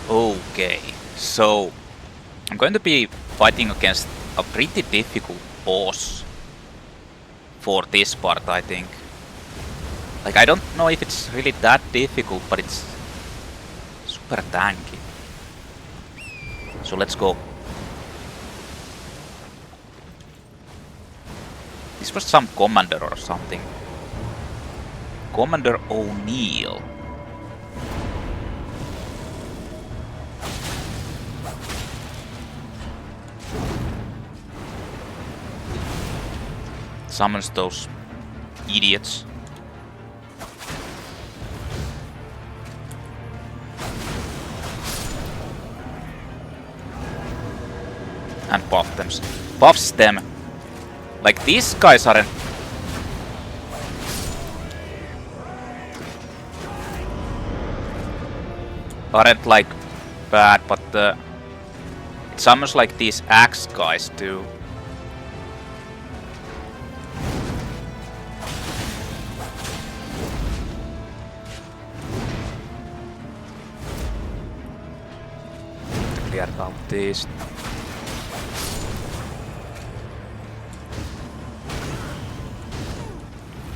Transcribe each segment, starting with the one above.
Okay, so I'm going to be fighting against a pretty difficult boss for this part, I think. Like, I don't know if it's really that difficult, but it's super tanky. So let's go. This was some commander or something. Commander O'Neill. Summons those idiots. And buffs them. Like, these guys aren't like bad, but it summons like these axe guys too. Clear out these.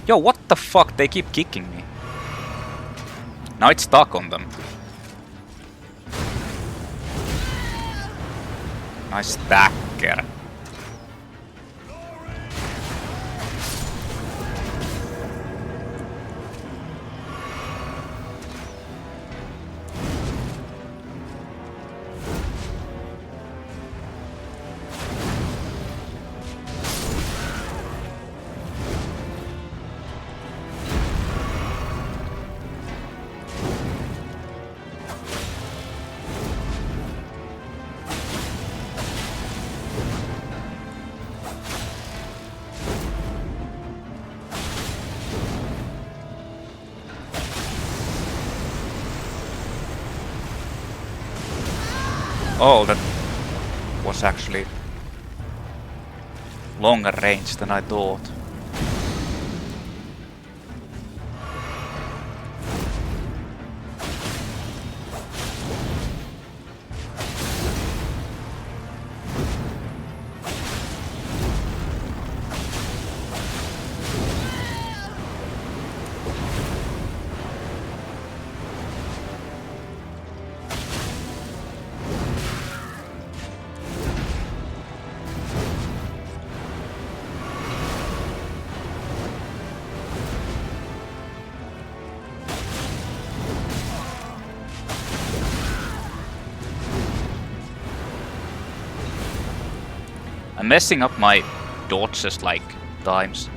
Yo, what the fuck? They keep kicking me. Now it's stuck on them. Nice stacker. Oh, that was actually longer range than I thought. I'm messing up my dodges like timings.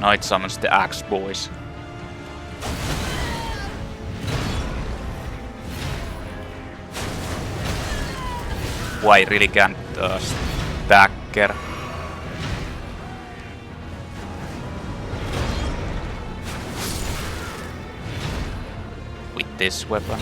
Now it summons the axe boys. Why I really can't stacker. With this weapon.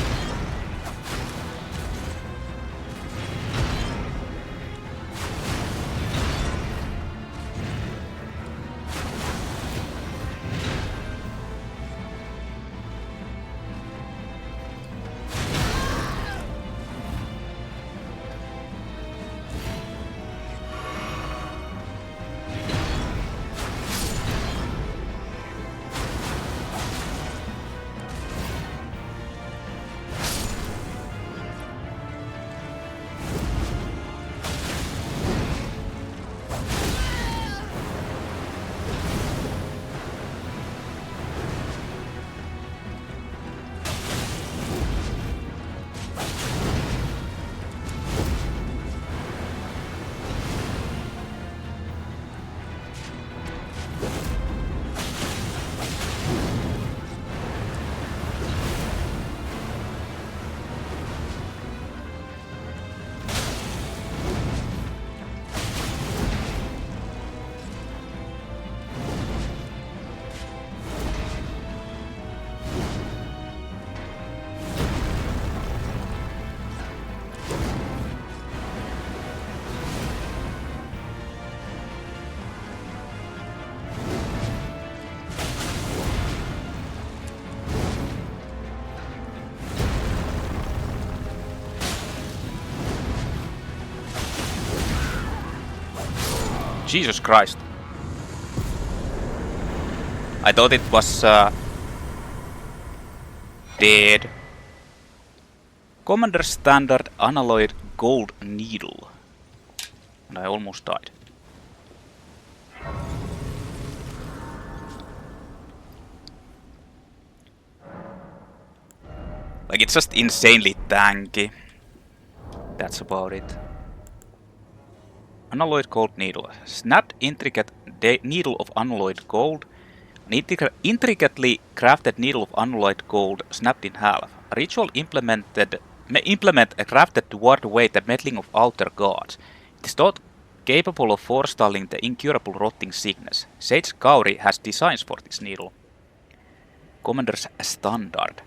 Jesus Christ. I thought it was dead. Commander Standard Unalloyed Gold Needle. And I almost died. Like, it's just insanely tanky. That's about it. Unalloyed Gold Needle. Snapped intricate needle of unalloyed gold. An intricately crafted needle of unalloyed gold snapped in half. A ritual implement a crafted to ward away the meddling of outer gods. It is thought capable of forestalling the incurable rotting sickness. Sage Gowry has designs for this needle. Commander's Standard.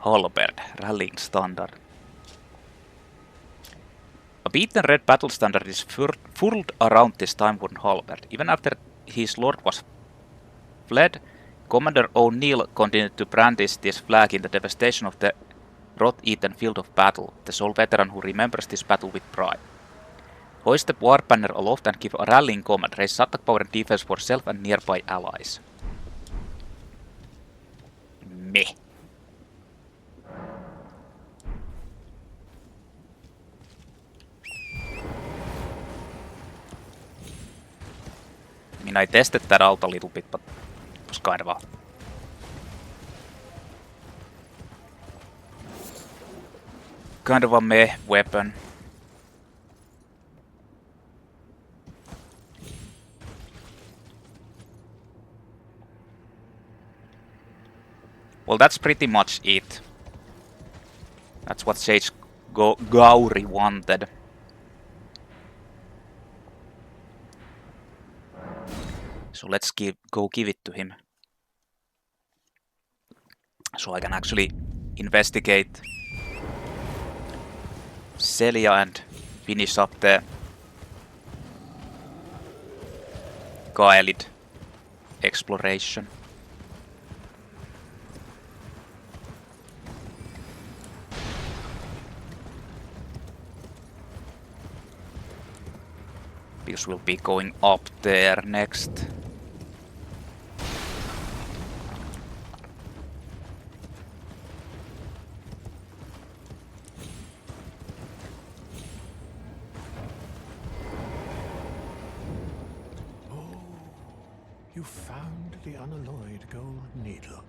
Halberd, rallying standard. A beaten red battle standard is furled around this time-worn halberd. Even after his lord was fled, Commander O'Neill continued to brandish this flag in the devastation of the rot-eaten field of battle, the sole veteran who remembers this battle with pride. Hoist the war banner aloft and give a rallying command. Raise attack power and defense for self and nearby allies. Meh. I mean, I tested that out a little bit, but it was kind of a... meh weapon. Well, that's pretty much it. That's what Sage Gowry wanted. So let's go give it to him. So I can actually investigate Sellia and finish up the Caelid exploration. Because we'll be going up there next. You found the unalloyed gold needle.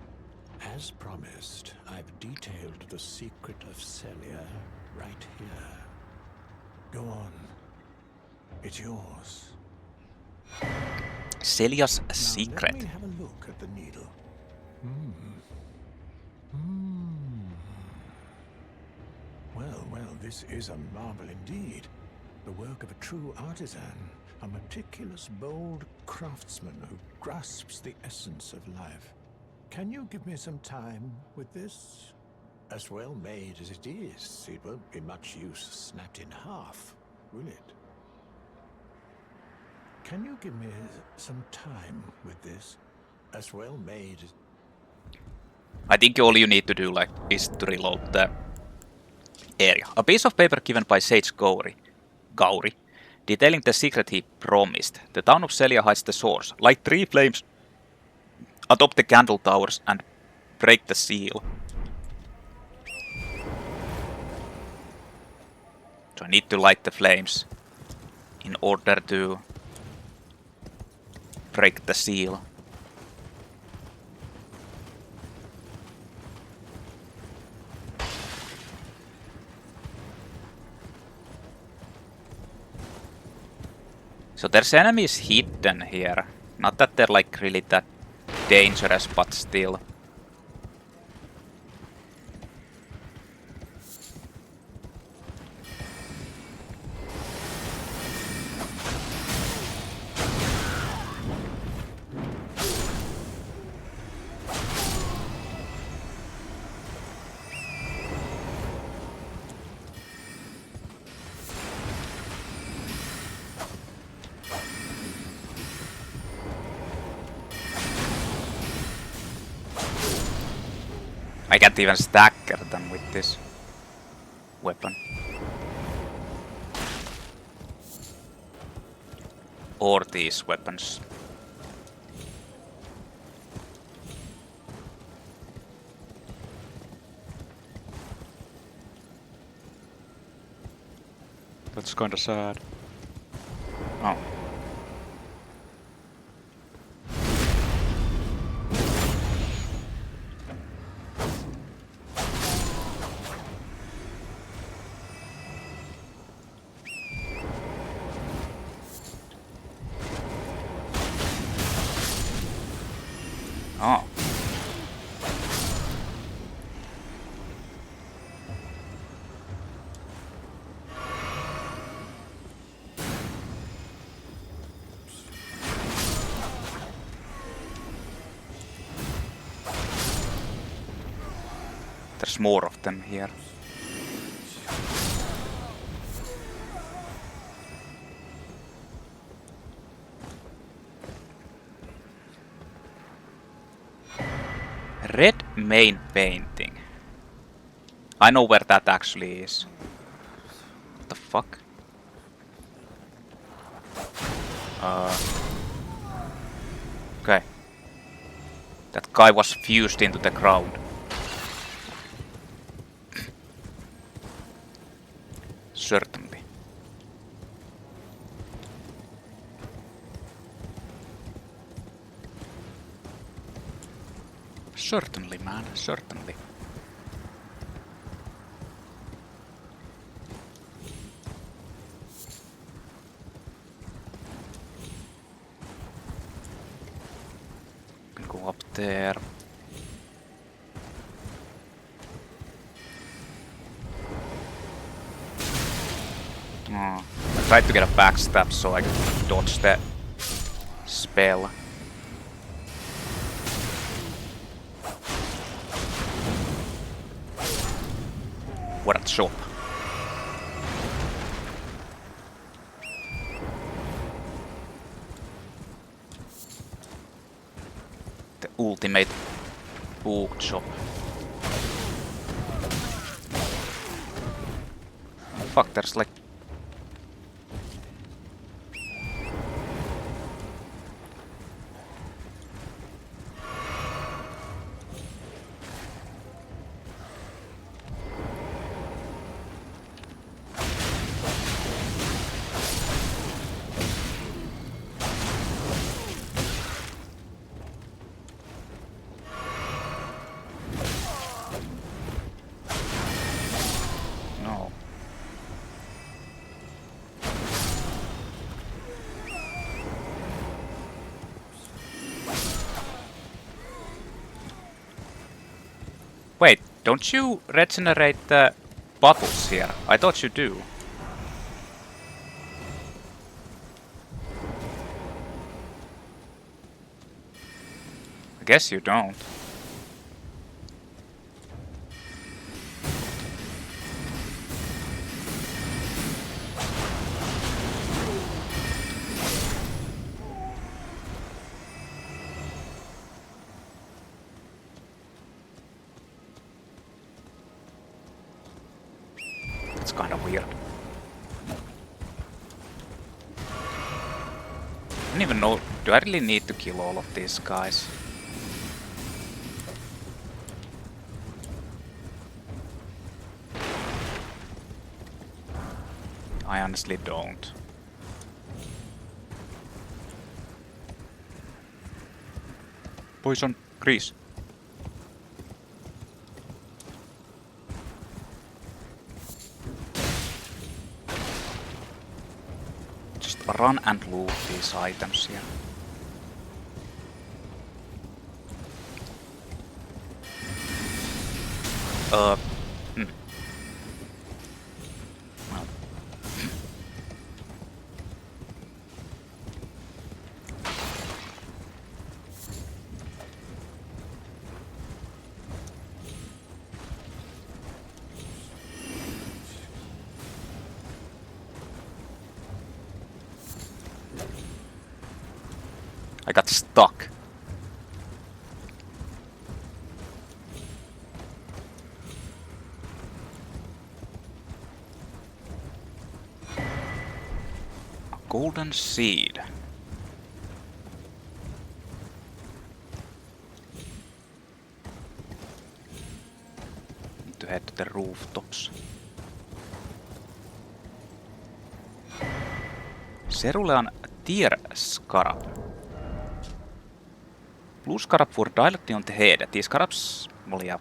As promised, I've detailed the secret of Sellia right here. Go on. It's yours. Sellia's secret. Let me have a look at the needle. Well, this is a marvel indeed. The work of a true artisan. A meticulous, bold craftsman who grasps the essence of life. Can you give me some time with this? As well made as it is, it won't be much use snapped in half, will it? Can you give me some time with this? As well made as... I think all you need to do is to reload the area. A piece of paper given by Sage Gowry, detailing the secret he promised. The town of Sellia hides the source. Light 3 flames atop the candle towers and break the seal. So I need to light the flames in order to break the seal. So there's enemies hidden here. Not that they're like really that dangerous, but still. I can't even stagger them with this weapon. or these weapons. That's kinda sad. Oh. Oh. There's more of them here. Redmane Painting. I know where that actually is. What the fuck? Okay. That guy was fused into the ground. Certainly. Certainly, man. Certainly. Can go up there. Oh, I tried to get a backstab so I could dodge the spell. What a chop. The ultimate book chop. Fuck, there's like... No. Wait, don't you regenerate the bottles here? I thought you do. I guess you don't. It's kind of weird. I don't even know, do I really need to kill all of these guys? I honestly don't. Poison, Grease. Just run and loot these items here. Well. I got stuck. A golden seed. to head to the rooftops. Cerulean Tier Scarab. Blue Scarab for directly on the head. These scarabs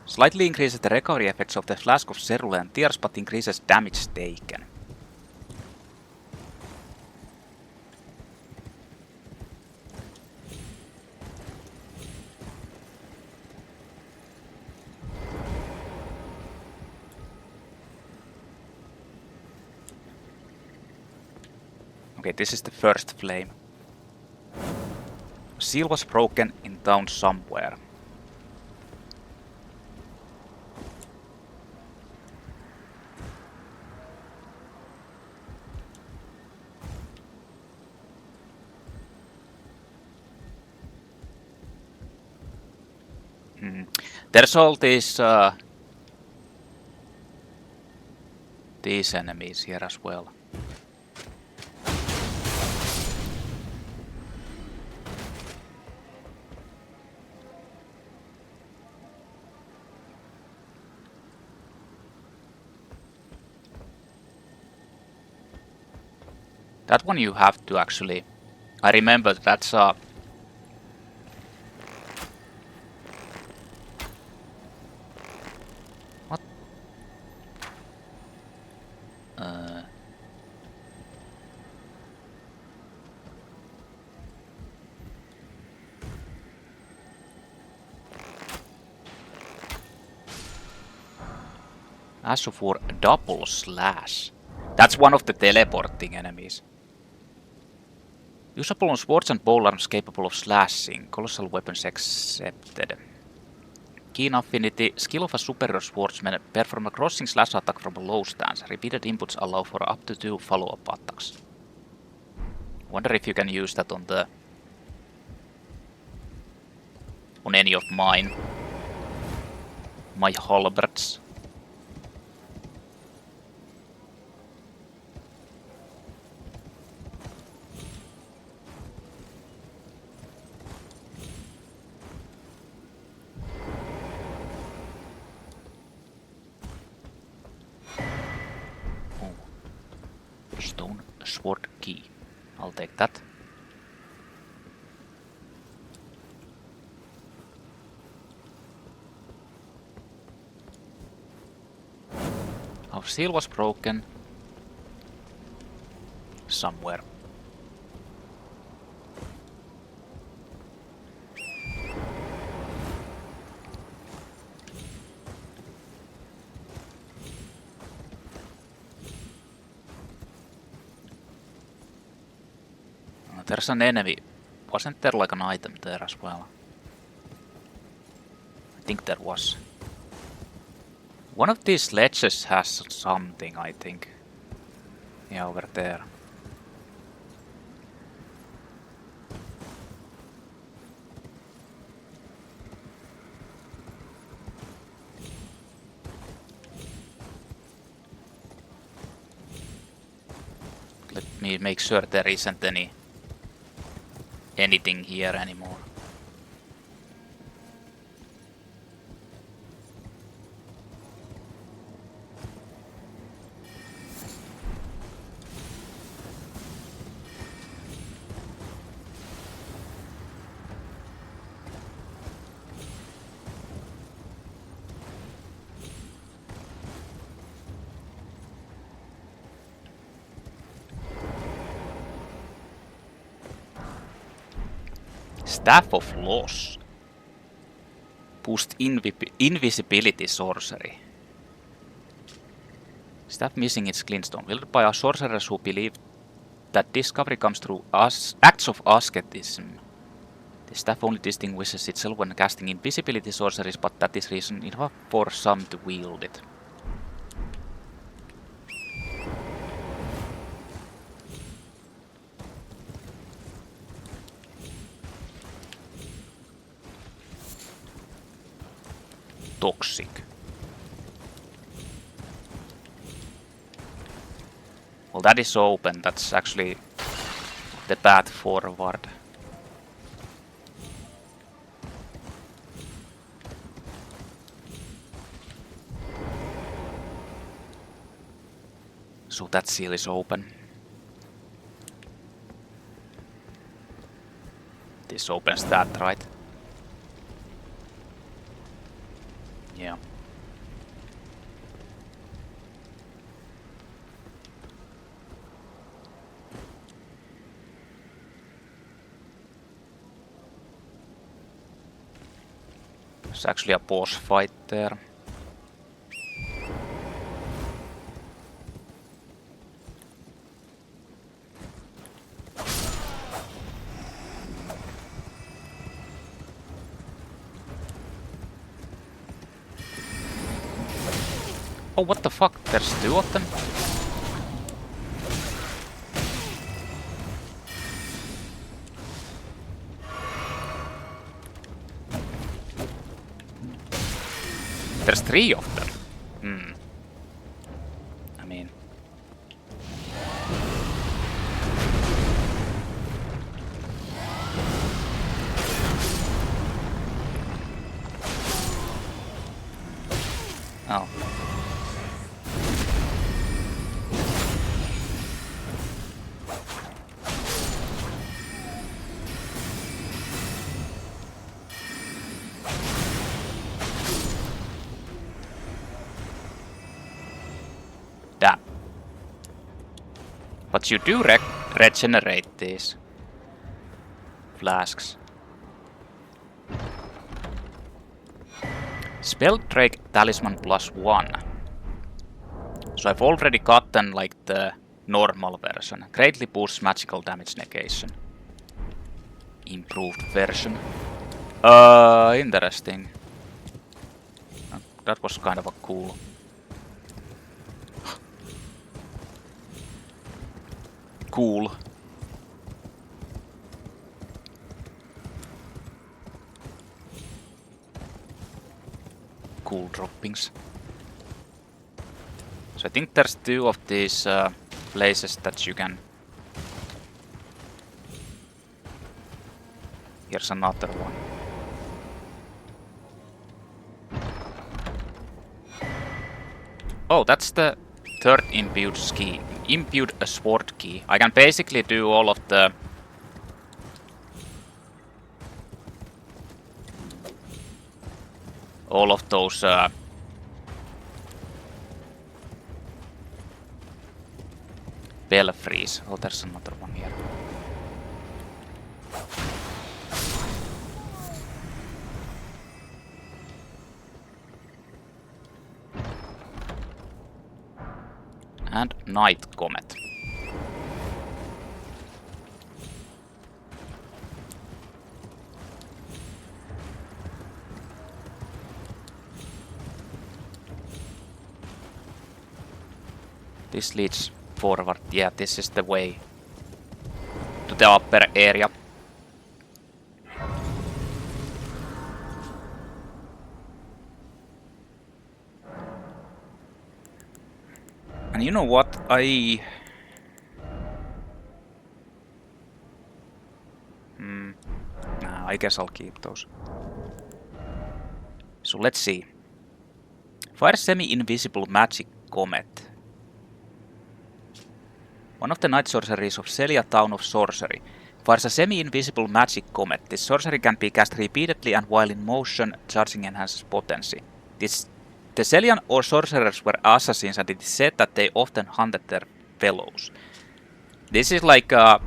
slightly increases the recovery effects of the flask of Cerulean Tears, but increases damage taken. Okay, this is the first flame. Seal was broken in town somewhere. There's all these enemies here as well. That one you have to actually... I remember that's what? As for double slash. That's one of the teleporting enemies. Usable on swords and polearms capable of slashing. Colossal weapons accepted. Keen affinity. Skill of a superior swordsman. Perform a crossing slash attack from a low stance. Repeated inputs allow for up to 2 follow-up attacks. Wonder if you can use that on the... on any of mine. My halberds. Sword Key. I'll take that. Our seal was broken somewhere. There's an enemy. Wasn't there like an item there as well? I think there was. One of these ledges has something, I think. Yeah, over there. Let me make sure there isn't anything here anymore. Staff of Loss. Boost invisibility sorcery. Staff missing its glintstone. Wielded by sorcerers who believe that discovery comes through acts of asceticism. The staff only distinguishes itself when casting invisibility sorceries, but that is reason enough for some to wield it. Toxic. Well, that is open. That's actually the path forward. So that seal is open. This opens that, right? Yeah. There's actually a boss fight there. Oh, what the fuck? There's two of them? There's three of them. I mean... Oh. Damn. But you do regenerate these flasks. Spelldrake Talisman +1. So I've already gotten like the normal version. Greatly boosts magical damage negation. Improved version. Interesting. That was kind of a cool. Cool. Cool droppings. So I think there's two of these places that you can... Here's another one. Oh, that's the third imbued key. Imbued Sword Key. I can basically do all of the... all of those... Belfries. Oh, there's another one here. And Night Comet. This leads forward. Yeah, this is the way to the upper area. And you know what? Nah, I guess I'll keep those. So let's see. Fire semi-invisible magic comet. One of the night sorceries of Sellia Town of Sorcery fires a semi-invisible magic comet. This sorcery can be cast repeatedly and while in motion, charging enhances potency. The Sellian or sorcerers were assassins and it is said that they often hunted their fellows. This is like a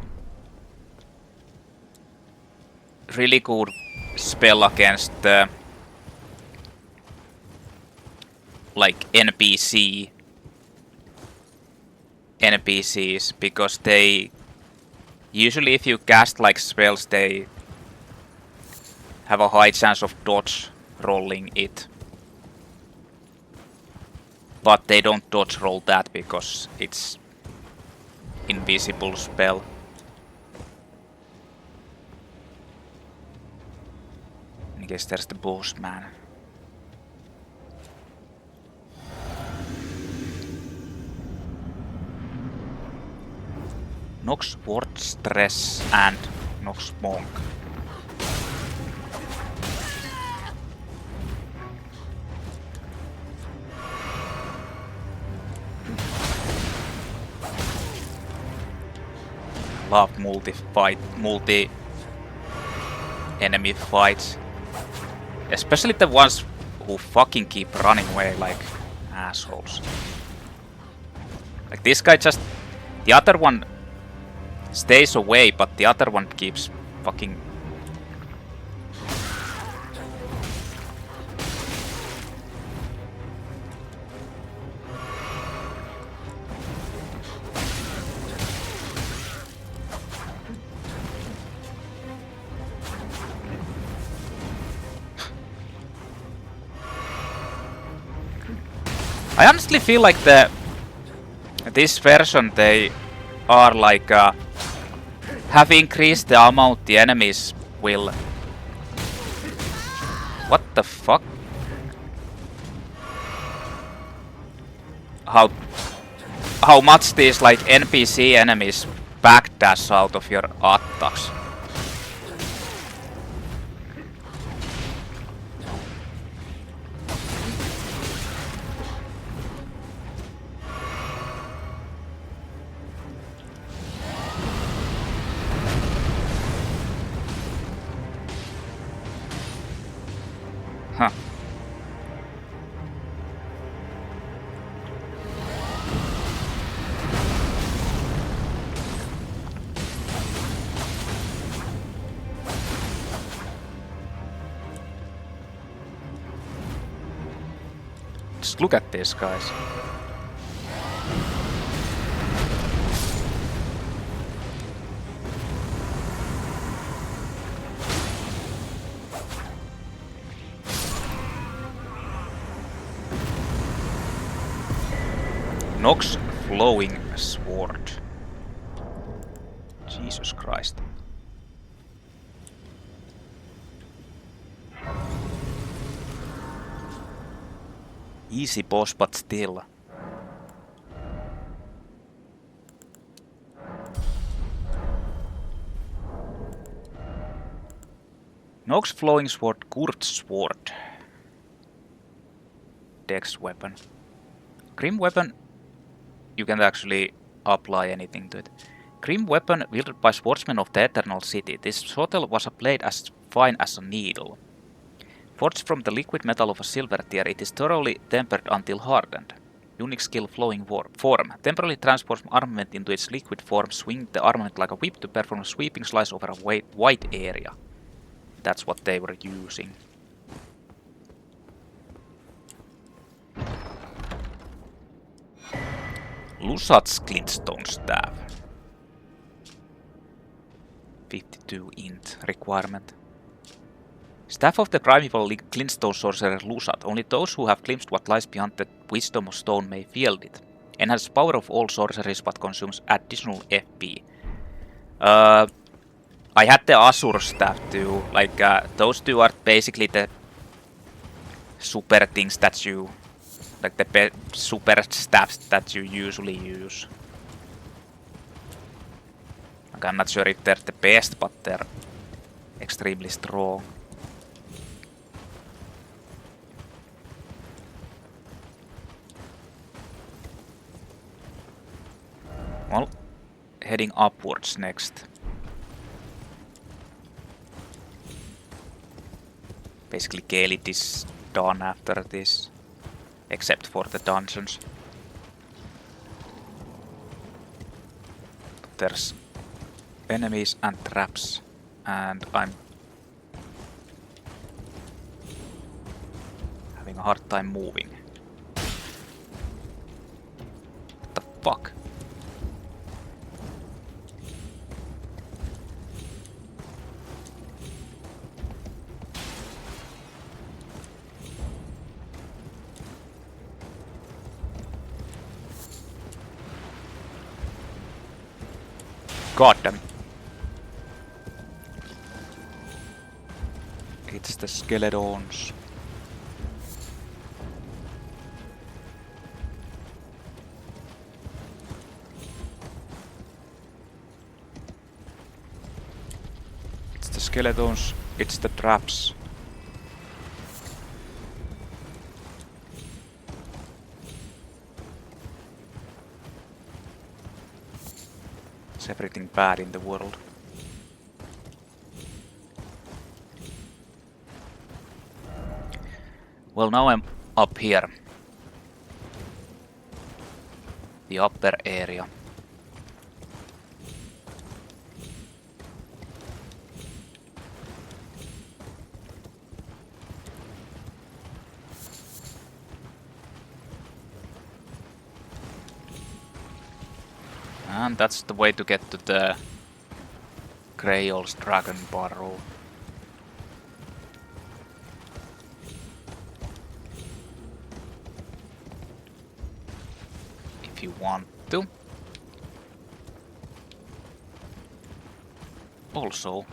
really good spell against like NPCs because they usually if you cast like spells they have a high chance of dodge rolling it. But they don't dodge roll that because it's invisible spell. I guess there's the boss man. Nox Ward Stress and Nox Monk. love multi enemy fights. Especially the ones who fucking keep running away like assholes. Like this guy just... The other one stays away, but the other one keeps fucking... I honestly feel like this version they are like have increased the amount the enemies will. What the fuck? How much these like NPC enemies backdash out of your attacks? Huh. Just look at these guys. Nox Flowing Sword. Jesus Christ. Easy boss, but still. Nox Flowing Sword, Kurt Sword. Dex weapon. Grim weapon. You can actually apply anything to it. Grim weapon wielded by swordsmen of the Eternal City. This shuttle was a blade as fine as a needle. Forged from the liquid metal of a silver tier, it is thoroughly tempered until hardened. Unique skill flowing form. Temporarily transforms armament into its liquid form. Swing the armament like a whip to perform a sweeping slice over a wide area. That's what they were using. Lusat's Glintstone Staff. 52 int requirement. Staff of the primeval glintstone sorcerer Lusat. Only those who have glimpsed what lies beyond the wisdom of stone may wield it. Enhances power of all sorceries but consumes additional FP. I had the Azure staff too. Like those two are basically the super things that you... Like the super staffs that you usually use. Like, I'm not sure if they're the best, but they're extremely strong. Well, heading upwards next. Basically, Caelid is done after this. Except for the dungeons. There's enemies and traps, and I'm having a hard time moving. What the fuck? God damn. It's the skeletons. It's the skeletons, it's the traps. It's everything bad in the world. Well, now I'm up here. The upper area. And that's the way to get to the Grail's Dragon Barrow. If you want to. Also,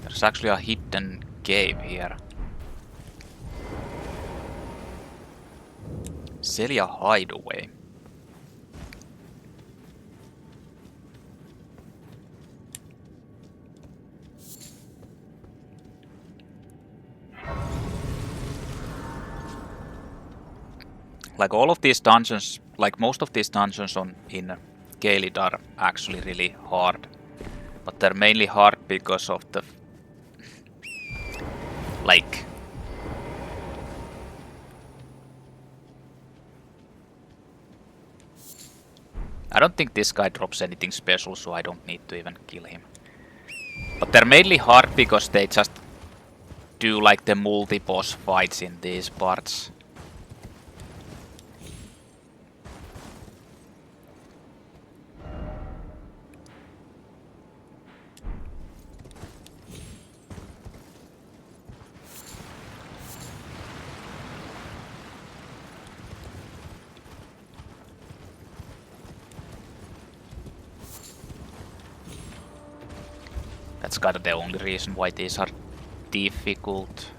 there's actually a hidden cave here. Sellia Hideaway. Like all of these dungeons, like most of these dungeons in Caelid are actually really hard. But they're mainly hard because of the... like... I don't think this guy drops anything special, so I don't need to even kill him. But they're mainly hard because they just do like the multi-boss fights in these parts. That's kind of the only reason why these are difficult.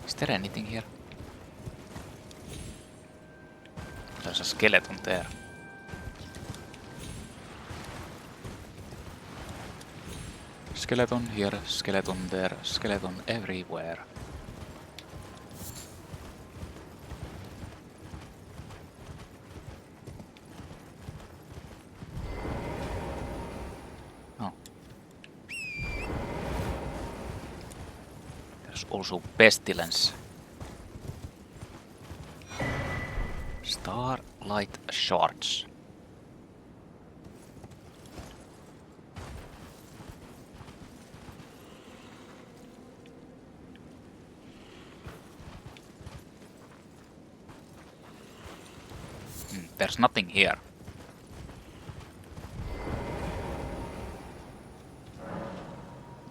Is there anything here? There's a skeleton there. Skeleton here, skeleton there, skeleton everywhere. Oh. There's also pestilence. Starlight shards. There's nothing here.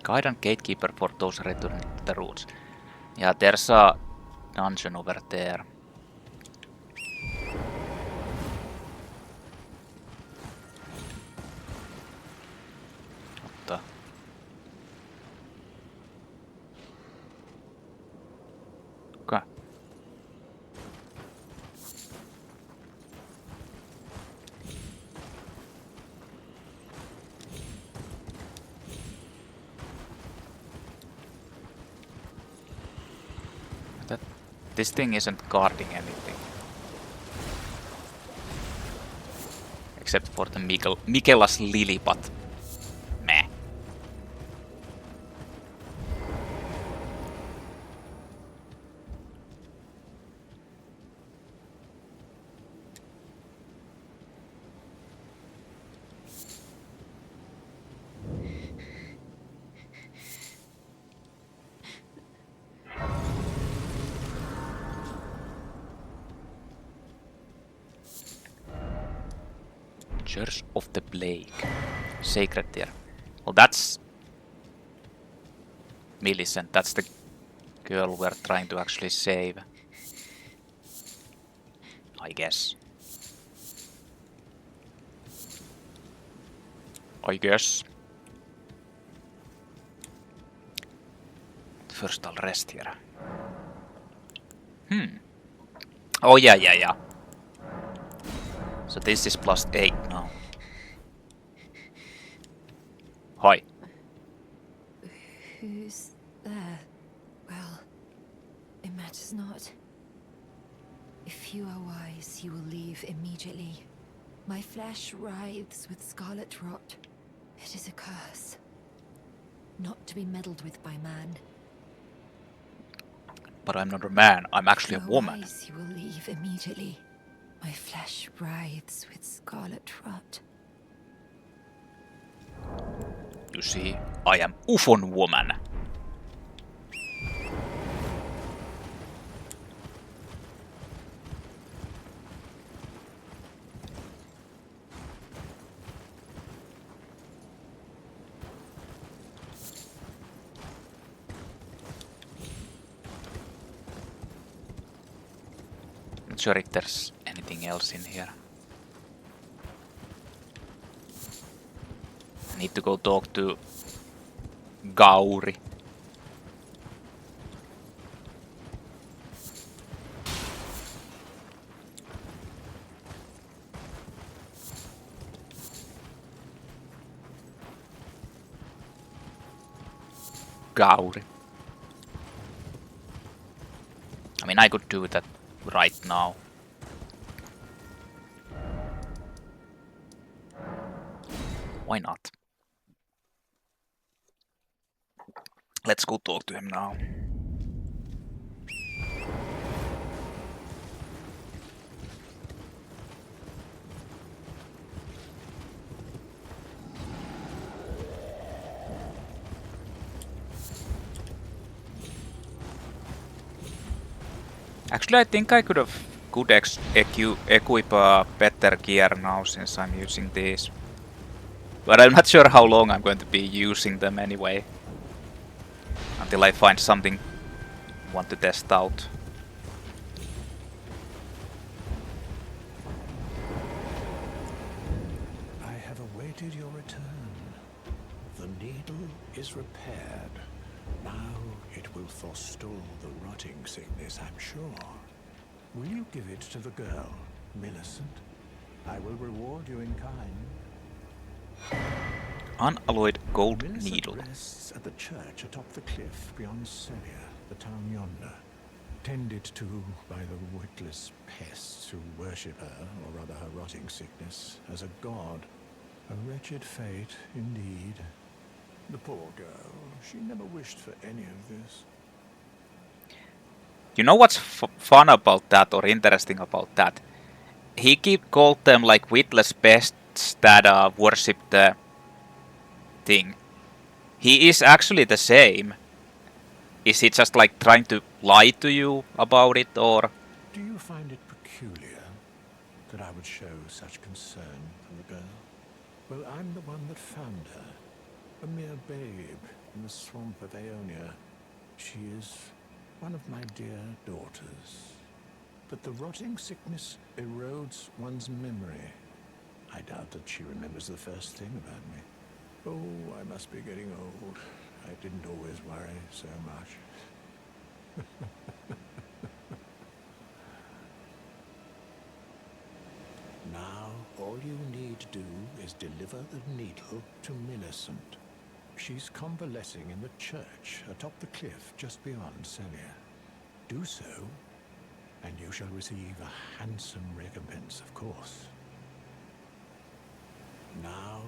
Guide and gatekeeper for those returning to the roots. Yeah, there's a dungeon over there. What the? Okay. This thing isn't guarding anything. Except for the Michelas Lily, but meh. Church of the Plague. Sacred Tear. Well, that's Millicent. That's the girl we're trying to actually save. I guess. First I'll rest here. Oh yeah, yeah, yeah. So this is +8 now. Hi. Who's there? Well, it matters not. If you are wise, you will leave immediately. My flesh writhes with scarlet rot. It is a curse. Not to be meddled with by man. But I'm not a man, I'm actually a If you are woman. wise, you will leave immediately. My flesh writhes with scarlet rot. You see, I am UFONwoman. Not sure if there's anything else in here. I need to go talk to Gowry. Gowry. I mean, I could do that right now. Why not? Let's go talk to him now. Actually, I think I could equip better gear now since I'm using these. But I'm not sure how long I'm going to be using them anyway. Until I find something I want to test out. I have awaited your return. The needle is repaired. Now it will forestall the rotting sickness, I'm sure. Will you give it to the girl, Millicent? I will reward you in kind. Unalloyed gold Millicent needle. rests at the church atop the cliff beyond Sellia, the town yonder, tended to by the witless pests who worship her, or rather her rotting sickness, as a god. A wretched fate, indeed. The poor girl, she never wished for any of this. You know what's fun about that or interesting about that? He called them like witless pests that worship the thing. He is actually the same. Is he just like trying to lie to you about it, or? Do you find it peculiar that I would show such concern for the girl? Well, I'm the one that found her. A mere babe in the swamp of Aeonia. She is one of my dear daughters. But the rotting sickness erodes one's memory. I doubt that she remembers the first thing about me. Oh, I must be getting old. I didn't always worry so much. Now, all you need to do is deliver the needle to Millicent. She's convalescing in the church atop the cliff just beyond Sellia. Do so, and you shall receive a handsome recompense, of course. Now,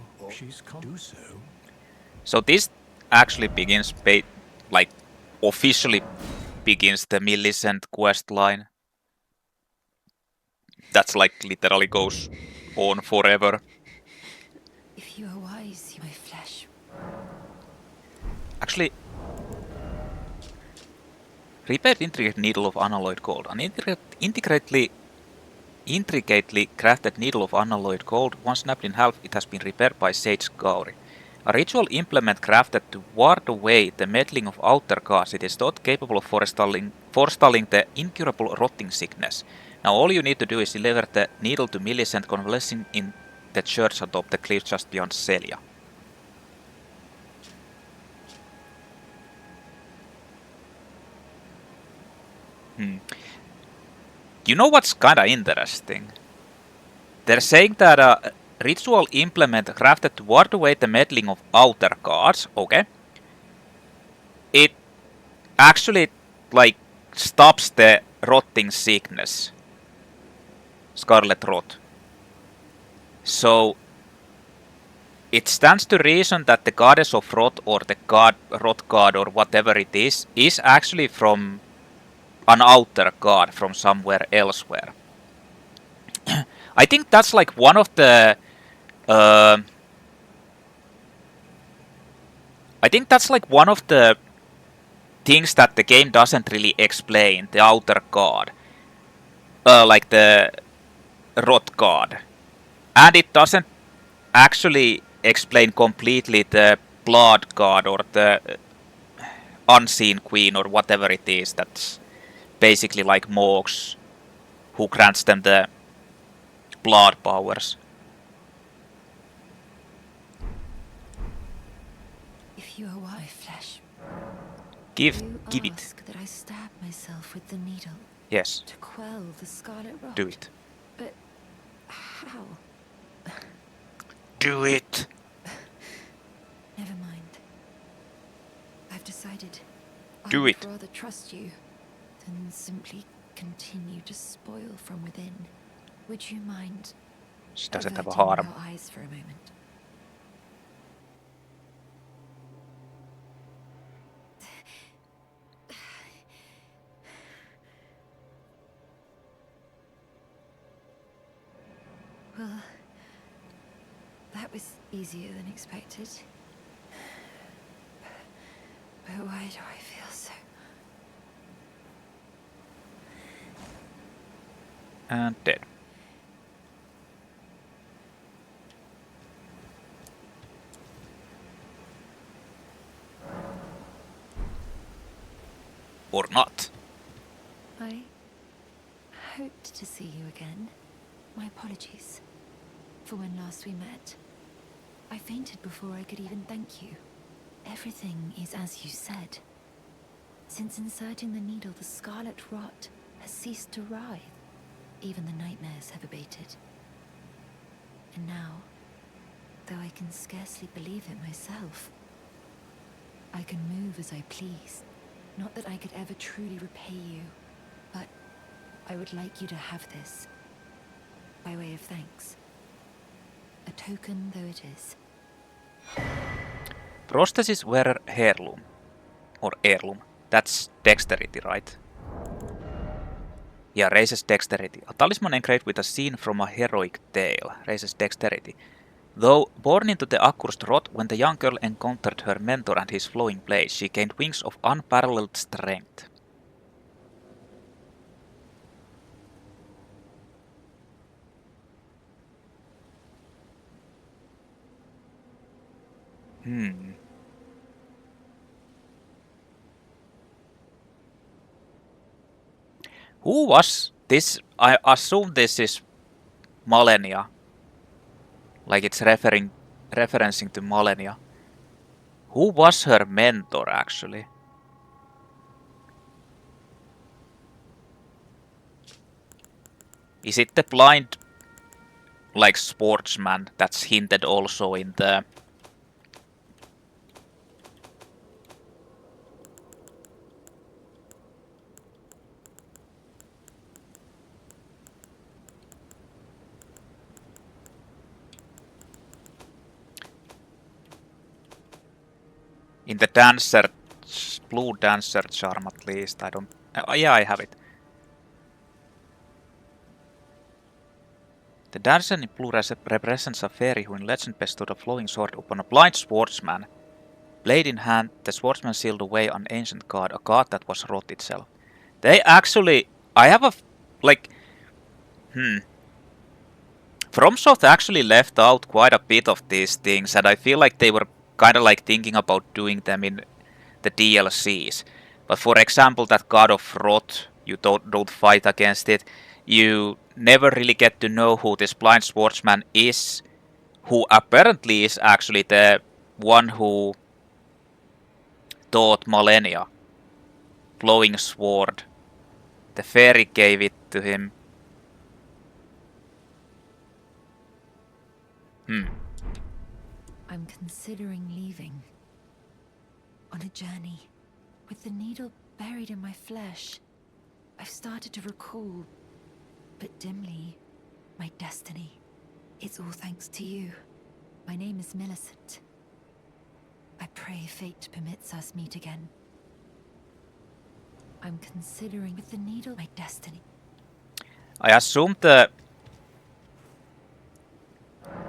do so. So this actually begins, like, officially begins the Millicent questline. That's like literally goes on forever. If you are wise, my flesh. Actually, repaired intricate needle of unalloyed gold. An intricately crafted needle of unalloyed gold. Once snapped in half, it has been repaired by Sage Gowry. A ritual implement crafted to ward away the meddling of outer gods. It is thought capable of forestalling the incurable rotting sickness. Now all you need to do is deliver the needle to Millicent, convalescing in the church atop the cliff just beyond Sellia. You know what's kinda interesting? They're saying that a ritual implement crafted to ward away the meddling of outer gods, okay? It actually, like, stops the rotting sickness. Scarlet Rot. So, it stands to reason that the goddess of Rot or the Rot god or whatever it is actually from an outer god from somewhere elsewhere. I think that's like one of the things that the game doesn't really explain, the outer god. Like the Rot god. And it doesn't actually explain completely the Blood god or the Unseen Queen or whatever it is that's basically like Morgs who grants them the blood powers. If you are my flesh, Give you it. ask that I stab myself with the needle Yes, to quell the scarlet rot. do it. But how? Do it! Never mind. I've decided. Do I would it. rather trust you than simply continue to spoil from within. Would you mind She doesn't have a averting harm. your eyes for a moment? Well, that was easier than expected. But why do I feel so? And dead. Or not. I hoped to see you again. My apologies for when last we met. I fainted before I could even thank you. Everything is as you said. Since inserting the needle, the scarlet rot has ceased to writhe. Even the nightmares have abated. And now, though I can scarcely believe it myself, I can move as I please. Not that I could ever truly repay you, but I would like you to have this, by way of thanks. A token though it is. Prosthesis-Wearer Heirloom. Or Heirloom. That's dexterity, right? Yeah, raises dexterity. A talisman engraved with a scene from a heroic tale. Raises dexterity. Though born into the accursed rot, when the young girl encountered her mentor and his flowing blade, she gained wings of unparalleled strength. Who was this? I assume this is Malenia. Like it's referencing to Malenia. Who was her mentor actually? Is it the blind like sportsman that's hinted also in the dancer, blue dancer charm at least? I don't. Yeah, I have it. The dancer in blue represents a fairy who in legend bestowed a flowing sword upon a blind swordsman. Blade in hand, the swordsman sealed away an ancient god, a god that was rot itself. They actually... I have a... like... FromSoft actually left out quite a bit of these things, and I feel like they were kind of like thinking about doing them in the DLCs. But for example, that god of rot, you don't fight against it. You never really get to know who this blind swordsman is, who apparently is actually the one who taught Malenia flowing sword. The fairy gave it to him. I'm considering leaving. On a journey. With the needle buried in my flesh, I've started to recall, but dimly, my destiny. It's all thanks to you. My name is Millicent. I pray fate permits us meet again. I'm considering with the needle my destiny. I assume the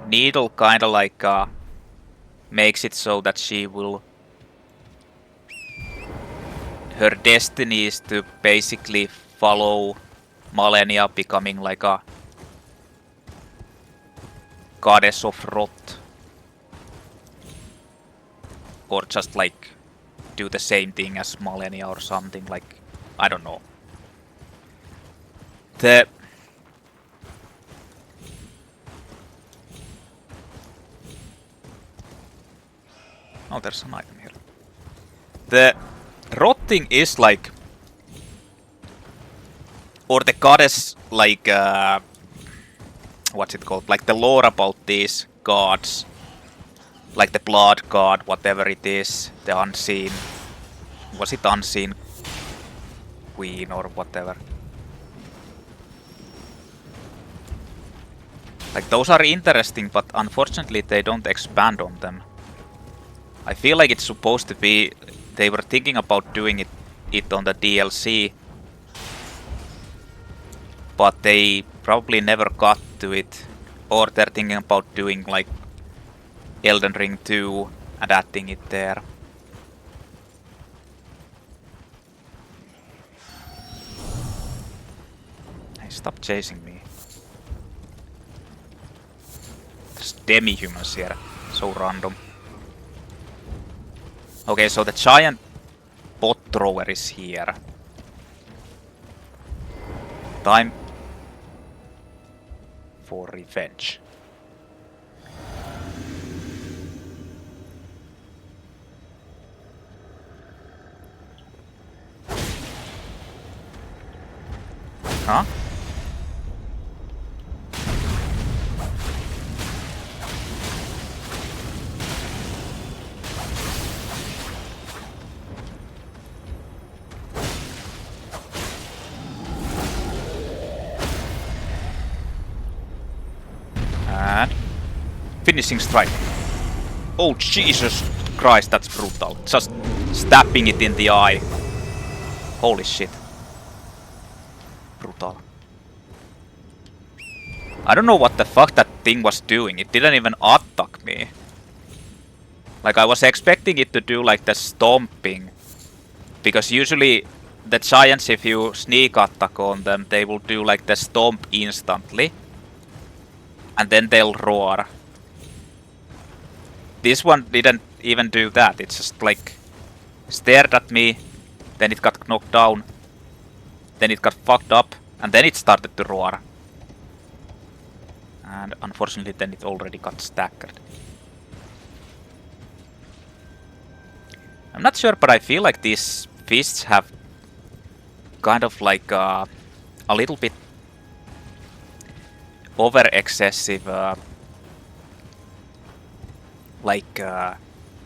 needle kinda like makes it so that she will... Her destiny is to basically follow Malenia, becoming like a goddess of rot. Or just like do the same thing as Malenia or something, like, I don't know. Oh, there's an item here. The rotting is like... Or the goddess, like... what's it called? Like the lore about these gods. Like the blood god, whatever it is. The unseen... Was it unseen queen or whatever? Like those are interesting, but unfortunately they don't expand on them. I feel like it's supposed to be... They were thinking about doing it on the DLC. But they probably never got to it. Or they're thinking about doing like Elden Ring 2 and adding it there. Hey, stop chasing me. There's demi-humans here. So random. Okay, so the giant pot thrower is here. Time for revenge. Huh? And finishing strike. Oh Jesus Christ, that's brutal. Just stabbing it in the eye. Holy shit. Brutal. I don't know what the fuck that thing was doing. It didn't even attack me. Like I was expecting it to do like the stomping. Because usually the giants, if you sneak attack on them, they will do like the stomp instantly. And then they'll roar. This one didn't even do that. It just like stared at me, then it got knocked down, then it got fucked up, and then it started to roar. And unfortunately then it already got staggered. I'm not sure, but I feel like these fists have kind of like a little bit over excessive like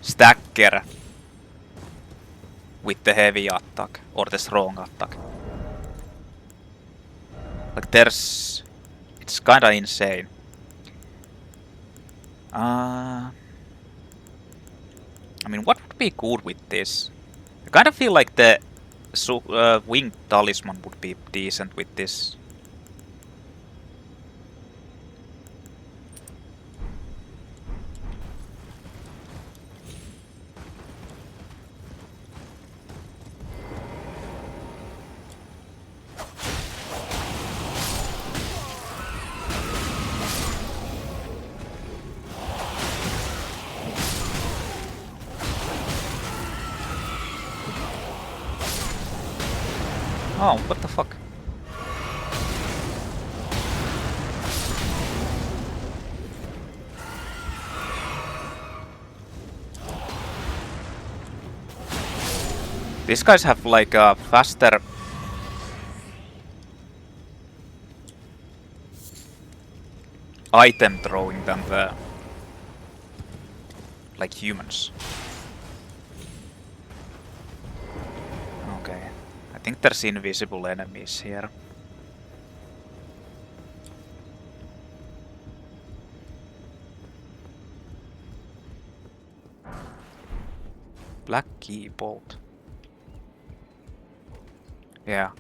stagger with the heavy attack or the strong attack. Like there's... It's kinda insane. I mean, what would be good with this? I kinda feel like the winged talisman would be decent with this. Oh, what the fuck? These guys have like a faster... item throwing than the like humans. Okay, I think there's invisible enemies here. Black key bolt. Yeah.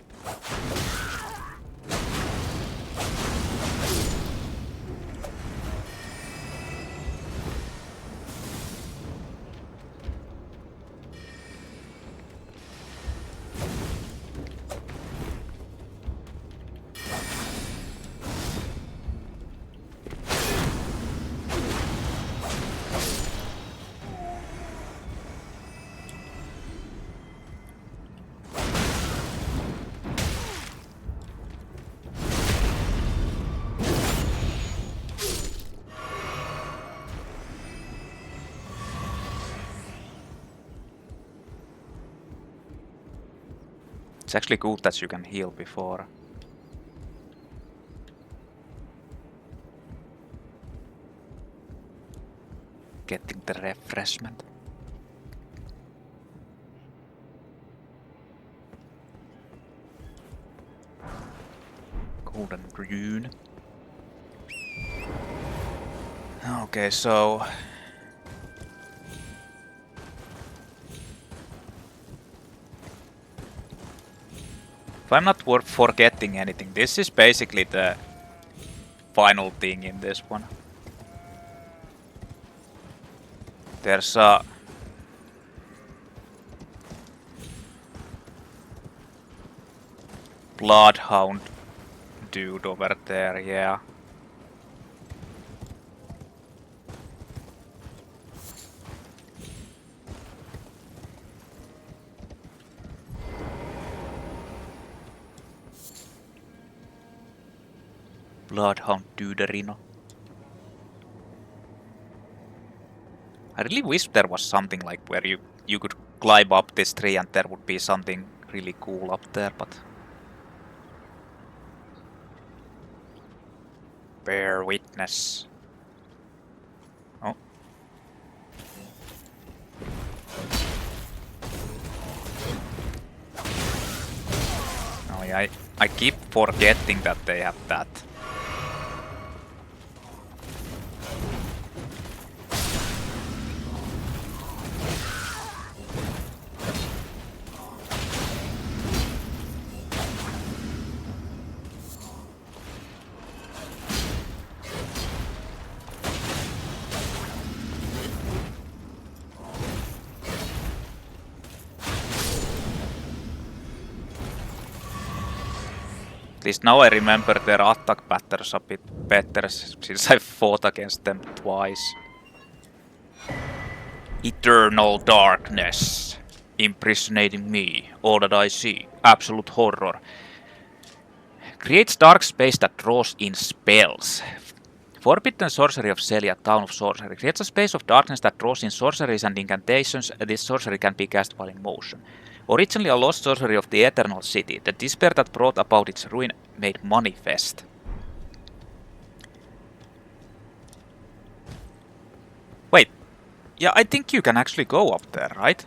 It's actually good that you can heal before. Getting the refreshment. Golden rune. Okay, so if I'm not forgetting anything, this is basically the final thing in this one. There's a bloodhound dude over there, yeah. Bloodhound Duderino. I really wish there was something like where you could climb up this tree and there would be something really cool up there, but bear witness. Oh. Oh yeah, I keep forgetting that they have that. At least now I remember their attack patterns a bit better since I fought against them twice. Eternal darkness, imprisonating me, all that I see, absolute horror. Creates dark space that draws in spells. Forbidden sorcery of Sellia, Town of Sorcery. Creates a space of darkness that draws in sorceries and incantations. This sorcery can be cast while in motion. Originally a lost sorcery of the Eternal City, the despair that brought about its ruin made manifest. Wait, yeah, I think you can actually go up there, right?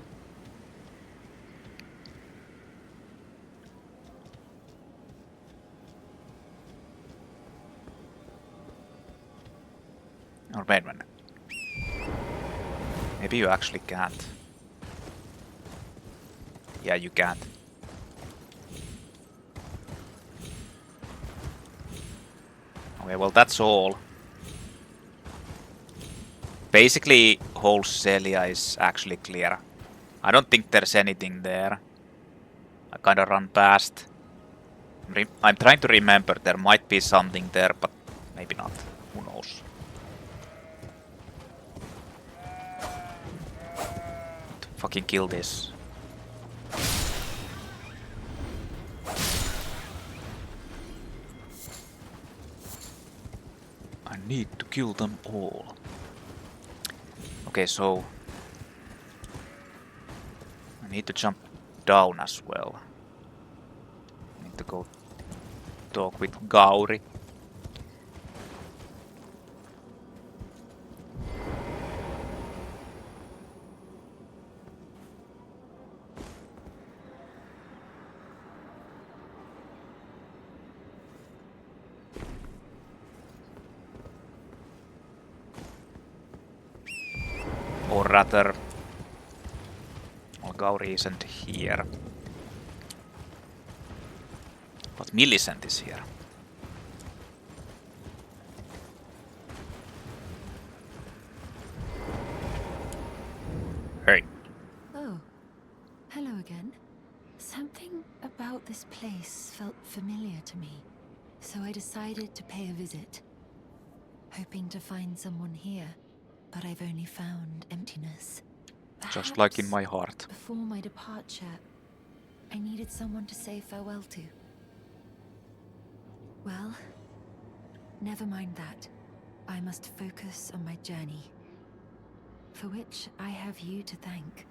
Or wait a minute. Maybe you actually can't. Yeah, you can't. Okay, well that's all. Basically, whole Sellia is actually clear. I don't think there's anything there. I kinda run past. I'm trying to remember, there might be something there, but maybe not. Who knows? Fucking kill this. I need to kill them all. Okay, so I need to jump down as well. I need to go talk with Gowry. rather... Well, Gowry isn't here. But Millicent is here. Hey. Oh, hello again. Something about this place felt familiar to me, so I decided to pay a visit. Hoping to find someone here, but I've only found emptiness. Just like in Perhaps my heart. before my departure, I needed someone to say farewell to. Well, never mind that. I must focus on my journey, for which I have you to thank.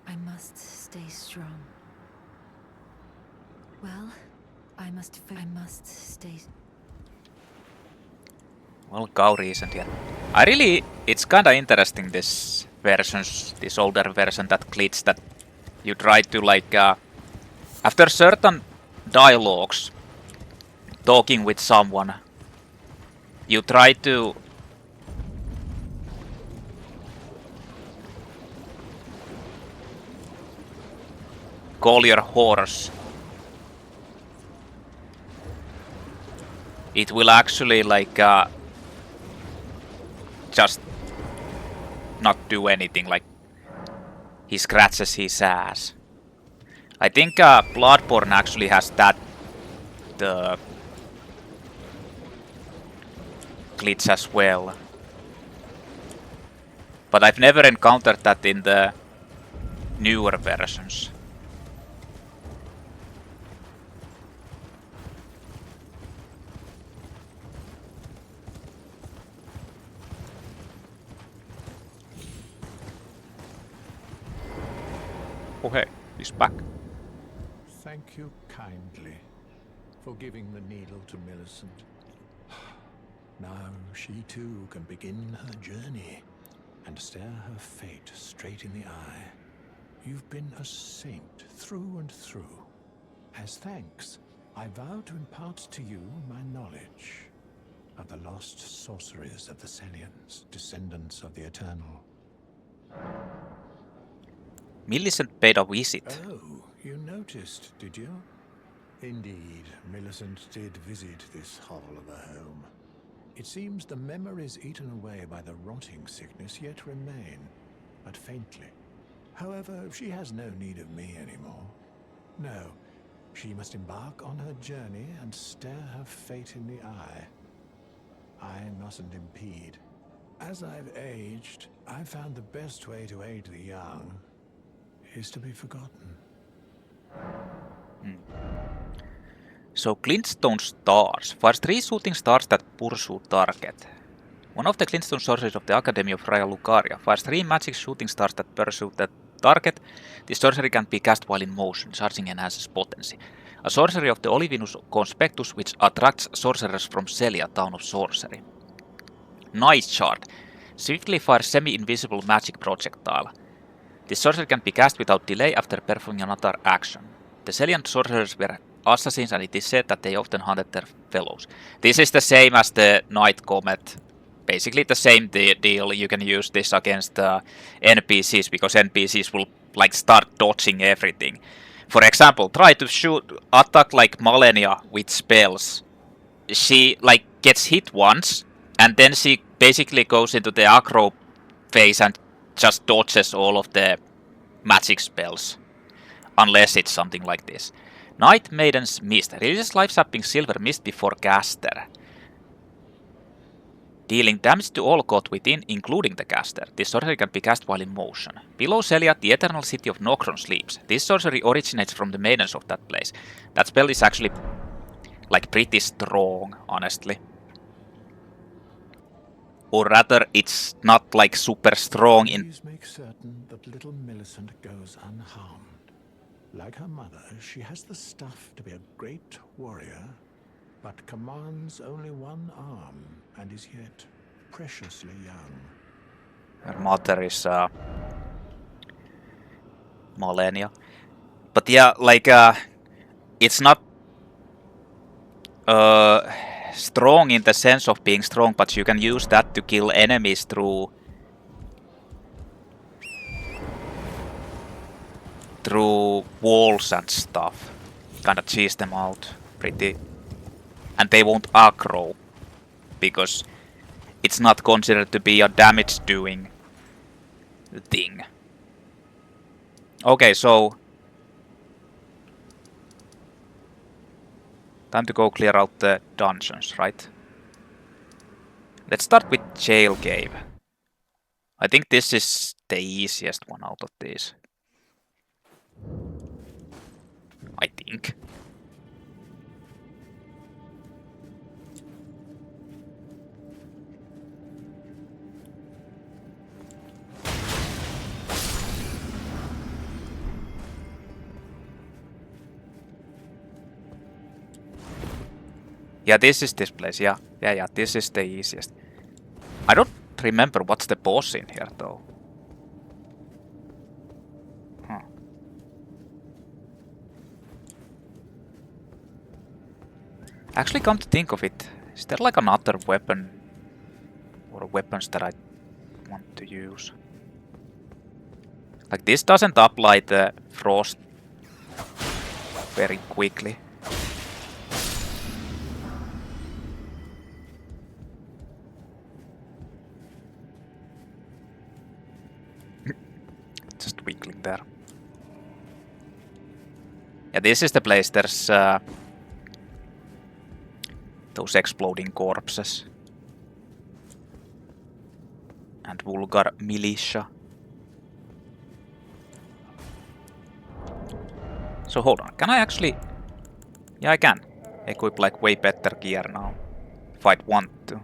I must stay strong. Well, I must stay. Well, Gowry isn't yet. It's kinda interesting this older version that glitch that you try to like, after certain dialogues, talking with someone, you try to call your horse. It will actually like, just not do anything, like he scratches his ass. I think Bloodborne actually has that the glitch as well. But I've never encountered that in the newer versions. Oh hey, he's back. Thank you kindly for giving the needle to Millicent. Now she too can begin her journey and stare her fate straight in the eye. You've been a saint through and through. As thanks, I vow to impart to you my knowledge of the lost sorceries of the Sellians, descendants of the Eternal. Millicent paid a visit. Oh, you noticed, did you? Indeed, Millicent did visit this hovel of a home. It seems the memories eaten away by the rotting sickness yet remain, but faintly. However, she has no need of me anymore. No, she must embark on her journey and stare her fate in the eye. I mustn't impede. As I've aged, I've found the best way to aid the young is to be forgotten. So glintstone stars fires 3 shooting stars that pursue target. One of the glintstone sorceries of the Academy of Raya Lucaria fires 3 magic shooting stars that pursue the target. This sorcery can be cast while in motion, charging enhances potency. A sorcery of the Olivinus Conspectus which attracts sorcerers from Sellia, town of sorcery. Night Shard swiftly fires semi-invisible magic projectile. This sorcery can be cast without delay after performing another action. The Sellian sorcerers were assassins and it is said that they often hunted their fellows. This is the same as the Night Comet. Basically the same deal. You can use this against NPCs because NPCs will like start dodging everything. For example, try to attack like Malenia with spells. She like gets hit once and then she basically goes into the aggro phase and just dodges all of the magic spells. Unless it's something like this. Night Maiden's Mist releases life-sapping silver mist before caster, dealing damage to all caught within, including the caster. This sorcery can be cast while in motion. Below Sellia, the eternal city of Nokron sleeps. This sorcery originates from the maidens of that place. That spell is actually like pretty strong, honestly. Or rather, it's not like super strong in... Please make certain that little Millicent goes unharmed. Like her mother, she has the stuff to be a great warrior, but commands only one arm and is yet preciously young. Her mother is Malenia. But yeah, like it's not strong in the sense of being strong, but you can use that to kill enemies through through walls and stuff. Kinda cheese them out pretty. And they won't aggro. Because it's not considered to be a damage doing thing. Okay, so time to go clear out the dungeons, right? Let's start with Jail Cave. I think this is the easiest one out of these. I think. Yeah, this is this place, yeah. Yeah, this is the easiest. I don't remember what's the boss in here, though. Huh. Actually, come to think of it, is there like another weapon or weapons that I want to use? Like, this doesn't apply the frost very quickly. Just wiggling there. Yeah, this is the place. There's those exploding corpses. And vulgar militia. So hold on, can I actually... Yeah, I can. Equip like way better gear now. If I'd want to.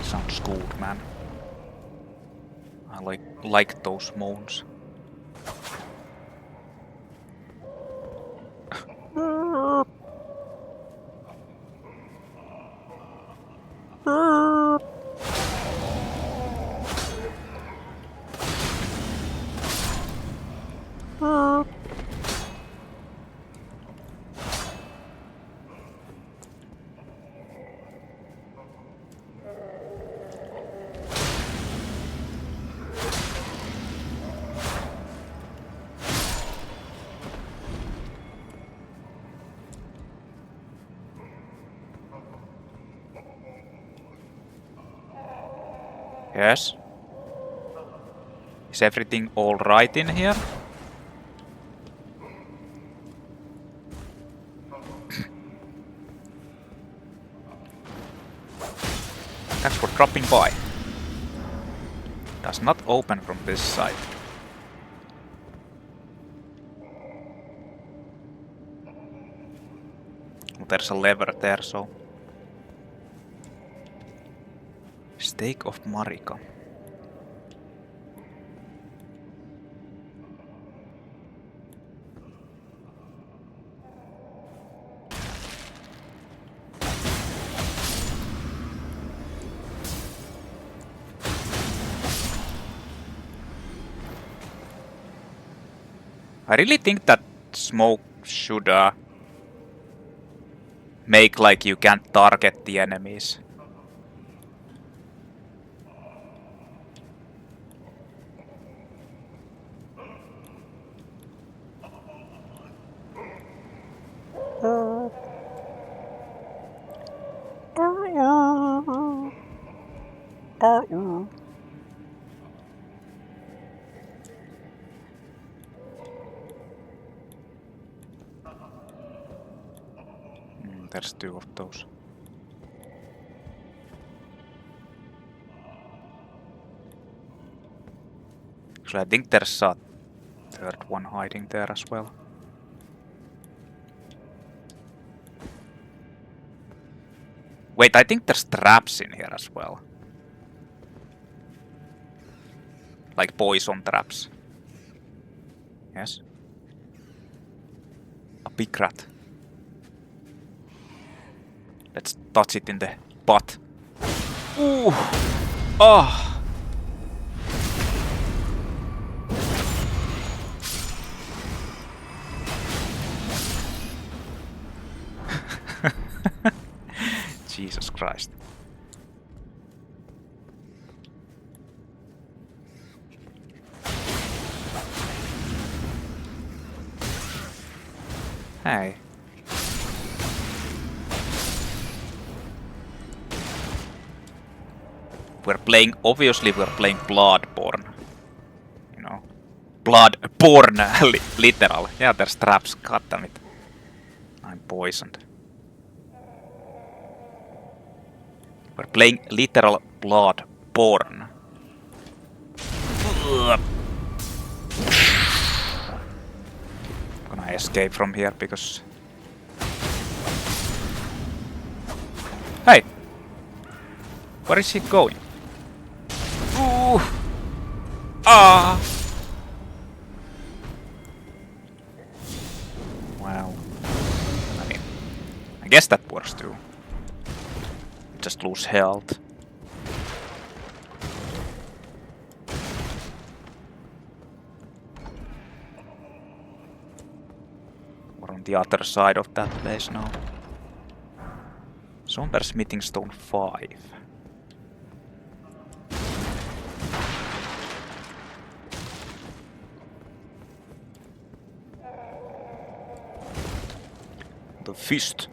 Sounds good, man. I like those moans. Yes? Is everything alright in here? Thanks for dropping by. Does not open from this side. Well, there's a lever there, so... Stake of Marika. I really think that smoke should make like you can't target the enemies. There's two of those. Actually, I think there's a third one hiding there as well. Wait, I think there's traps in here as well. Like poison traps. Yes? A big rat. Let's touch it in the butt. Ooh! Oh! Jesus Christ. Hey. Obviously we're playing Bloodborne. You know. Bloodborne, literal. Yeah, there's traps, god damn it. I'm poisoned. We're playing literal Bloodborne. I'm gonna escape from here because... Hey! Where is he going? Ooh! Ah! Well... I mean... I guess that works too. Just lose health. We're on the other side of that place now. Somber Smithing Stone 5. The fist.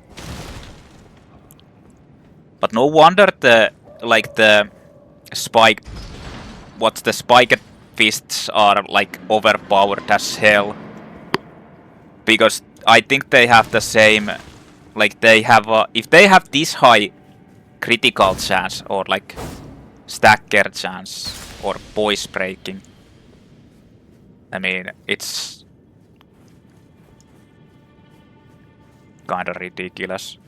But no wonder the spike, what's the spiked fists are like overpowered as hell. Because I think they have the same, like they have, if they have this high critical chance or like stacker chance or voice breaking, I mean it's kinda ridiculous.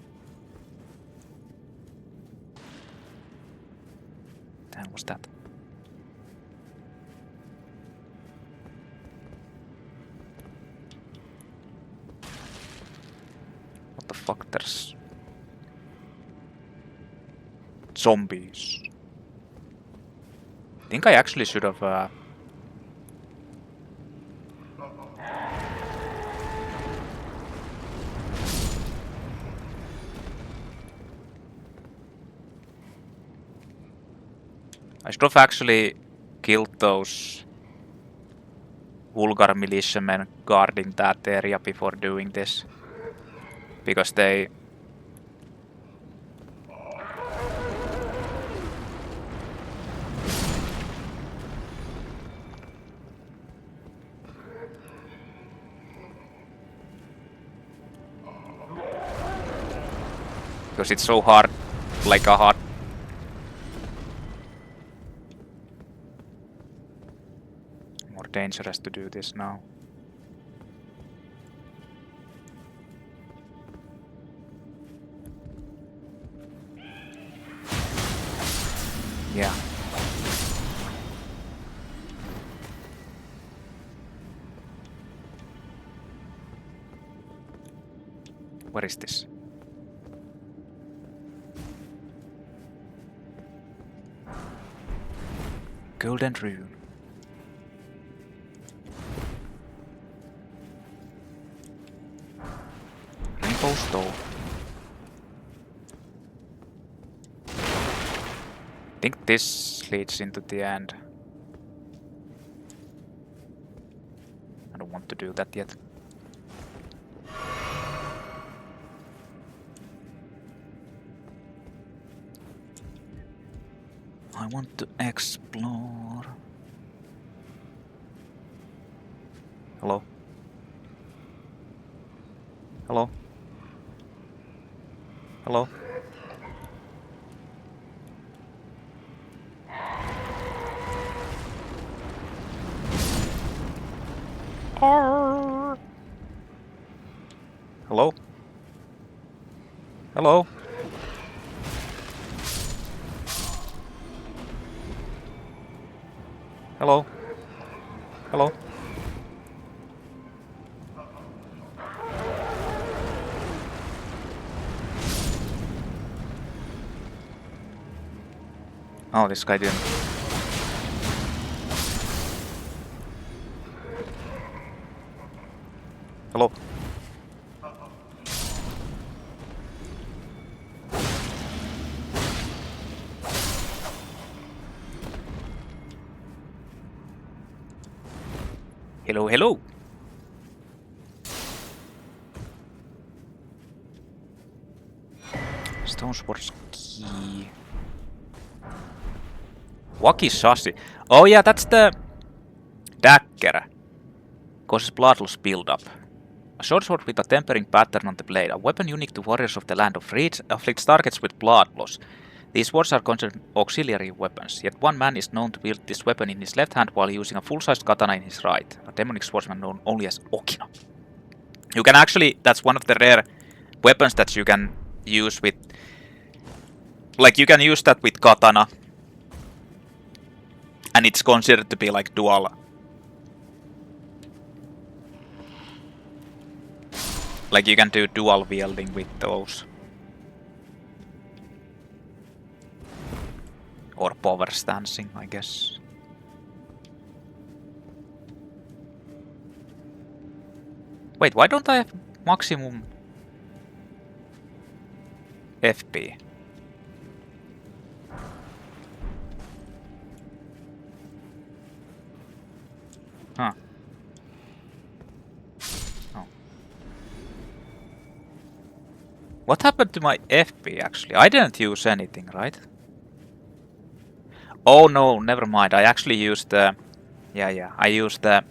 What was that? What the fuck? There's zombies. I think I actually should have actually killed those vulgar militiamen guarding that area before doing this. Because they... Because it's so hard, like a hard... More dangerous to do this now. Yeah. What is this? Golden Rune. Rainbow Stone. I think this leads into the end. I don't want to do that yet. I want to explore. Hello? Hello? Hello? Hello? Hello? Hello? Hello? Oh, this guy didn't. Hello? Hello, hello. Sword Key. Wakizashi. Oh yeah, that's the dagger. Causes blood loss build-up. A short sword with a tempering pattern on the blade. A weapon unique to warriors of the Land of Reeds afflicts targets with blood loss. These swords are considered auxiliary weapons, yet one man is known to wield this weapon in his left hand while using a full-sized katana in his right. A demonic swordsman known only as Okino. You can actually, that's one of the rare weapons that you can use with, like you can use that with katana. And it's considered to be like dual. Like you can do dual wielding with those. Or power stancing, I guess. Wait, why don't I have maximum FP? Huh. Oh. What happened to my FP actually? I didn't use anything, right? Oh no, never mind. I actually used the... Yeah, I used the...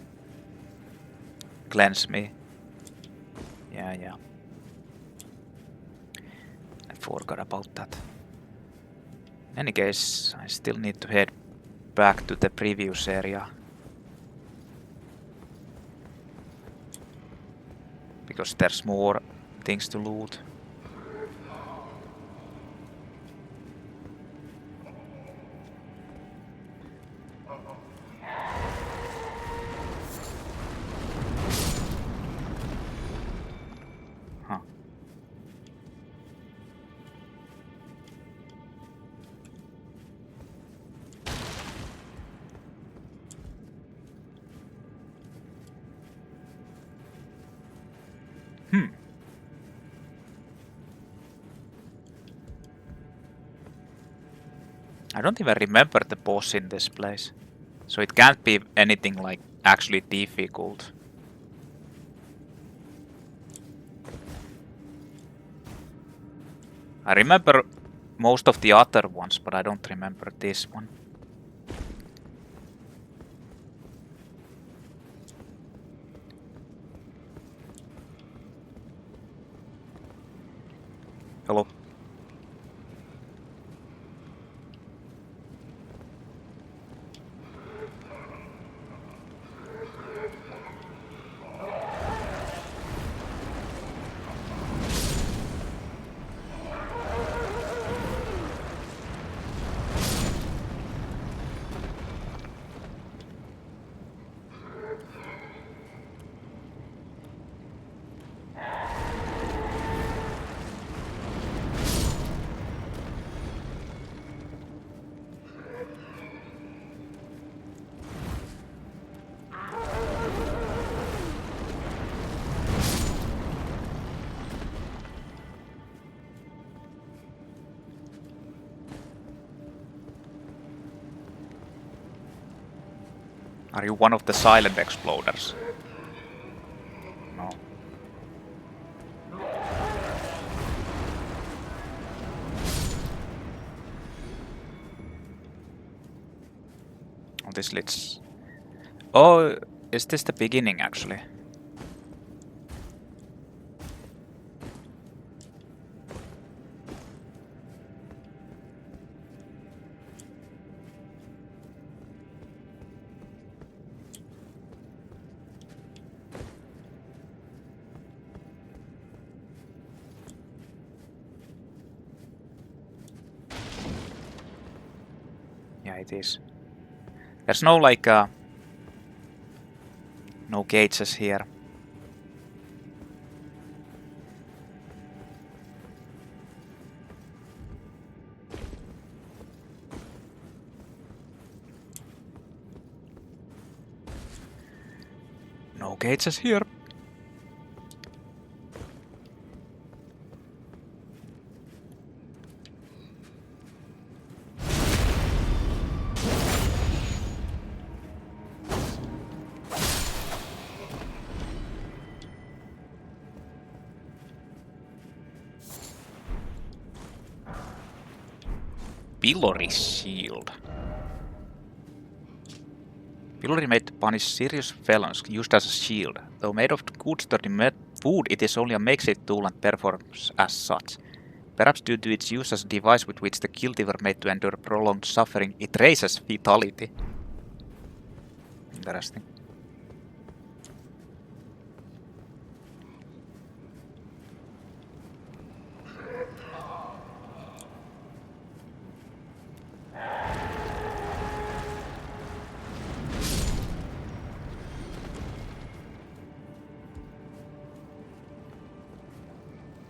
Cleanse me. Yeah. I forgot about that. In any case, I still need to head back to the previous area. Because there's more things to loot. Huh. I don't even remember the boss in this place. So it can't be anything like actually difficult. I remember most of the other ones, but I don't remember this one. Hello. Are you one of the silent exploders? No. Oh, this leads... Oh, is this the beginning actually? Yeah, it is. There's no like no cages here. No cages here. Pillory Shield. Pillory made to punish serious felons, used as a shield. Though made of good sturdy wood, it is only a makeshift tool and performs as such. Perhaps due to its use as a device with which the guilty were made to endure prolonged suffering, it raises vitality. Interesting.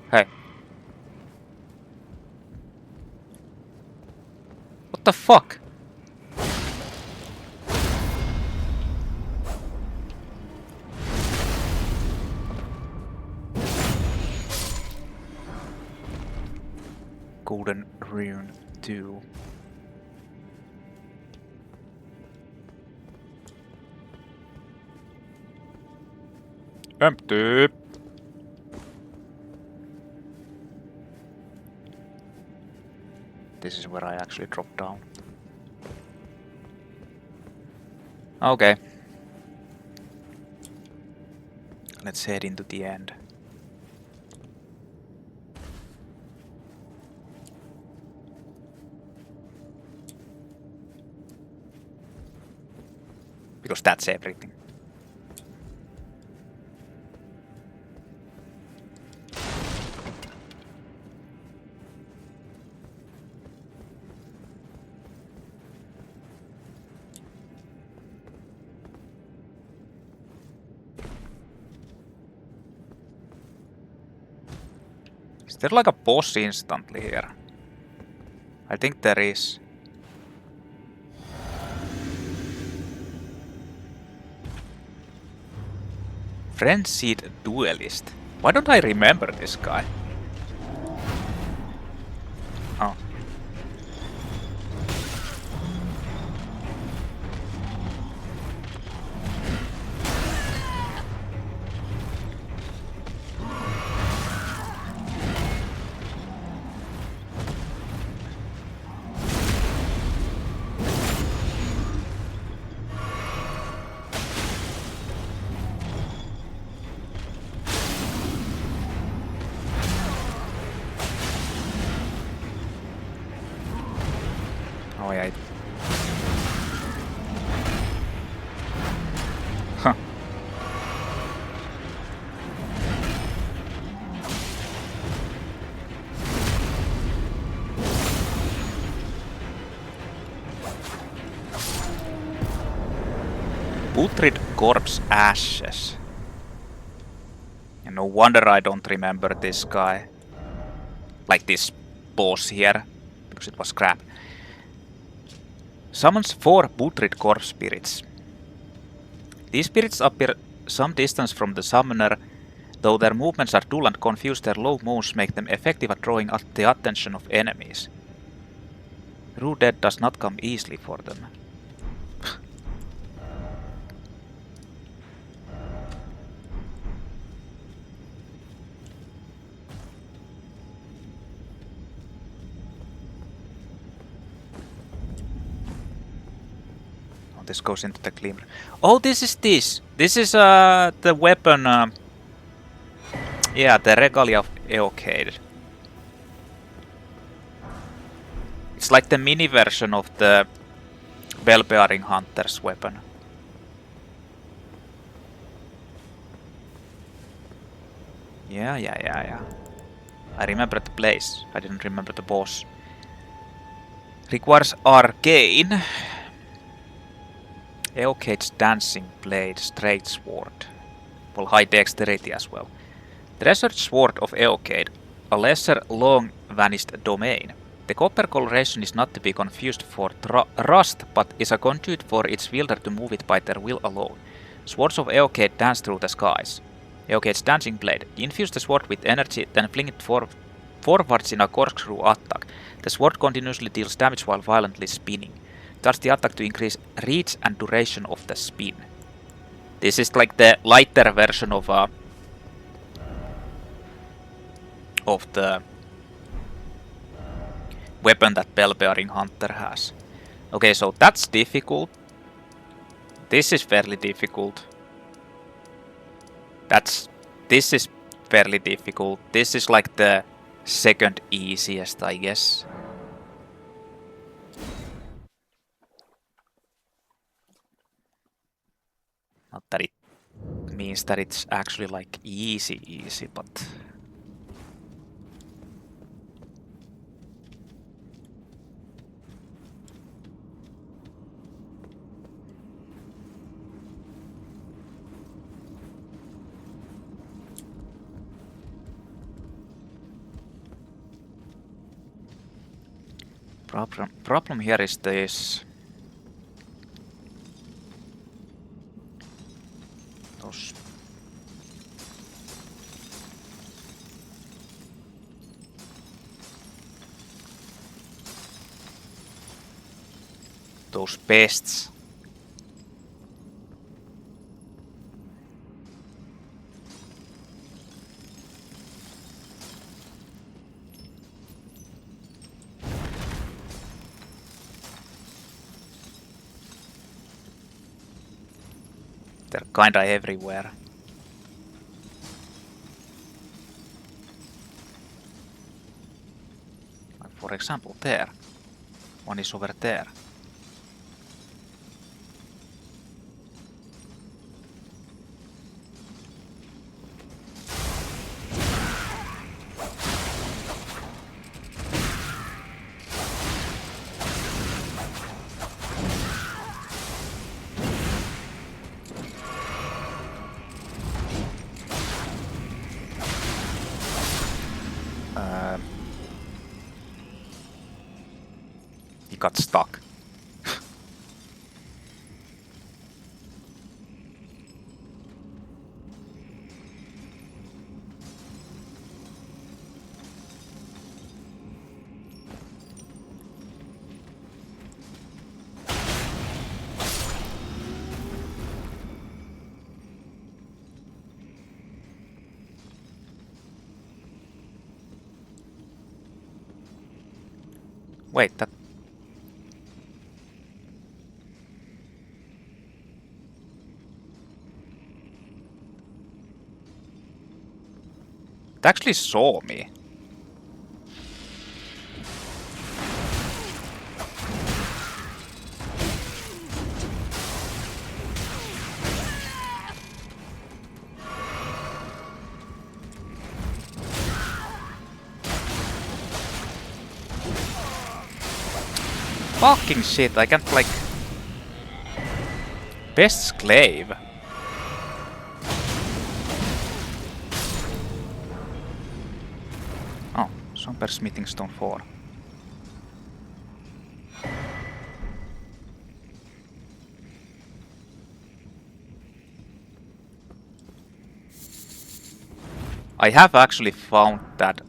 Hey. What the fuck? Golden Rune 2. Empty. This is where I actually drop down. Okay. Let's head into the end. Because that's everything. Is there like a boss instantly here? I think there is. Frenzied Duelist. Why don't I remember this guy? Oh. Oh yeah. Huh. Putrid Corpse Ashes. And no wonder I don't remember this guy. Like this boss here. Because it was crap. Summons 4 putrid corpse spirits. These spirits appear some distance from the summoner, though their movements are dull and confused, their low moves make them effective at drawing the attention of enemies. True death does not come easily for them. This goes into the glimmer. Oh, this is this. This is the weapon. Yeah, the Regalia of Eochaid. It's like the mini version of the Bell-bearing hunter's weapon. Yeah. I remember the place. I didn't remember the boss. Requires Arcane. Eochaid's Dancing Blade, Straight Sword. Well, high dexterity as well. Treasured Sword of Eochaid, a lesser long-vanished domain. The copper coloration is not to be confused for rust, but is a conduit for its wielder to move it by their will alone. Swords of Eochaid dance through the skies. Eochaid's Dancing Blade. Infuse the sword with energy, then fling it forwards in a corkscrew attack. The sword continuously deals damage while violently spinning. Charge the attack to increase reach and duration of the spin. This is like the lighter version of the weapon that Bell-bearing hunter has. Okay, so that's difficult. This is fairly difficult. This is fairly difficult. This is like the second easiest, I guess. Not that it means that it's actually like easy, but problem here is this. Those pests. They're kinda everywhere. Like for example, there. One is over there. He got stuck. Wait, that... It actually saw me. Fucking shit, I can't like... Best Glaive. Oh, Somber Smithing Stone 4. I have actually found that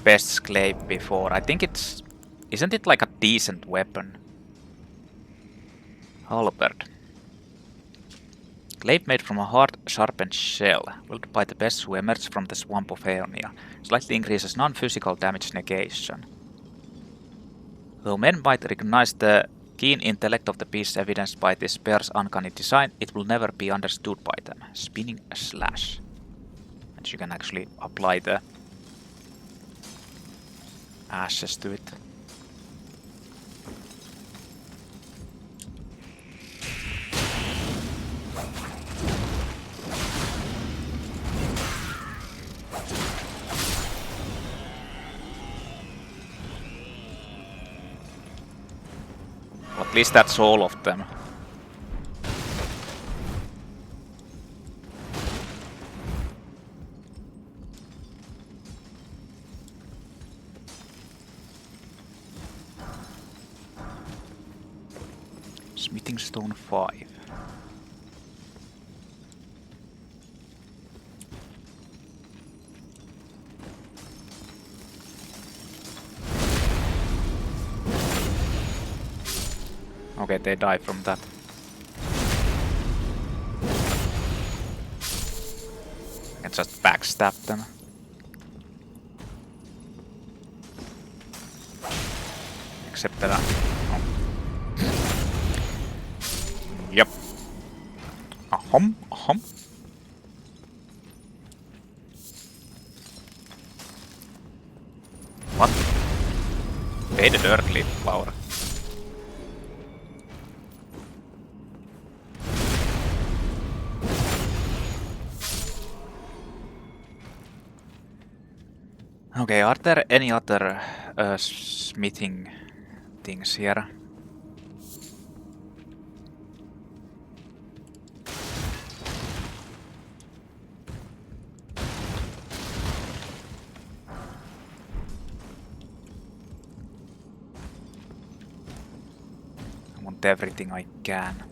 Best Glaive before. I think it's... Isn't it like a decent weapon? Halberd. Glaive made from a hard, sharpened shell, wielded by the pests who emerge from the swamp of Aeonia. Slightly increases non-physical damage negation. Though men might recognize the keen intellect of the beast evidenced by this spear's uncanny design, it will never be understood by them. Spinning a slash. And you can actually apply the ashes to it. At least that's all of them. Smithing Stone 5. Okay, they die from that. I can just backstab them. Except that Yep. Ahom, ahom. What? Faded Earth Leaf Flower. Okay, are there any other smithing things here? I want everything I can.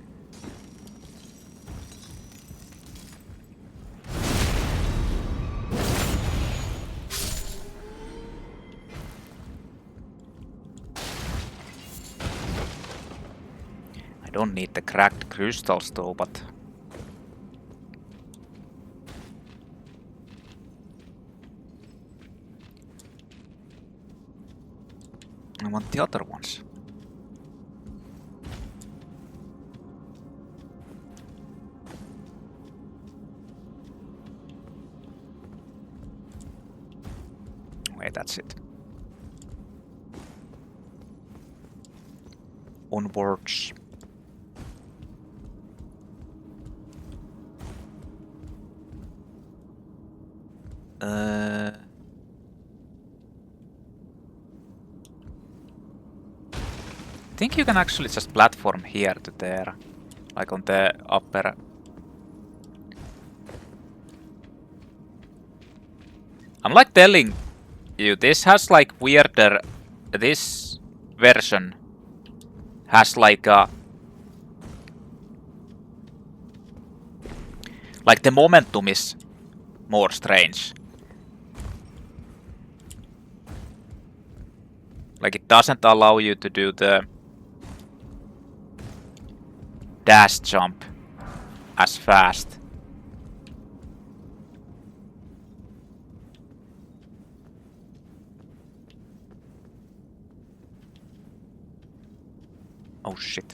I don't need the cracked crystals though, but I want the other ones. Wait, that's it. Onwards. I think you can actually just platform here to there, like on the upper. I'm like telling you, this has like weirder. This version has like a. Like the momentum is more strange. Like it doesn't allow you to do the dash jump as fast. Oh shit.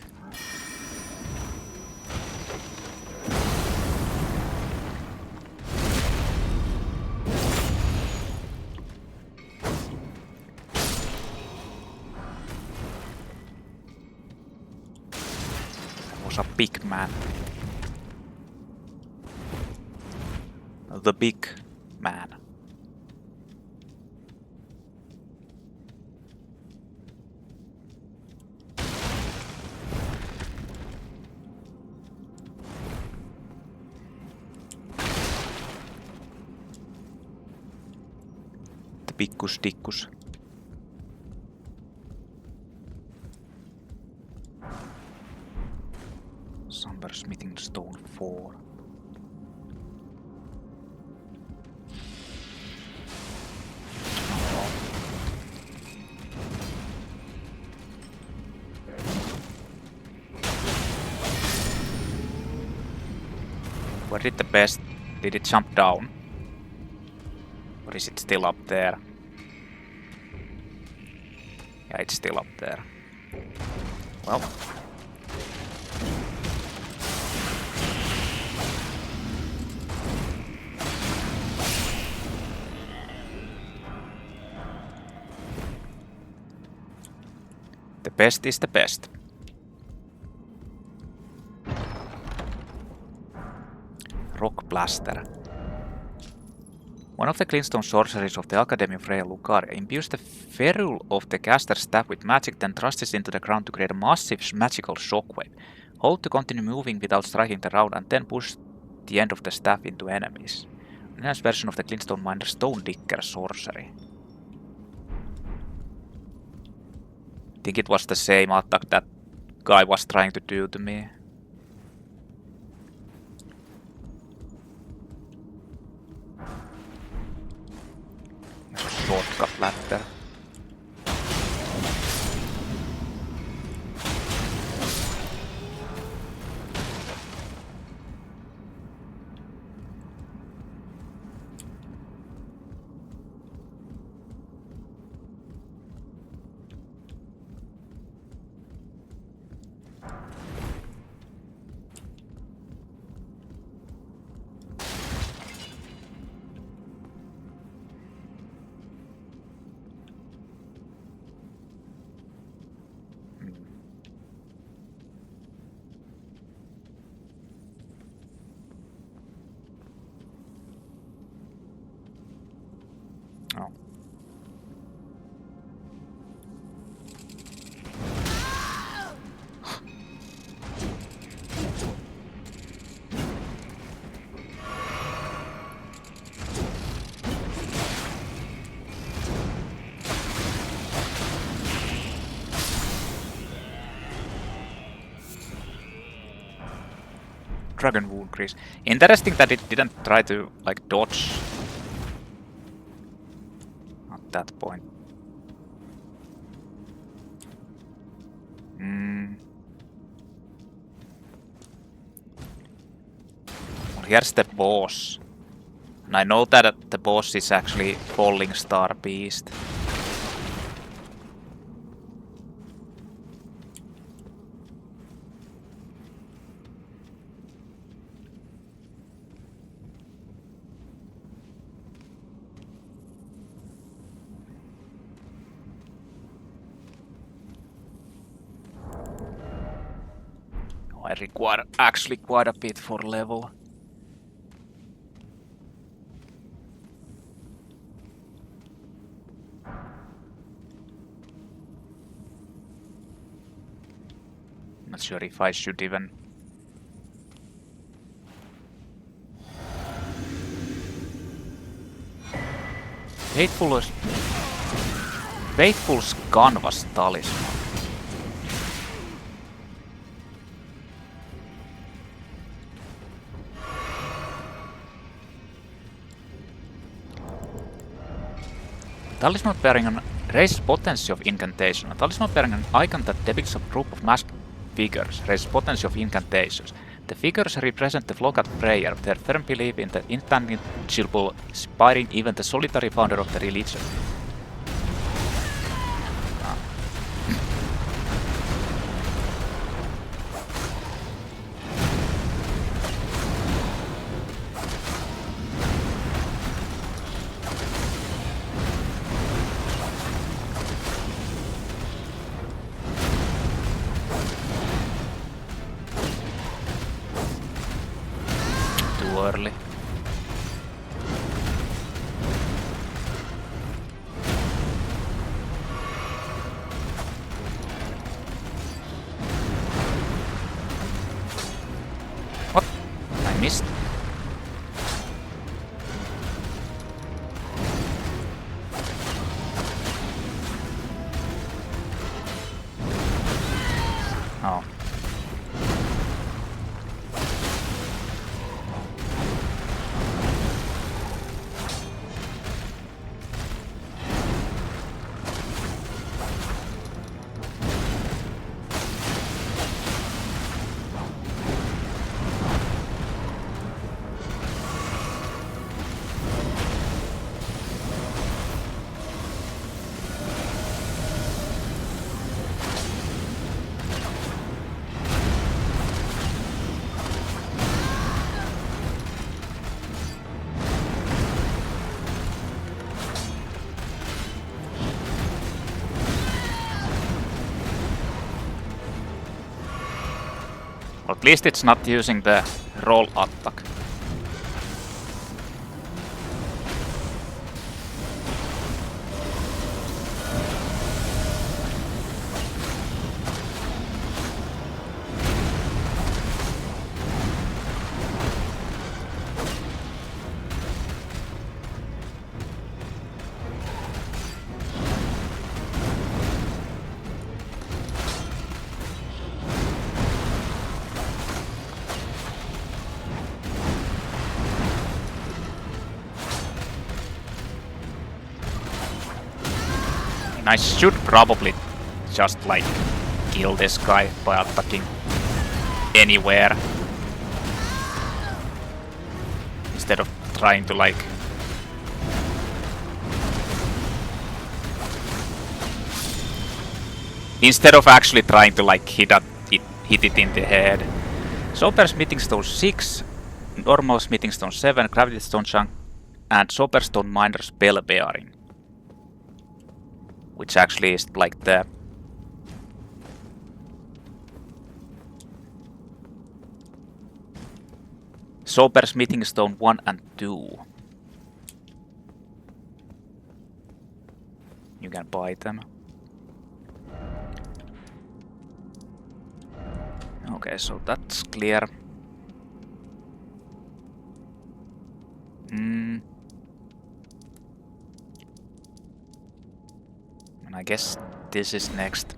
A big man. The big man. The pikkus dikkus. Somber smithing stone 4. Where did the best? Did it jump down? Or is it still up there? Yeah, it's still up there. Well. The best is the best. Rock Blaster. One of the glintstone sorceries of the Academy of Regalia imbues the ferrule of the caster's staff with magic, then thrusts it into the ground to create a massive magical shockwave. Hold to continue moving without striking the ground, and then push the end of the staff into enemies. An enhanced version of the glintstone miner Stone Digger sorcery. I think it was the same attack that guy was trying to do to me. Shortcut ladder. Dragon Wound Grease. Interesting that it didn't try to like dodge at that point. Well, here's the boss. And I know that the boss is actually Falling Star Beast. I require actually quite a bit for level. Not sure if I should even. Faithful's Canvas Talisman. Talisman bearing an raises potency of incantation. A talisman bearing an icon that depicts a group of masked figures raises potency of incantations. The figures represent the flock at prayer, their firm belief in the intangible, inspiring even the solitary founder of the religion. Early. What? I missed. Oh. At least it's not using the roll attack. I should probably just like kill this guy by attacking anywhere instead of trying to like actually trying to like hit it in the head. Sober Smithing Stone 6, Normal Smithing Stone 7, Gravity Stone Chunk, and Sober Stone Miner Spell Bearing. Which actually is like the Sober Smithing Stone 1 and 2. You can buy them. Okay, so that's clear. And I guess this is next.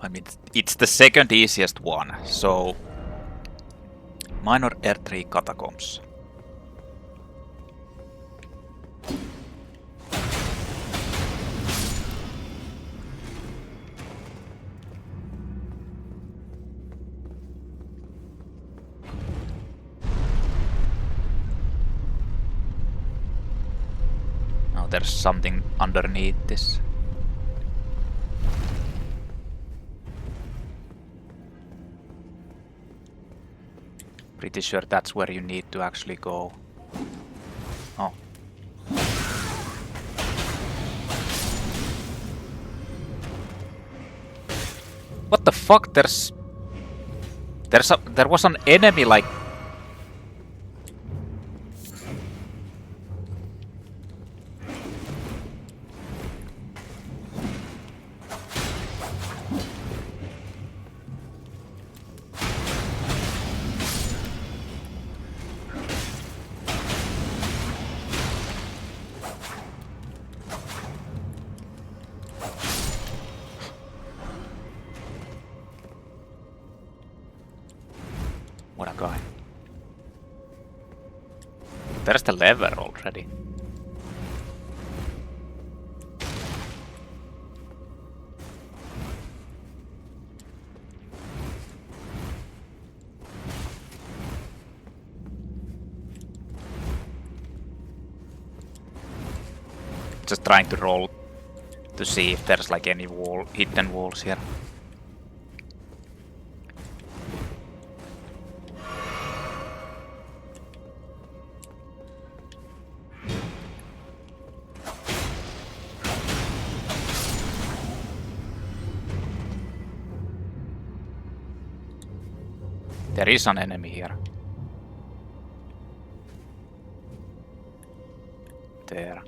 I mean, it's the second easiest one, so... Minor Erdtree Catacombs. Now there's something underneath this. Pretty sure that's where you need to actually go. Oh. What the fuck? There was an enemy like... What a guy. There's the lever already. Just trying to roll to see if there's like any hidden walls here. There is an enemy here. There.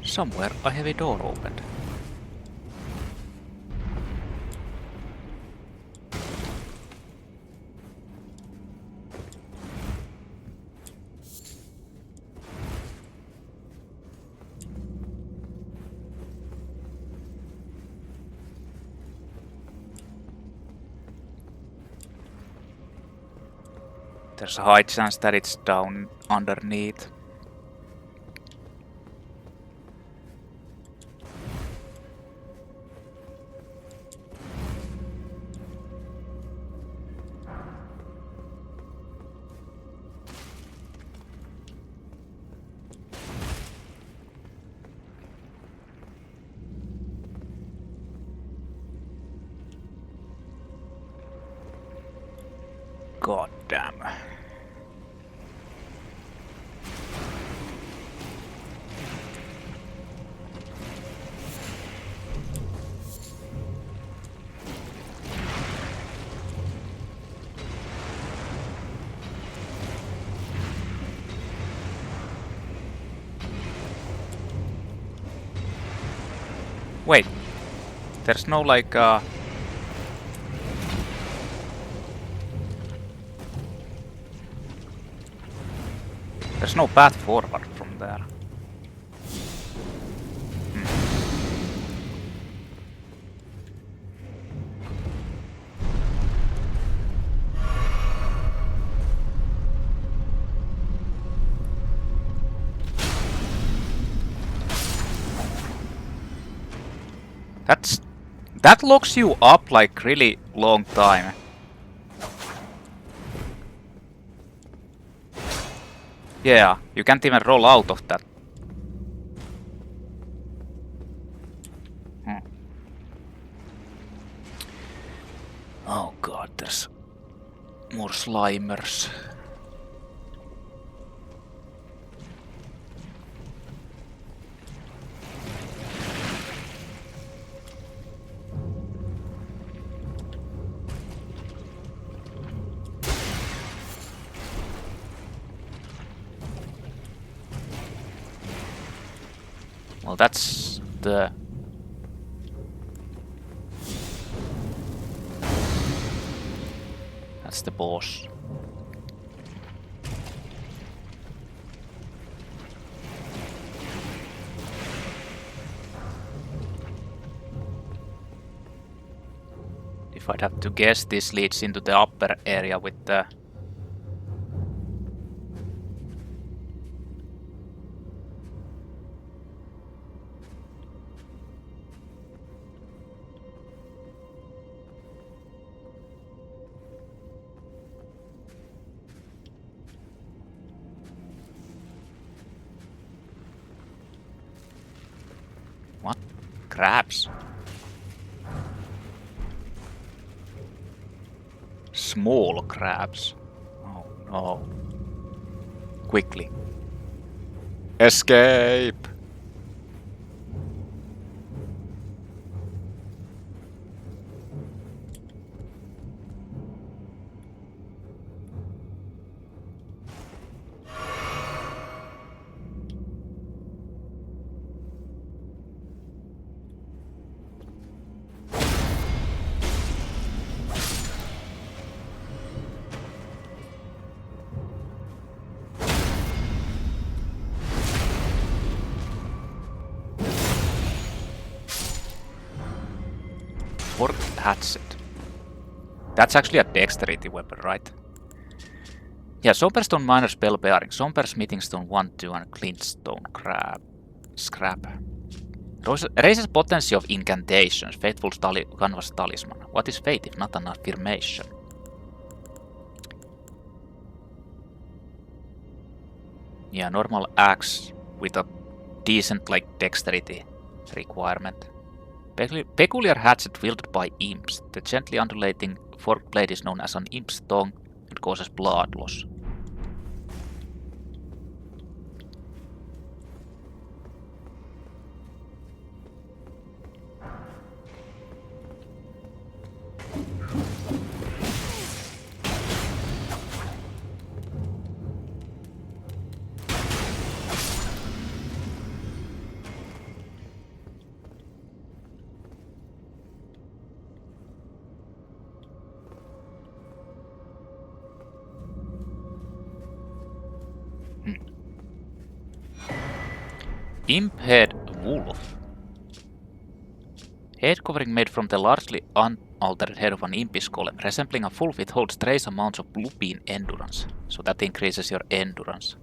Somewhere a heavy door opened. There's a high chance that it's down underneath. God damn. Wait. There's no like there's no path forward from there. That locks you up like really long time. Yeah, you can't even roll out of that. Oh god, there's more slimers. Well, that's the... That's the boss. If I'd have to guess, this leads into the upper area with the... What? Crabs? Small crabs. Oh no. Quickly. Escape! Or hatchet. That's actually a dexterity weapon, right? Yeah, Somberstone Minor Spell Bearing, Somber Smithing Stone 1-2 and Glintstone Scrap. Raises potency of incantations, Faithful Canvas Talisman. What is faith if not an affirmation? Yeah, normal axe with a decent like dexterity requirement. Peculiar hatchet wielded by imps. The gently undulating forked blade is known as an imp's tongue and causes blood loss. Imp Head Wolf. Head covering made from the largely unaltered head of an impish golem, resembling a wolf, it holds trace amounts of lupine endurance, so that increases your endurance.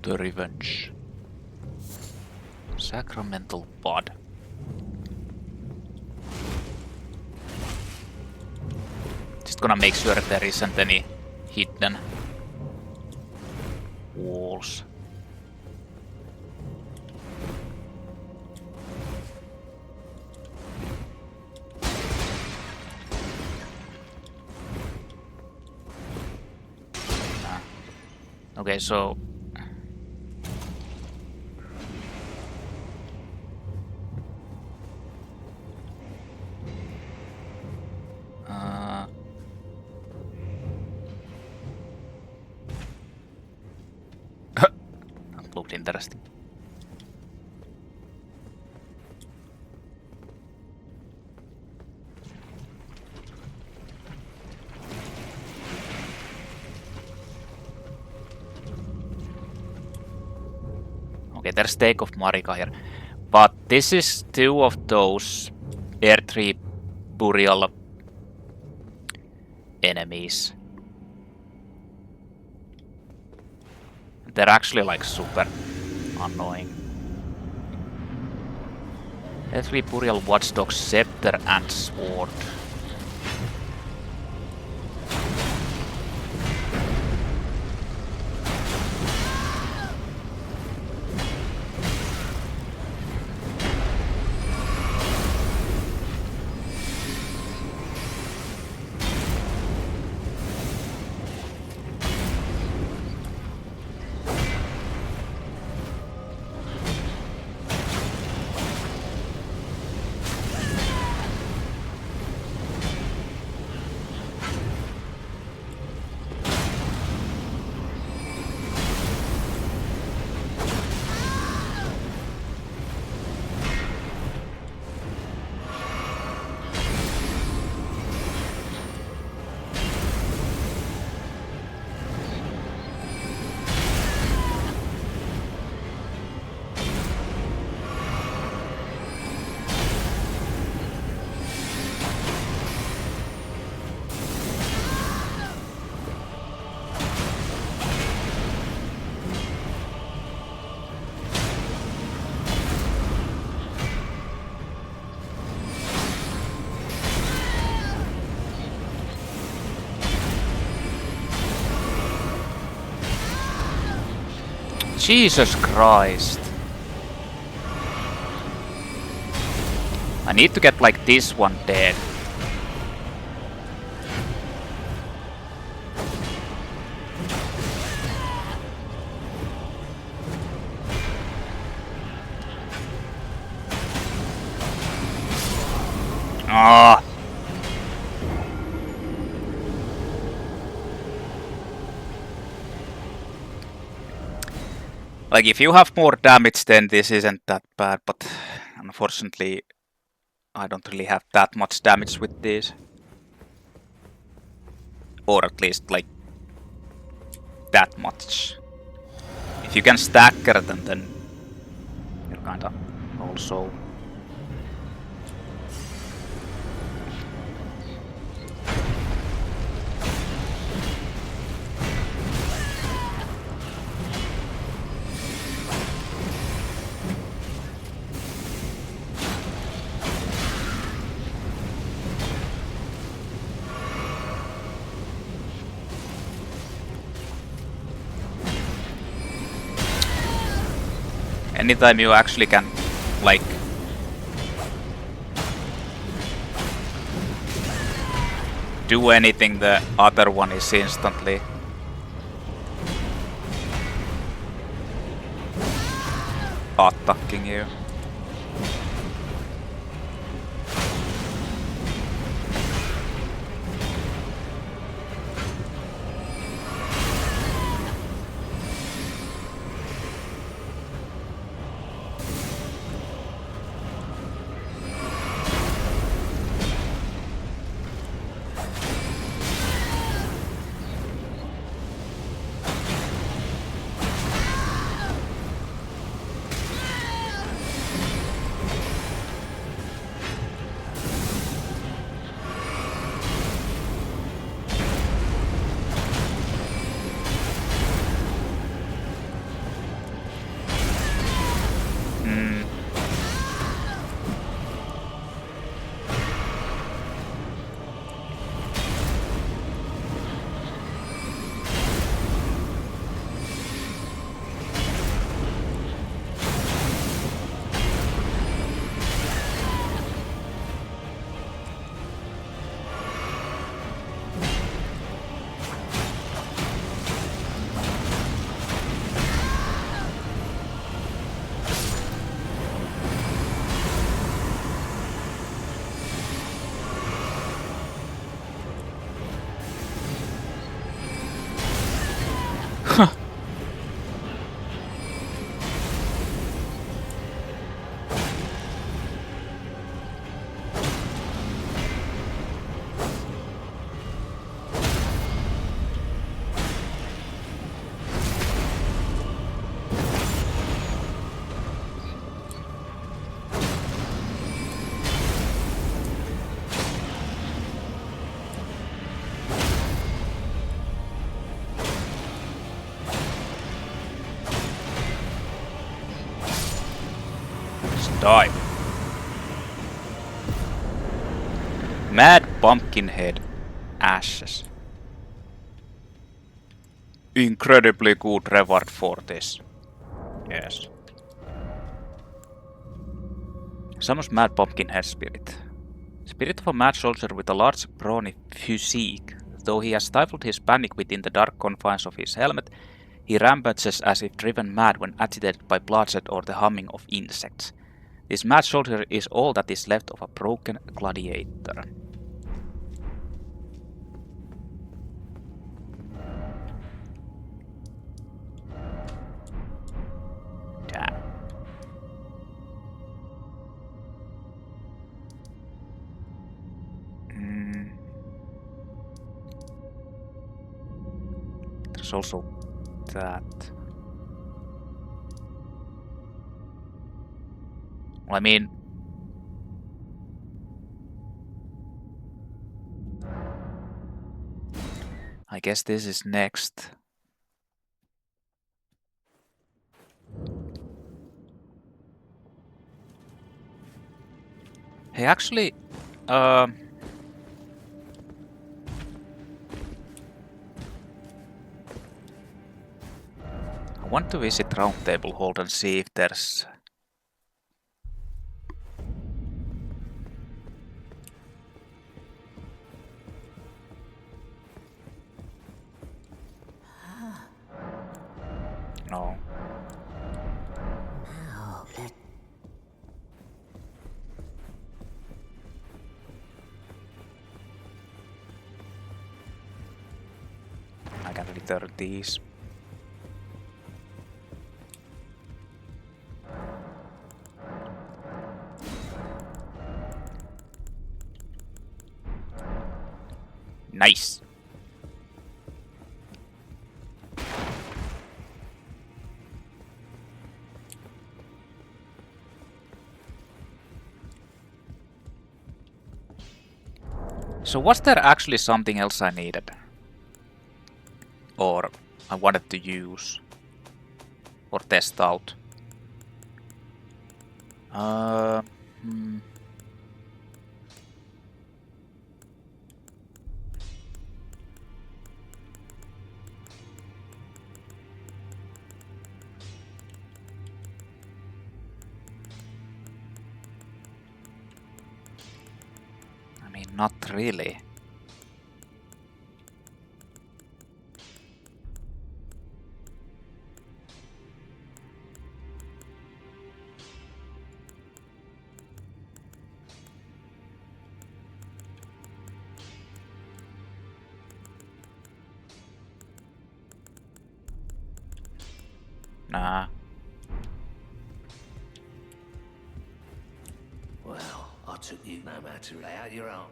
The Revenge. Sacramental Bud. Just gonna make sure there isn't any hidden walls. Okay, so looked interesting. Okay, there's Take of Marika here. But this is two of those Erdtree Burial enemies. They're actually like super annoying. Erdtree Burial Watchdog Scepter and Sword. Jesus Christ. I need to get like this one dead. Ah. Like if you have more damage then this isn't that bad, but unfortunately I don't really have that much damage with this. Or at least like that much. If you can stagger them then you're kinda also. Anytime you actually can, like, do anything, the other one is instantly attacking you. Die. Mad Pumpkin Head Ashes. Incredibly good reward for this. Yes. Summons Mad Pumpkin Head Spirit. Spirit of a mad soldier with a large brawny physique. Though he has stifled his panic within the dark confines of his helmet, he rampages as if driven mad when agitated by bloodshed or the humming of insects. This mad soldier is all that is left of a broken gladiator. Damn. There's also that. Well, I mean, I guess this is next. Hey, actually, I want to visit Roundtable Hall and see if there's... No. I can return these. Nice. So was there actually something else I needed? Or I wanted to use? Or test out? I mean, not really. Nah. Well, I took you no matter to lay out your own.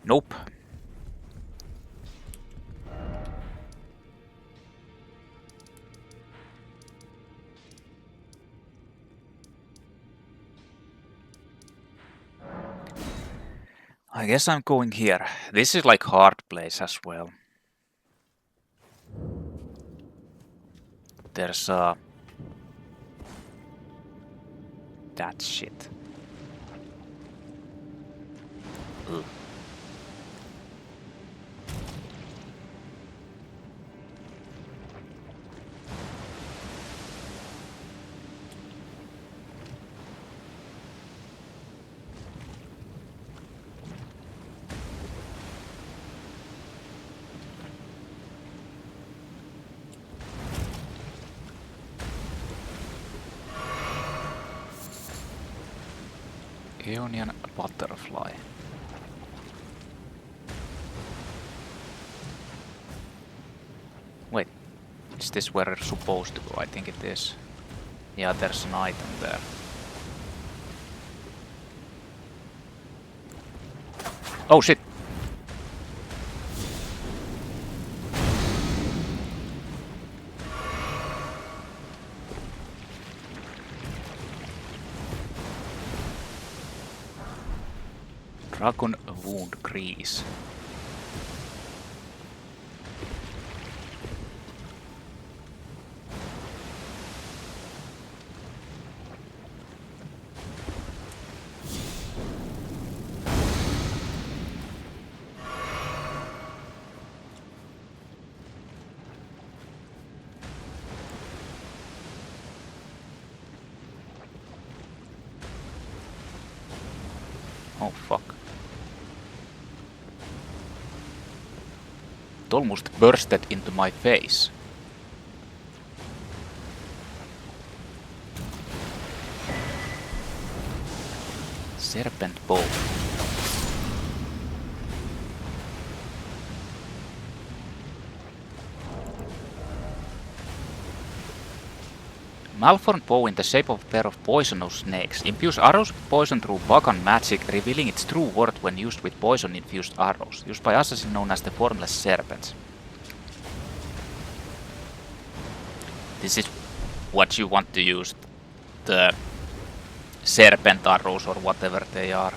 Nope. I guess I'm going here. This is like hard place as well. There's that shit. Ugh. Aeonian butterfly. Wait, is this where it's supposed to go? I think it is. Yeah, there's an item there. Oh shit! Dragon Wound Grease. Oh fuck. It almost bursted into my face. Serpent Bow. Malformed bow in the shape of a pair of poisonous snakes. Imbues arrows with poison through Bagan magic, revealing its true worth when used with poison-infused arrows. Used by assassins known as the Formless Serpents. This is what you want to use the serpent arrows or whatever they are.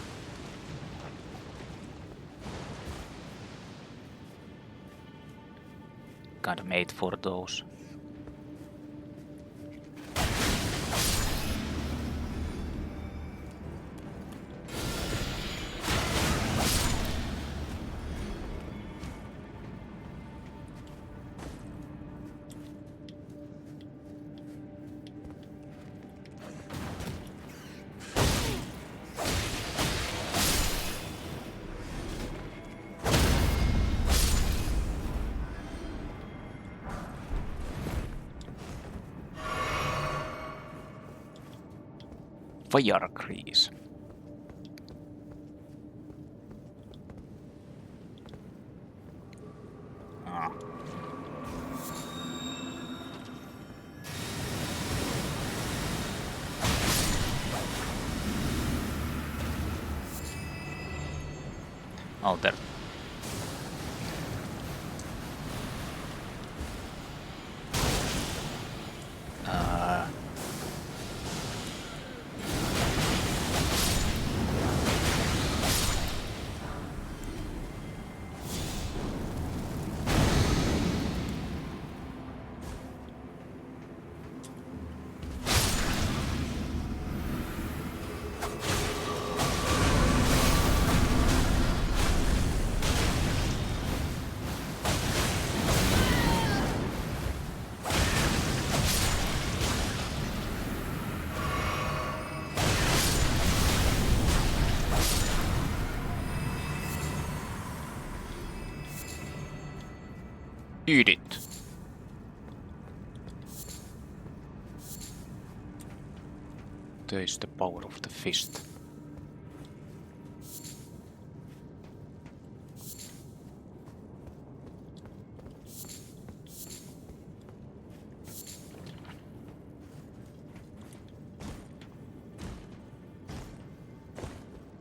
kind of made for those. Fire Grease. Ah. Oh, there. Eat it. Taste the power of the fist.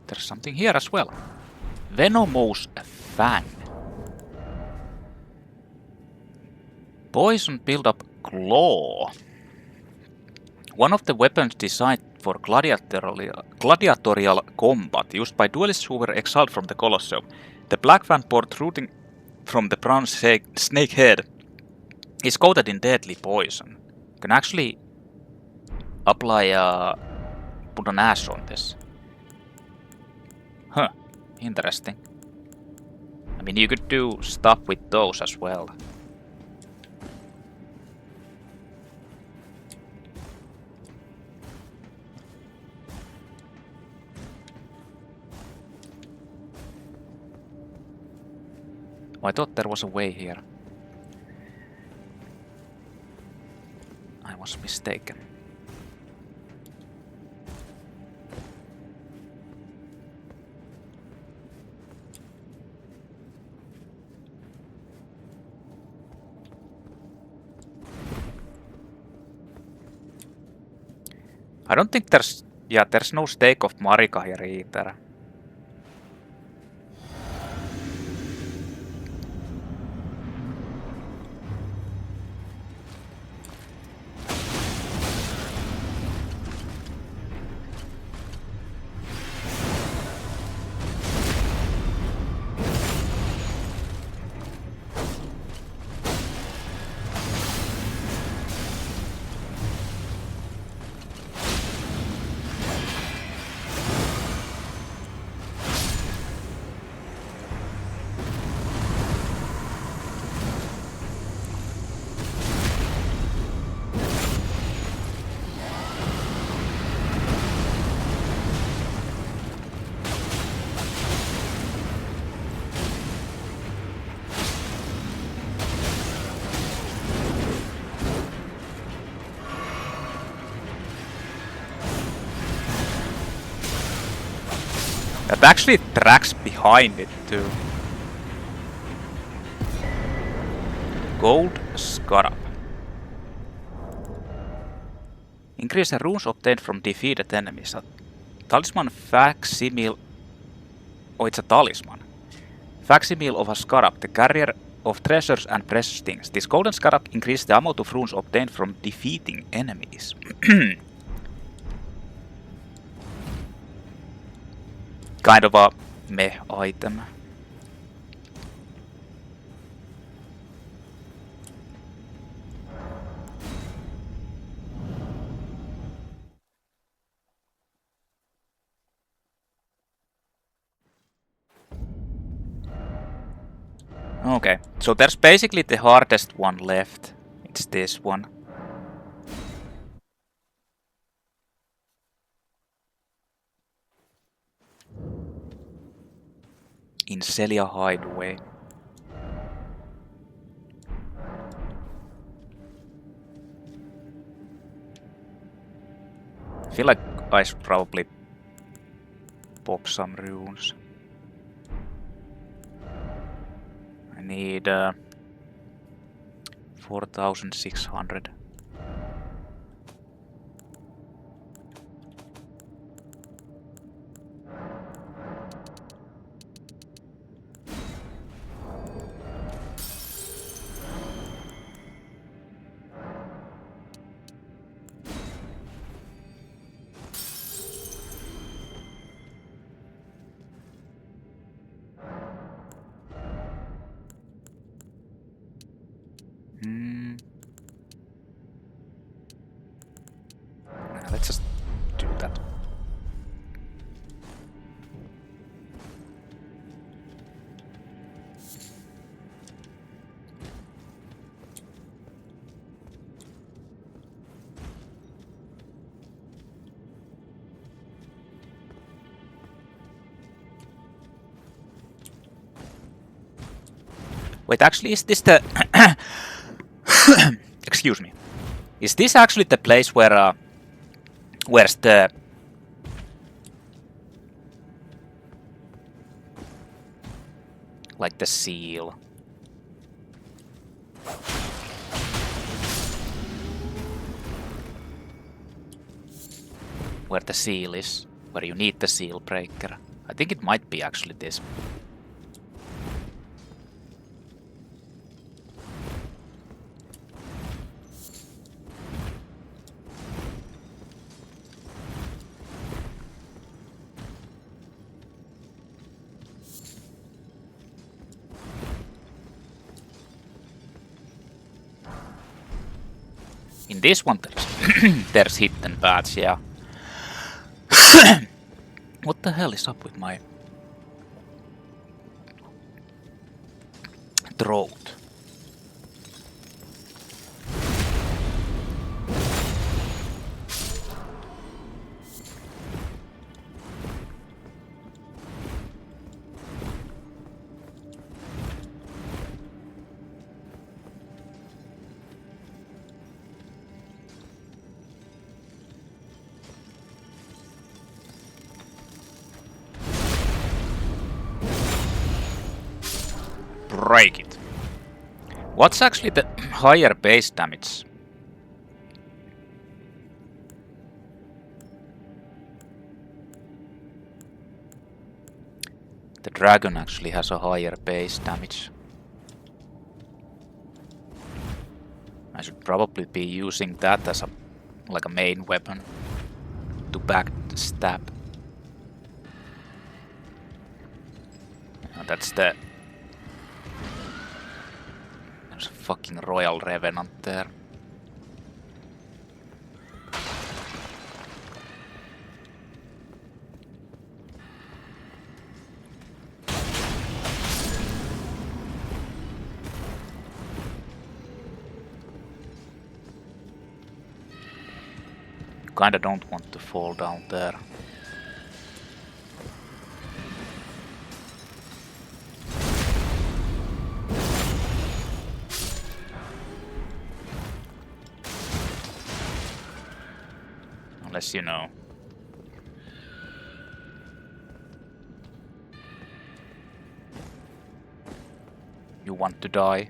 There's something here as well. Venomous Fang. Poison build-up claw. One of the weapons designed for gladiatorial combat, used by duelists who were exiled from the Colosseum. The black fan protruding from the brown snake head is coated in deadly poison. You can actually apply put an ash on this. Huh, interesting. I mean, you could do stuff with those as well. I thought there was a way here. I was mistaken. I don't think there's no stake of Marika here either. That actually tracks behind it too. Gold Scarab. Increase the runes obtained from defeated enemies. A talisman facsimile. Oh, it's a talisman. Facsimile of a scarab, the carrier of treasures and precious things. This golden scarab increases the amount of runes obtained from defeating enemies. Kind of a meh item. Okay, so there's basically the hardest one left. It's this one. In Sellia Hideaway. I feel like I should probably pop some runes. I need 4,600. Let's just do that. Wait, actually, is this the... Excuse me. Is this actually the place where... where's the... like the seal? Where the seal is. Where you need the seal breaker. I think it might be actually this. In this one there's hidden paths, yeah. What the hell is up with my throat? Break it. What's actually the higher base damage? The dragon actually has a higher base damage. I should probably be using that as a like a main weapon to backstab. That's the... There's a fucking Royal Revenant there. Kinda don't want to fall down there. Unless you know. You want to die.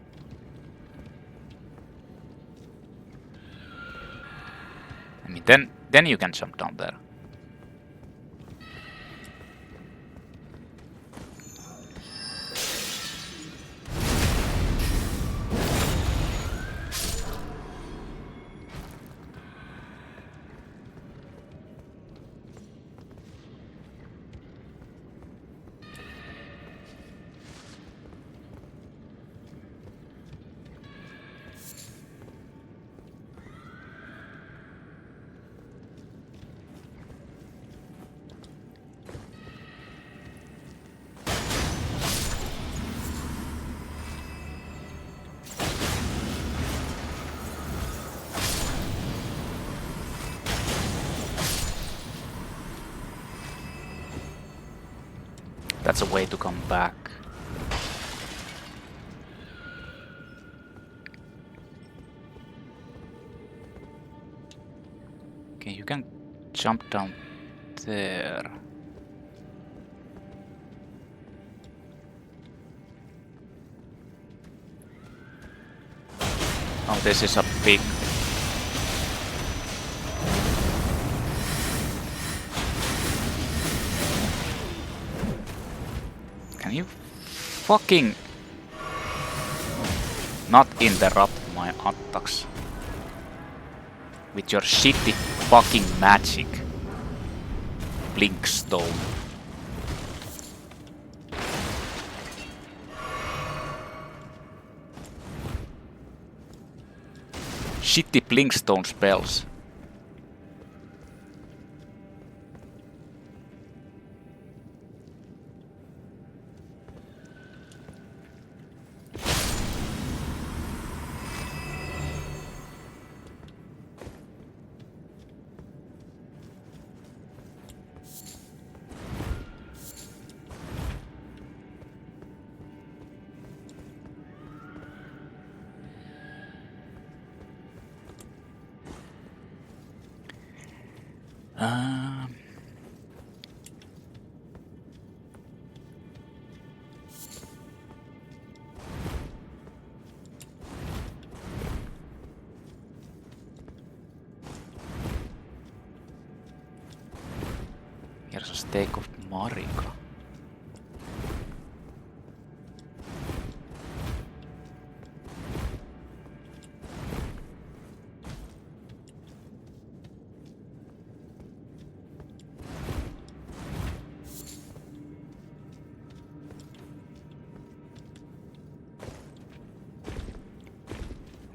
I mean, then you can jump down there. That's a way to come back. Okay, you can jump down there. Oh, this is a big... Can you fucking not interrupt my attacks with your shitty fucking magic, Blinkstone? Shitty Blinkstone spells. Here's a stake of Marika.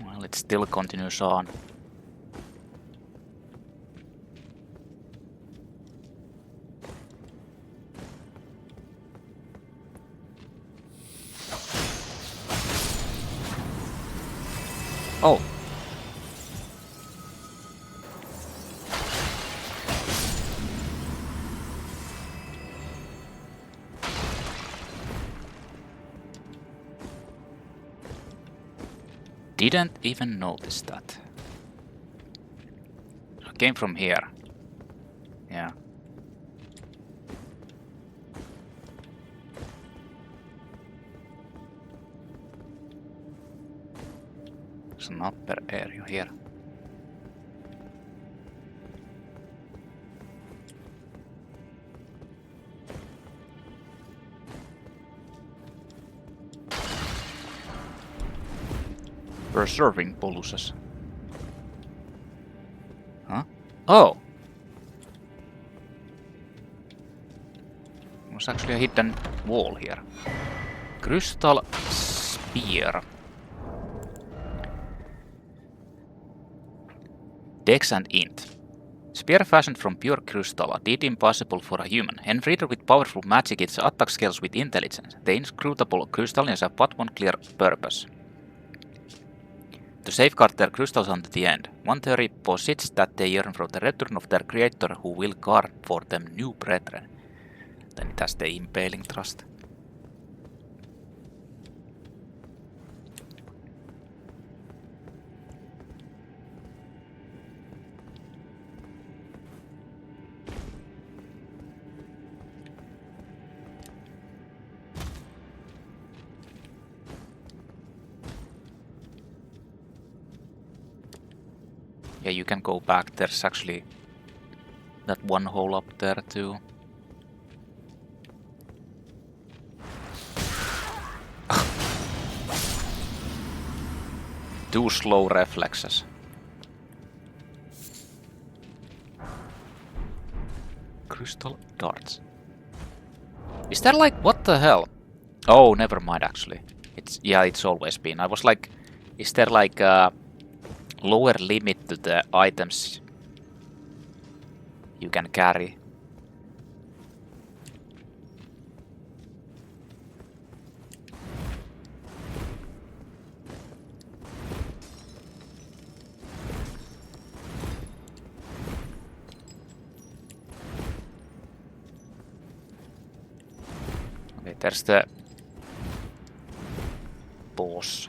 Well, it still continues on. Oh. Didn't even notice that. I came from here. Yeah. There's an upper area here. Preserving boluses. Huh? Oh! There's actually a hidden wall here. Crystal Spear. Dex and Int. Spear fashioned from pure crystal, a deed impossible for a human. Enriched with powerful magic, its attack scales with intelligence. The inscrutable crystals have but one clear purpose: to safeguard their crystals unto the end. One theory posits that they yearn for the return of their creator, who will guard for them new brethren. Then it has the impaling thrust. Yeah, you can go back. There's actually that one hole up there too. Two slow reflexes. Crystal darts. Is there like, what the hell? Oh, never mind actually. It's always been. I was like, is there like a lower limit to the items you can carry? There's the boss.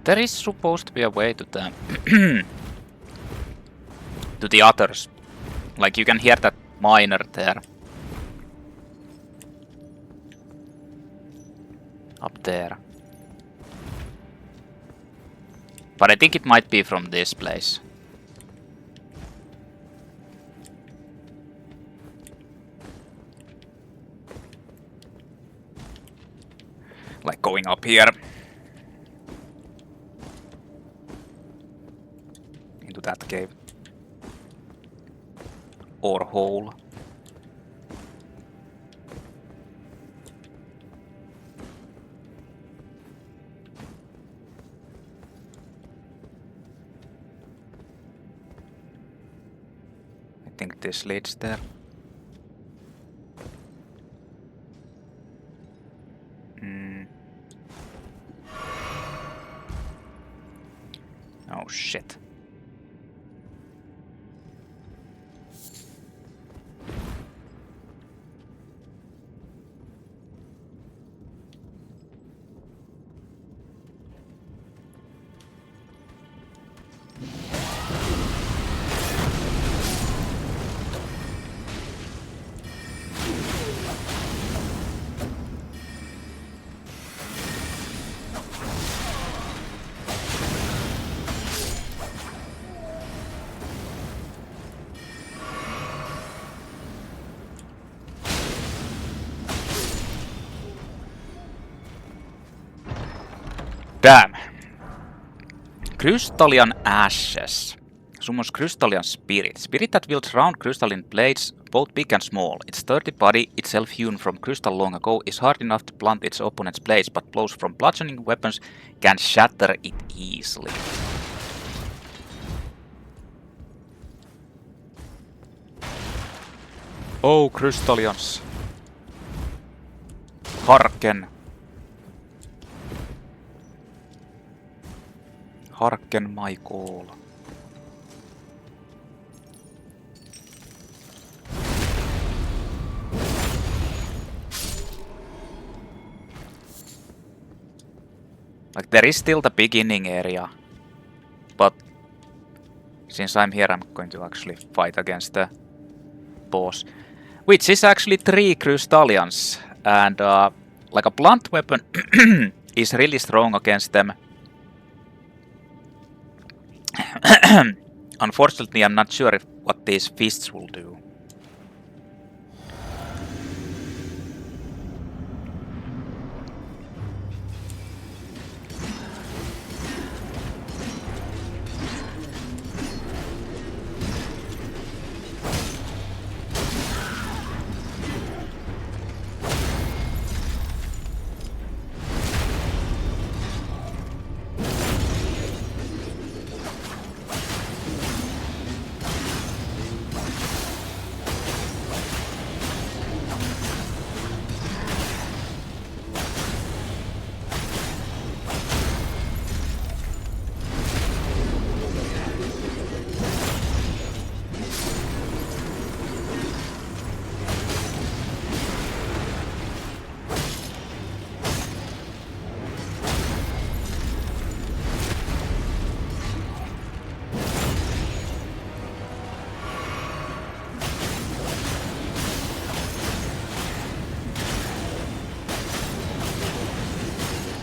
There is supposed to be a way to the to the others. Like you can hear that miner there. Up there. But I think it might be from this place. Like going up here. Into that cave. Or hole. I think this leads there. Oh shit. Damn. Crystalian Ashes. Summons Crystalian Spirit. Spirit that wields round crystalline blades, both big and small. Its sturdy body, itself hewn from crystal long ago, is hard enough to blunt its opponent's blades, but blows from bludgeoning weapons can shatter it easily. Oh, Crystalians. Harken. Harken my call. Like there is still the beginning area, but since I'm here I'm going to actually fight against the boss, which is actually 3 Crystalians, and like a blunt weapon is really strong against them. Unfortunately, I'm not sure what these fists will do.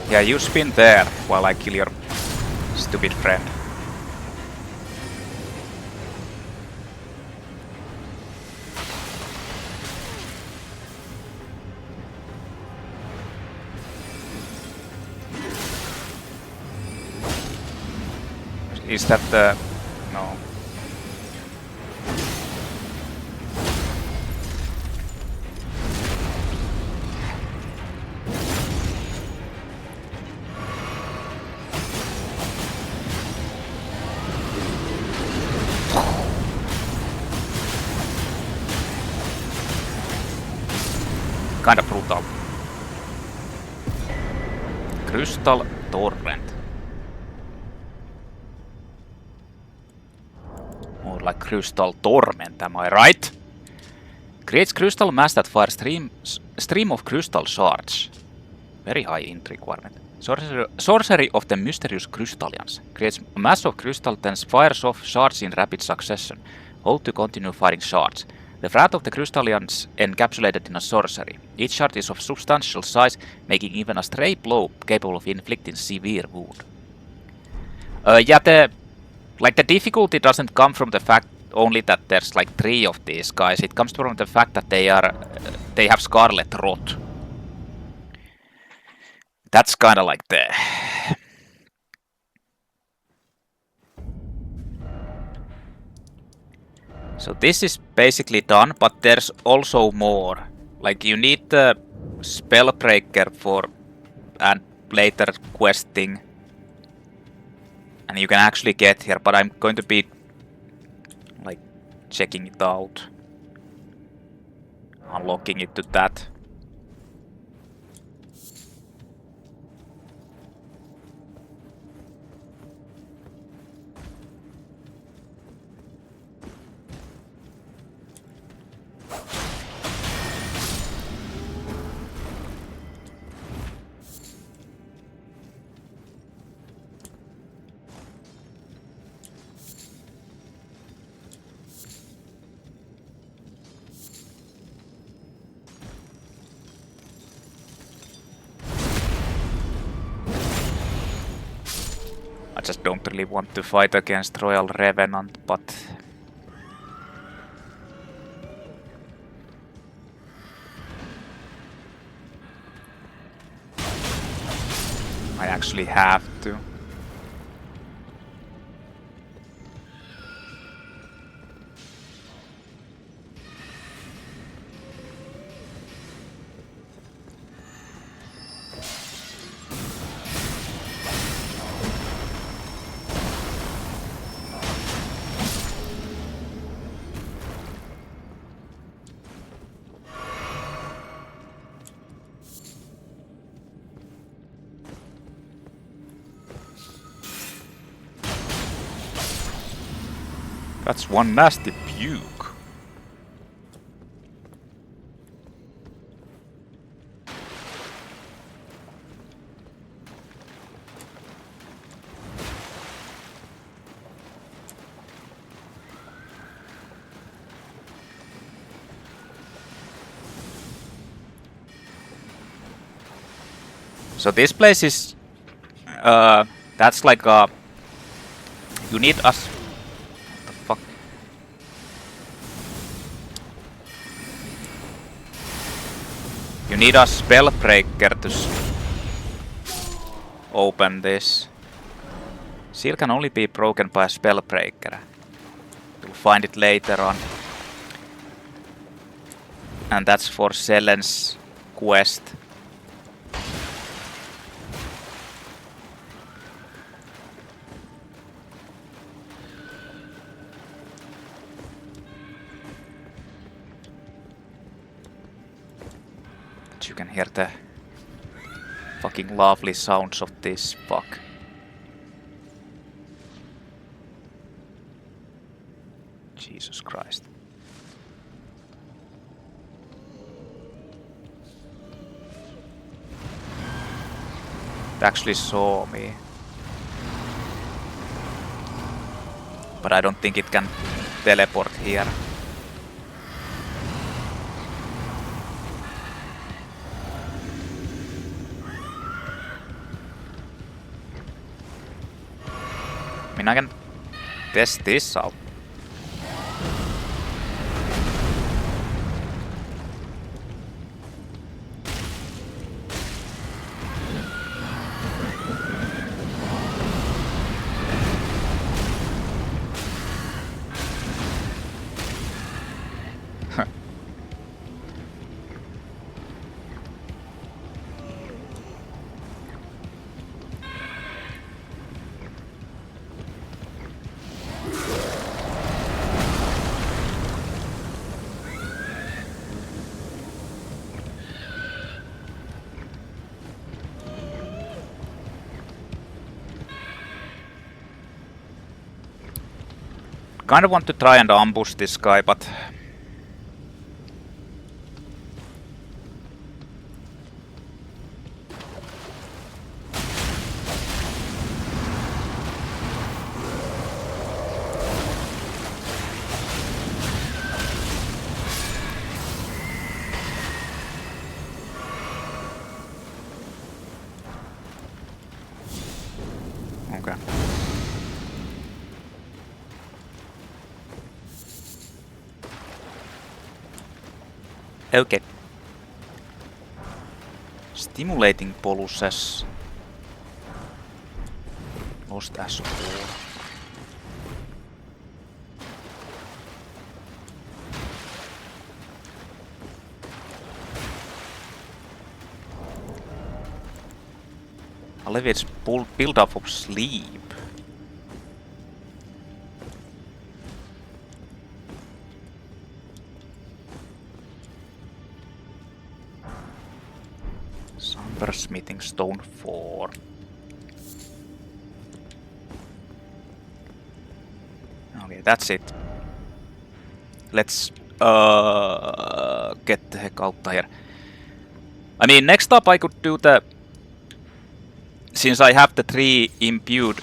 Yeah, you spin there while I kill your stupid friend. Is that the... no. kind of brutal. Crystal Torrent. More like Crystal Torment, am I right? Creates crystal mass that fires stream of crystal shards. Very high int requirement. Sorcery of the Mysterious Crystalians. Creates a mass of crystal, then fires off shards in rapid succession. Hold to continue firing shards. The wrath of the Crystalians encapsulated in a sorcery. Each shard is of substantial size, making even a stray blow capable of inflicting severe wound. Yeah, the difficulty doesn't come from the fact only that there's like 3 of these guys. It comes from the fact that they have Scarlet Rot. That's kind of like the... So this is basically done, but there's also more. Like you need the Spellbreaker for and later questing. And you can actually get here, but I'm going to be like checking it out. Unlocking it to that. I just don't really want to fight against Royal Revenant, but... I actually have to. That's one nasty puke. So this place is... that's like a... You need us... You need a Spellbreaker to open this. Seal can only be broken by a Spellbreaker. You'll find it later on. And that's for Selen's quest. You can hear the fucking lovely sounds of this fuck. Jesus Christ. It actually saw me. But I don't think it can teleport here. I mean, I can test this out. kind of want to try and ambush this guy, but okay. Okay. Stimulating pulses. Lost as a whole. Alleviates build up of sleep. Smithing Stone 4. Okay, that's it. Let's get the heck out here. I mean, next up I could do the... Since I have the 3 imbued...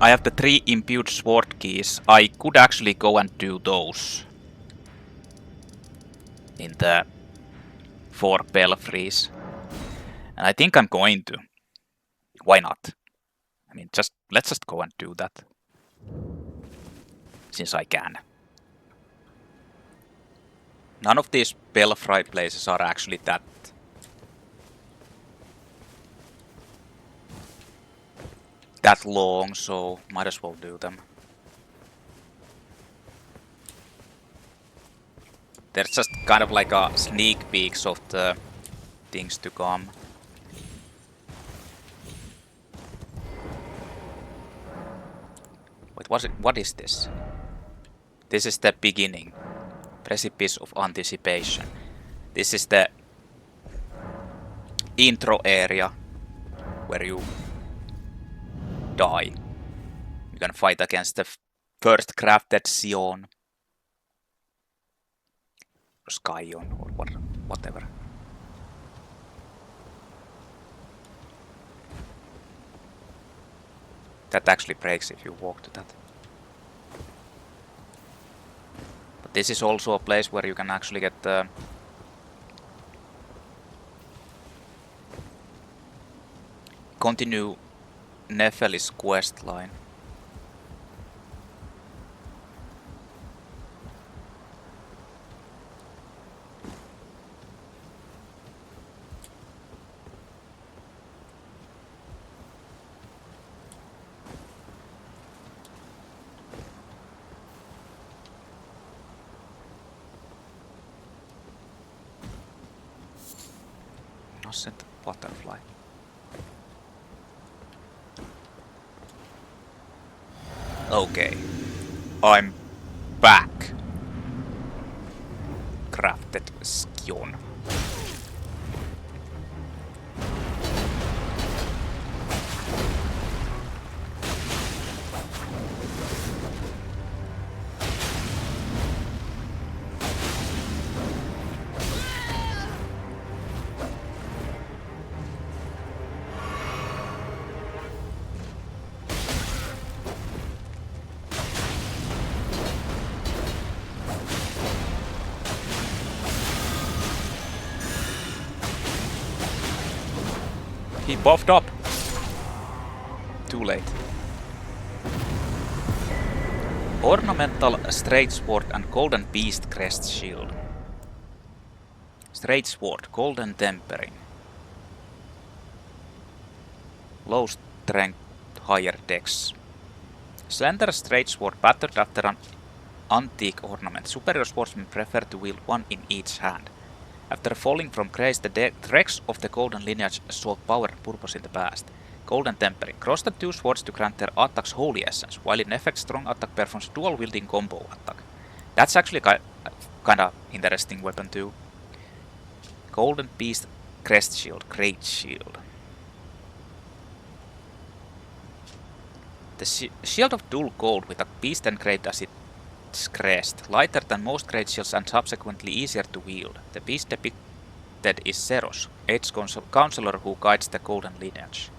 I have the 3 imbued sword keys, I could actually go and do those. In the 4 Belfries. And I think I'm going to. Why not? I mean, let's just go and do that. Since I can. None of these Belfry places are actually that long, so might as well do them. There's just kind of like a sneak peeks of the things to come. Wait, what is this? This is the beginning. Precipice of Anticipation. This is the intro area where you die. You can fight against the first crafted Sion. Skyon or whatever. That actually breaks if you walk to that. But this is also a place where you can actually get the continue Nepheli's questline. Innocent butterfly. Okay, I'm back. Crafted Skyon. He buffed up. Too late. Ornamental Straight Sword and Golden Beast Crest Shield. Straight Sword, Golden Tempering. Low Strength, Higher Dex. Slender Straight Sword battered after an antique ornament. Superior swordsmen prefer to wield one in each hand. After falling from grace, the dregs of the Golden Lineage sought power and purpose in the past. Golden Tempering. Cross the 2 swords to grant their attacks Holy Essence, while in effect strong attack performs dual-wielding combo attack. That's actually kinda interesting weapon too. Golden Beast Crest Shield, Great Shield. The shield of dual gold with a beast engraved as its crest, lighter than most great shields and subsequently easier to wield. The beast depicted is Zeros, age counselor who guides the golden lineage.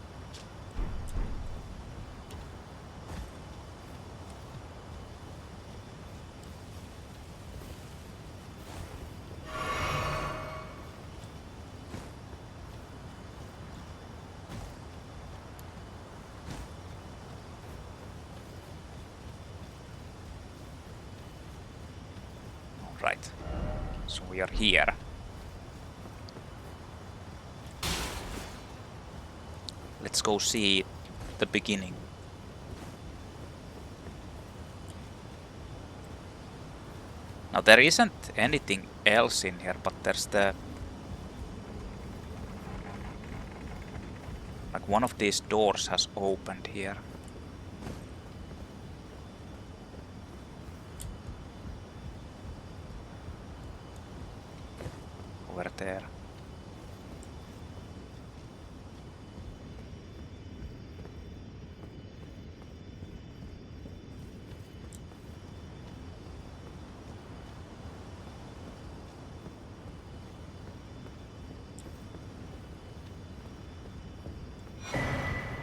Right, so we are here. Let's go see the beginning. Now there isn't anything else in here, but there's the... like one of these doors has opened here. Over there.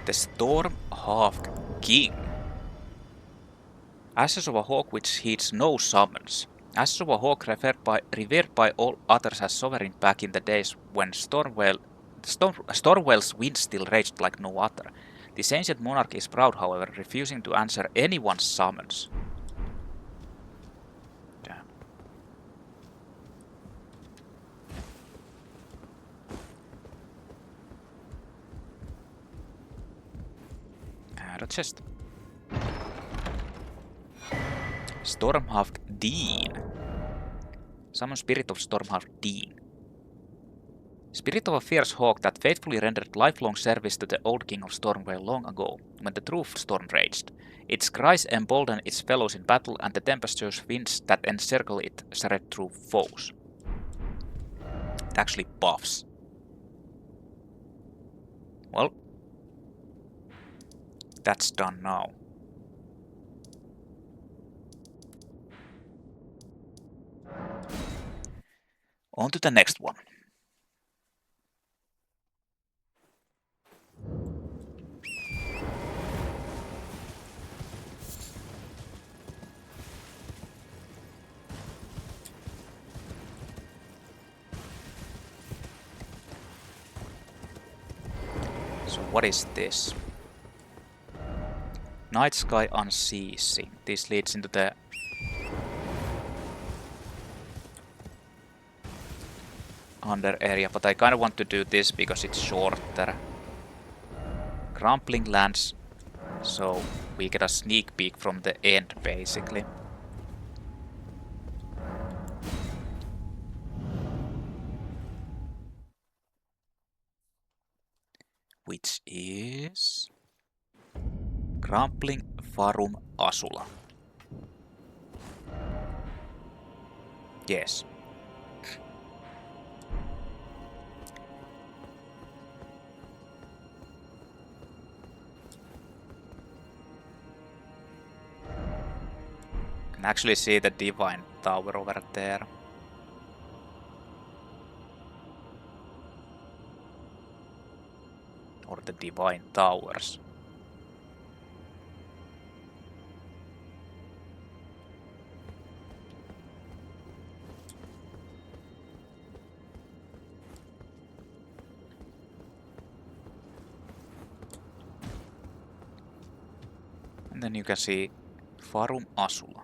The Stormhawk King. Ashes of a Hawk which heeds no summons. Ashes of a Hawk revered by all others as sovereign back in the days when Stormwell's wind still raged like no other. This ancient monarch is proud, however, refusing to answer anyone's summons. Damn. And a chest. Stormhawk Deenh. Summon Spirit of Stormhawk Deenh. Spirit of a fierce hawk that faithfully rendered lifelong service to the old king of Stormwell long ago, when the true storm raged. Its cries embolden its fellows in battle, and the tempestuous winds that encircle it shred through foes. It actually buffs. Well, that's done now. On to the next one. So what is this? Night Sky Unceasing. This leads into the under area, but I kind of want to do this because it's shorter. Crumbling Lands, so we get a sneak peek from the end basically. Which is Crumbling Farum Asula. Yes. Can actually see the Divine Tower over there. Or the Divine Towers. And then you can see Farum Asula.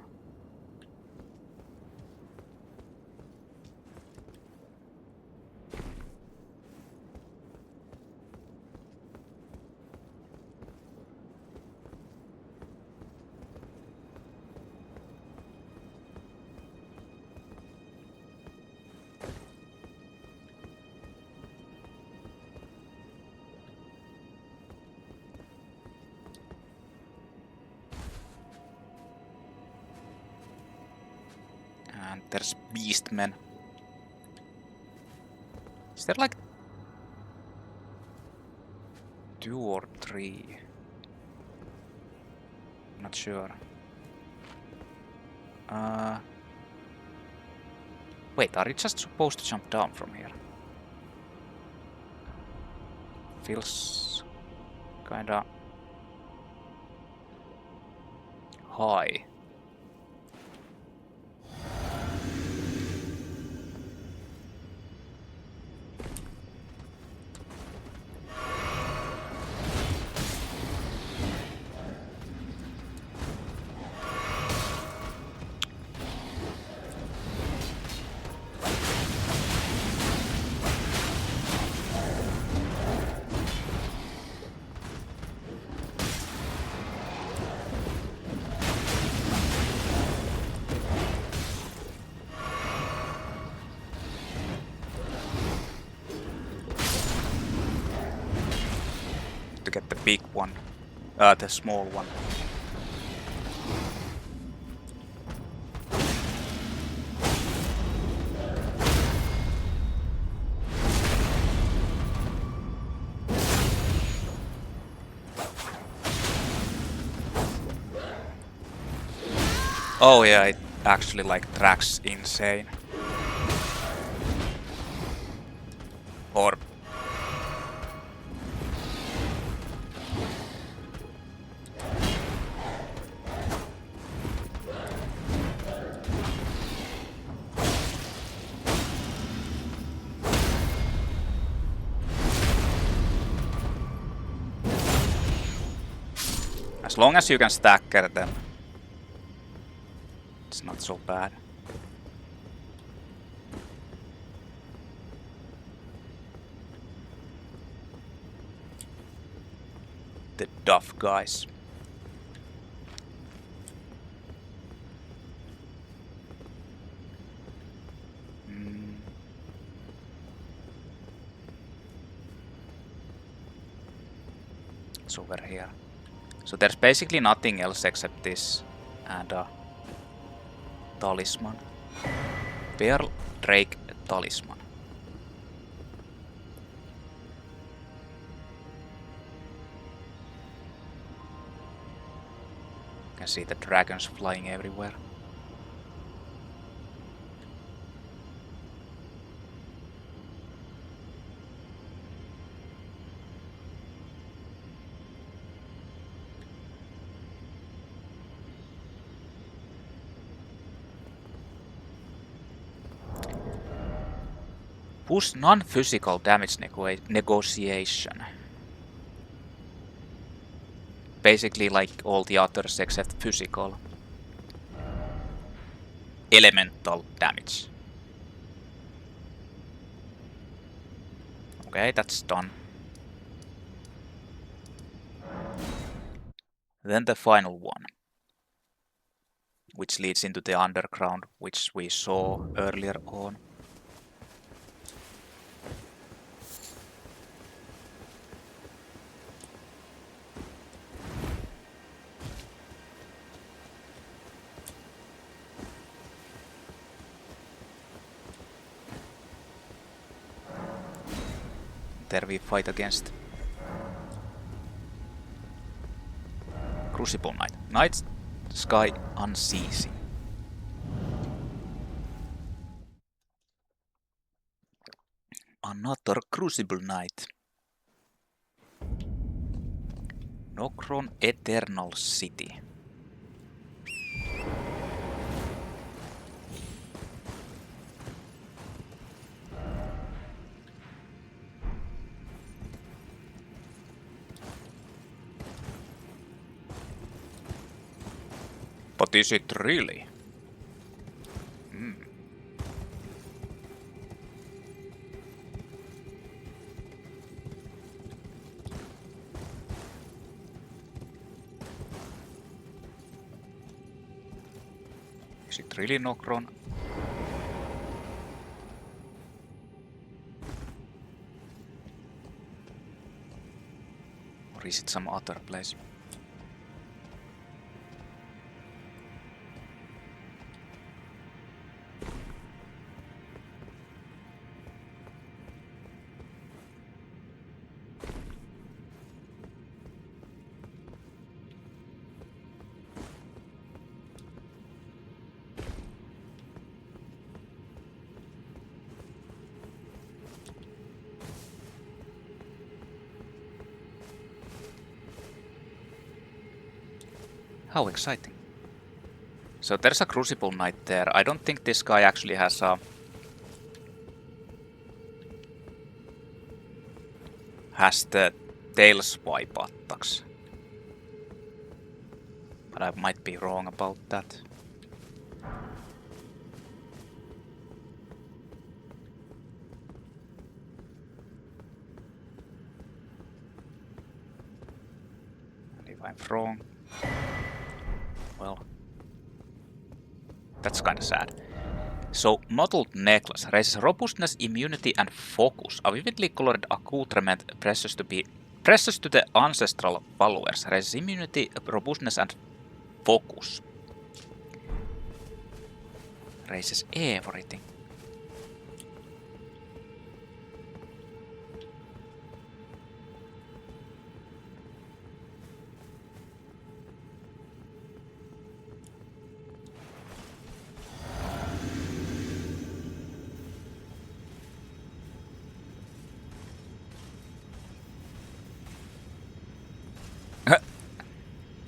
And there's Beastmen. Is there like 2 or 3? Not sure. Wait, are you just supposed to jump down from here? Feels kinda high. To get the big one, the small one. Oh yeah, it actually like tracks insane. Or as long as you can stagger them, it's not so bad. The Duff guys. It's over here. So there's basically nothing else except this and a talisman. Pearldrake Talisman. You can see the dragons flying everywhere. Push non-physical damage negotiation. Basically like all the others except physical. Elemental damage. Okay, that's done. Then the final one, which leads into the underground, which we saw earlier on. There we fight against Crucible Knight. Sky Unceasing. Another Crucible Knight. Nokron Eternal City. But is it really? Is it really Nokron? Or is it some other place? How exciting. So there's a Crucible Knight there. I don't think this guy actually has a... has the tail swipe attacks. But I might be wrong about that. And if I'm wrong, well, that's kinda sad. So, Mottled Necklace raises robustness, immunity, and focus. A vividly colored accoutrement precious to the ancestral followers. Raises immunity, robustness, and focus. Raises everything.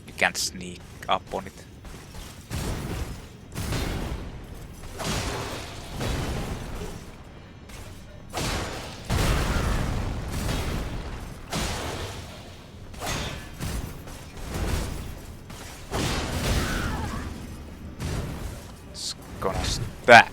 You can't sneak up on it. It's gonna stab.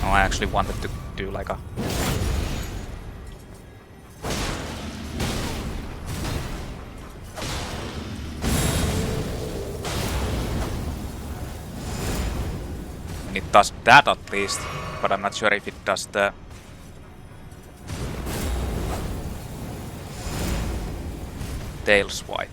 I actually wanted to do like a... And it does that at least, but I'm not sure if it does the... tail swipe.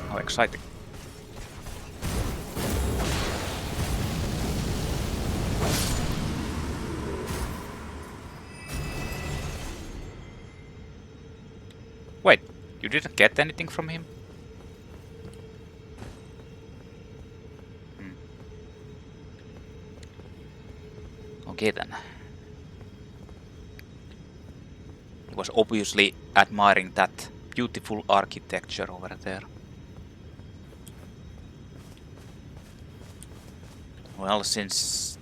How exciting. Wait, you didn't get anything from him? Okay then. He was obviously admiring that beautiful architecture over there. Well, since...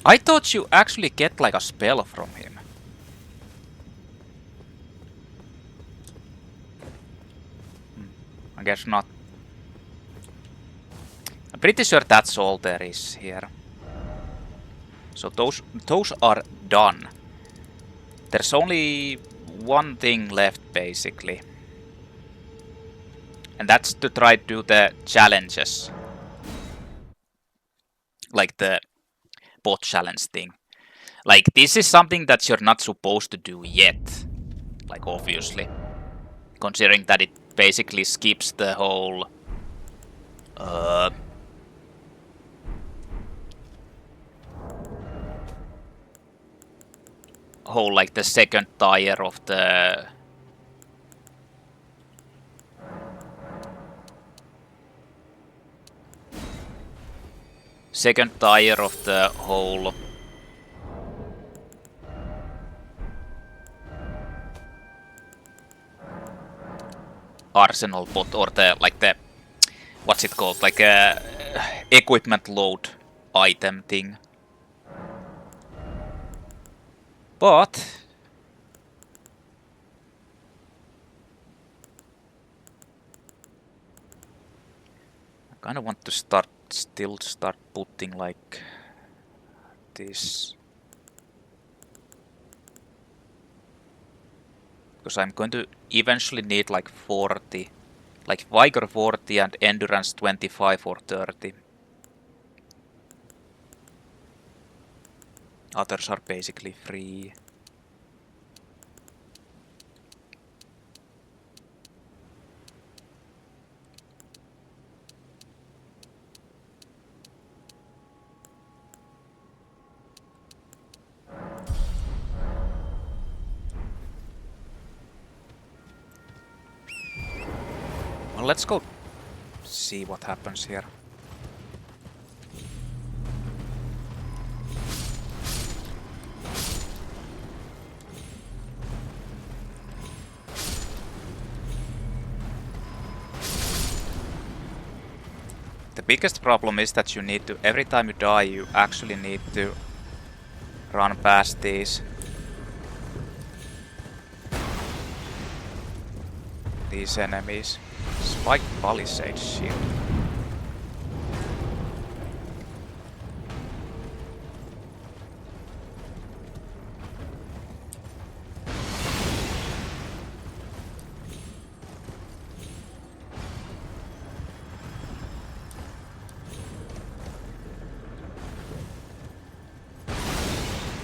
I thought you actually get like a spell from him. I guess not. I'm pretty sure that's all there is here. So those are done. There's only one thing left basically. And that's to try to do the challenges. Like the bot challenge thing. Like this is something that you're not supposed to do yet. Like obviously. Considering that it basically skips the whole like the second tier of the whole arsenal bot, or the like the what's it called, like a equipment load item thing. But I kind of want to still start putting like this, because I'm going to eventually need like 40, like Vigor 40 and Endurance 25 or 30. Others are basically free. Well, let's go see what happens here. The biggest problem is that you need to, every time you die, you actually need to run past these enemies. Spike Palisade Shield.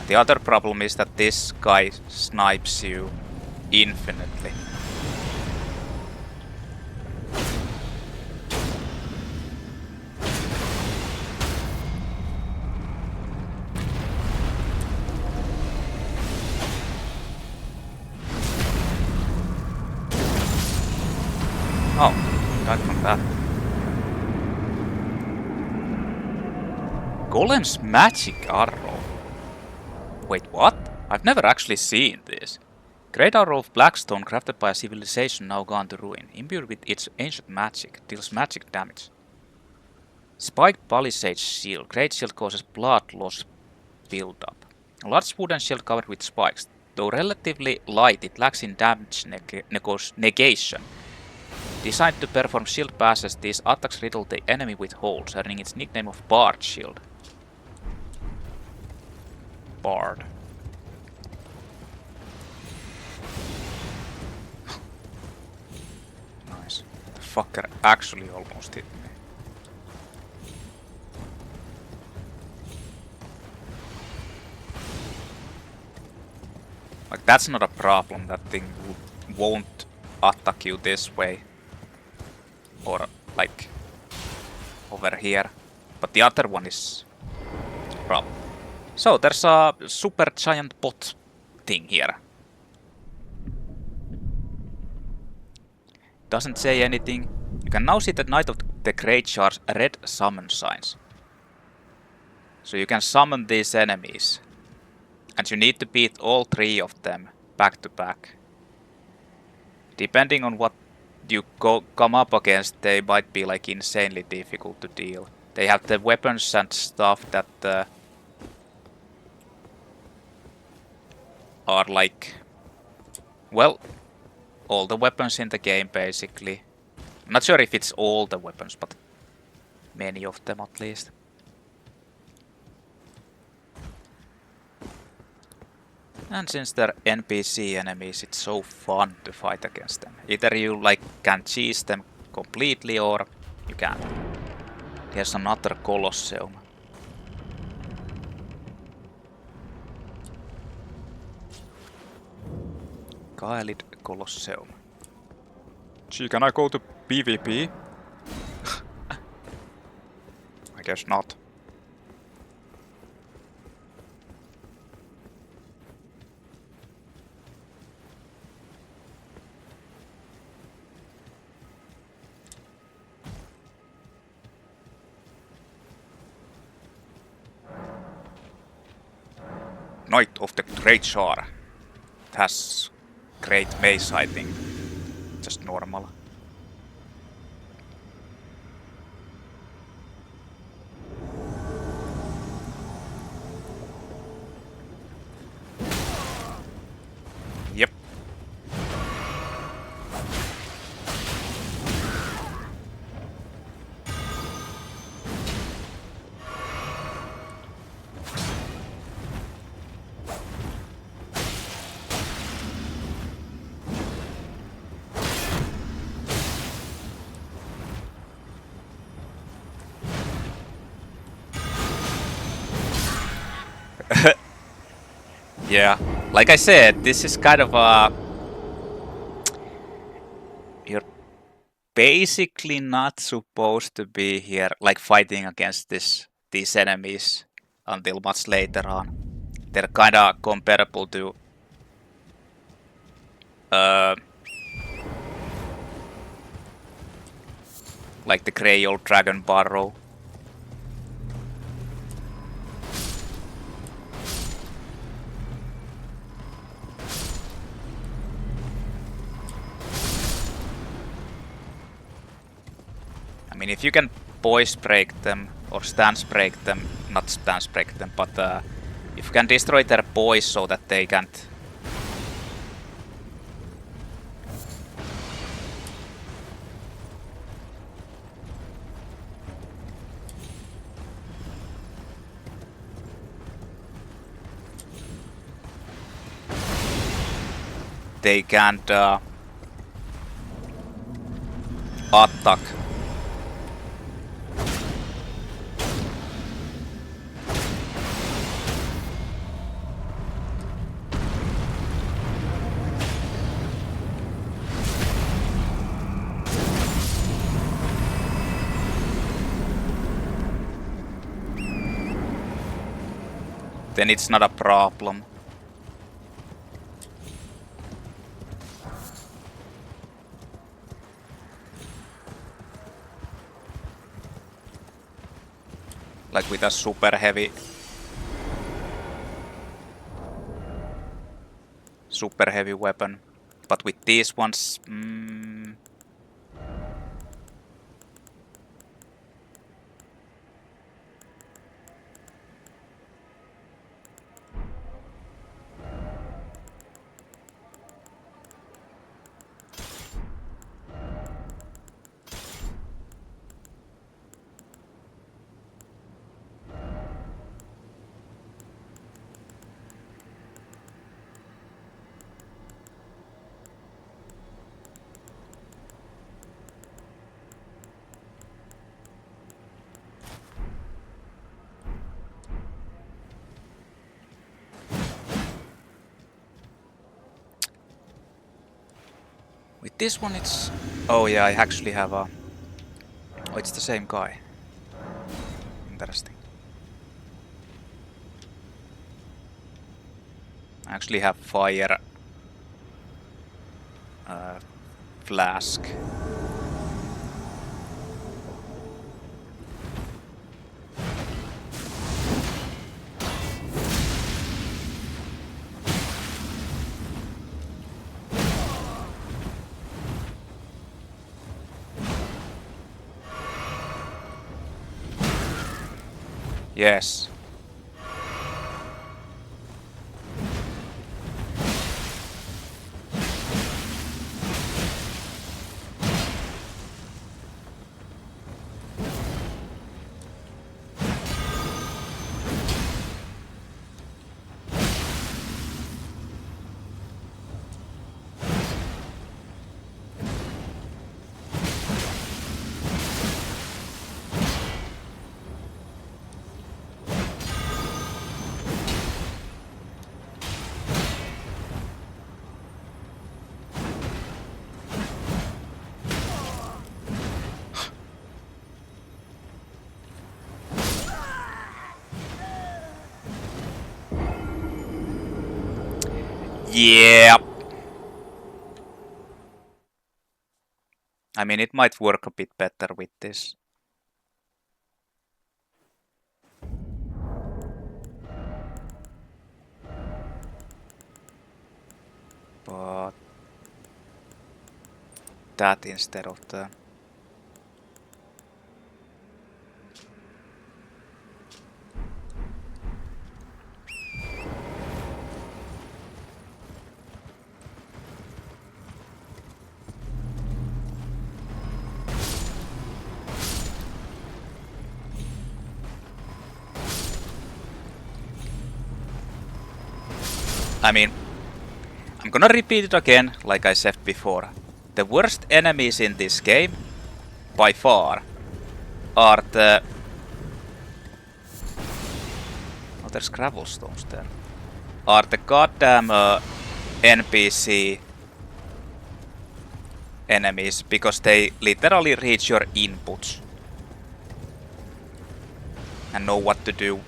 The other problem is that this guy snipes you infinitely. Oh, died from that. Golem's magic arrow. Wait, what? I've never actually seen this. Great arrow of blackstone crafted by a civilization now gone to ruin. Imbued with its ancient magic, deals magic damage. Spiked Palisade Shield. Great shield causes blood loss build-up. A large wooden shield covered with spikes. Though relatively light, it lacks in damage negation. Designed to perform shield passes, these attacks riddle the enemy with holes, earning its nickname of Bard Shield. Bard. Nice. The fucker actually almost hit me. Like, that's not a problem, that thing won't attack you this way. Or, like, over here. But the other one is a problem. So, there's a super giant bot thing here. Doesn't say anything. You can now see the Knight of the Great Jar's red summon signs. So you can summon these enemies. And you need to beat all 3 of them back to back. Depending on what you come up against, they might be like insanely difficult to deal. They have the weapons and stuff that are like, well, all the weapons in the game basically. I'm not sure if it's all the weapons, but many of them at least. And since they're NPC enemies, it's so fun to fight against them. Either you like can cheese them completely or you can't. Here's another Colosseum. Caelid Colosseum. Gee, can I go to PvP? I guess not. Knight of the Great Jar. It has great mace, I think. Just normal. Yep. Yeah, like I said, this is kind of a... You're basically not supposed to be here, like fighting against these enemies until much later on. They're kind of comparable to... Like the grey old dragon barrow. I mean, if you can poise break them or stance break them, not stance break them, but if you can destroy their poise so that they can't. They can't attack. Then it's not a problem. Like with a super heavy weapon. But with these ones, with this one it's... Oh yeah, I actually have a... Oh, it's the same guy. Interesting. I actually have fire... flask. Yes. Yeah. I mean, it might work a bit better with this. But that instead of the... I mean, I'm gonna repeat it again, like I said before. The worst enemies in this game, by far, are the... Oh, there's gravelstones there. Are the goddamn NPC enemies, because they literally reach your inputs and know what to do.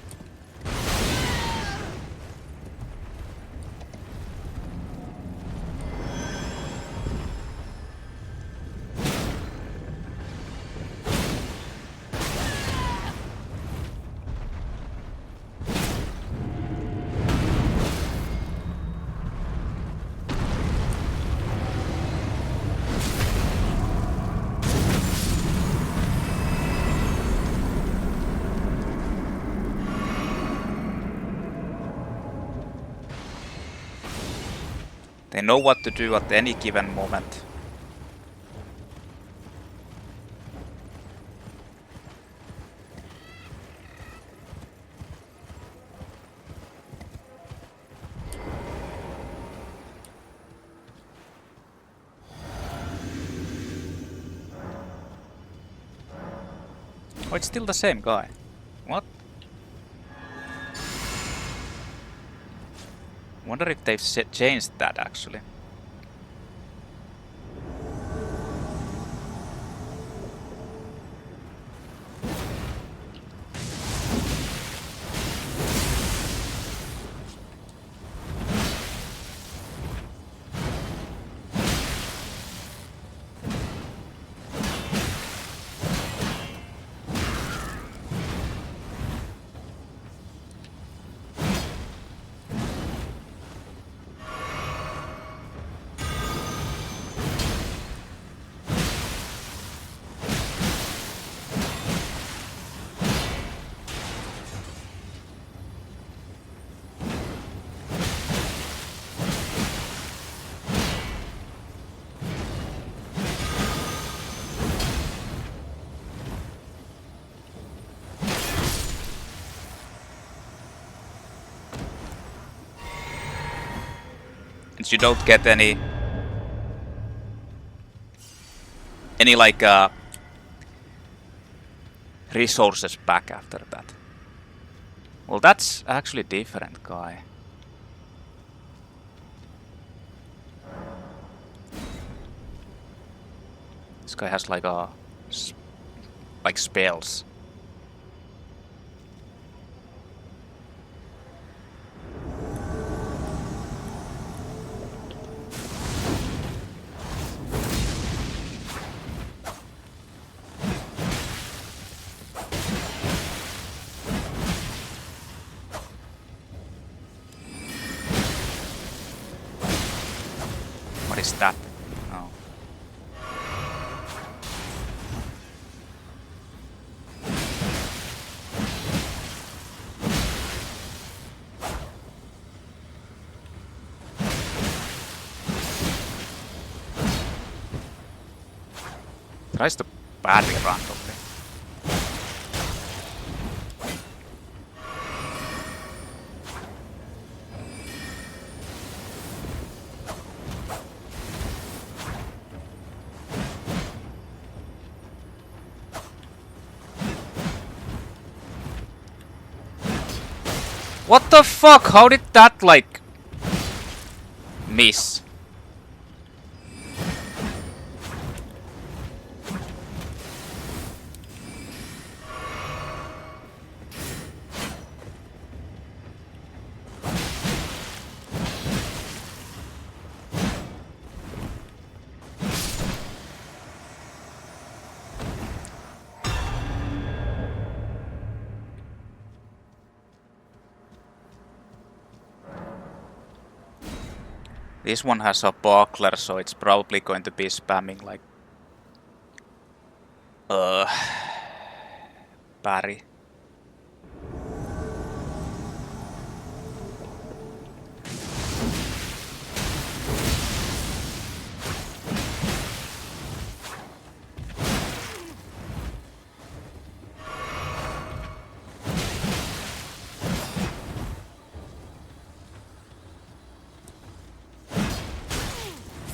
They know what to do at any given moment. Oh, it's still the same guy. What? Wonder if they've changed that actually. And you don't get any like resources back after that. Well, that's actually a different guy. This guy has like a like spells. What is that? Oh. Tries to parry randomly. What the fuck? How did that like miss? This one has a buckler, so it's probably going to be spamming like parry.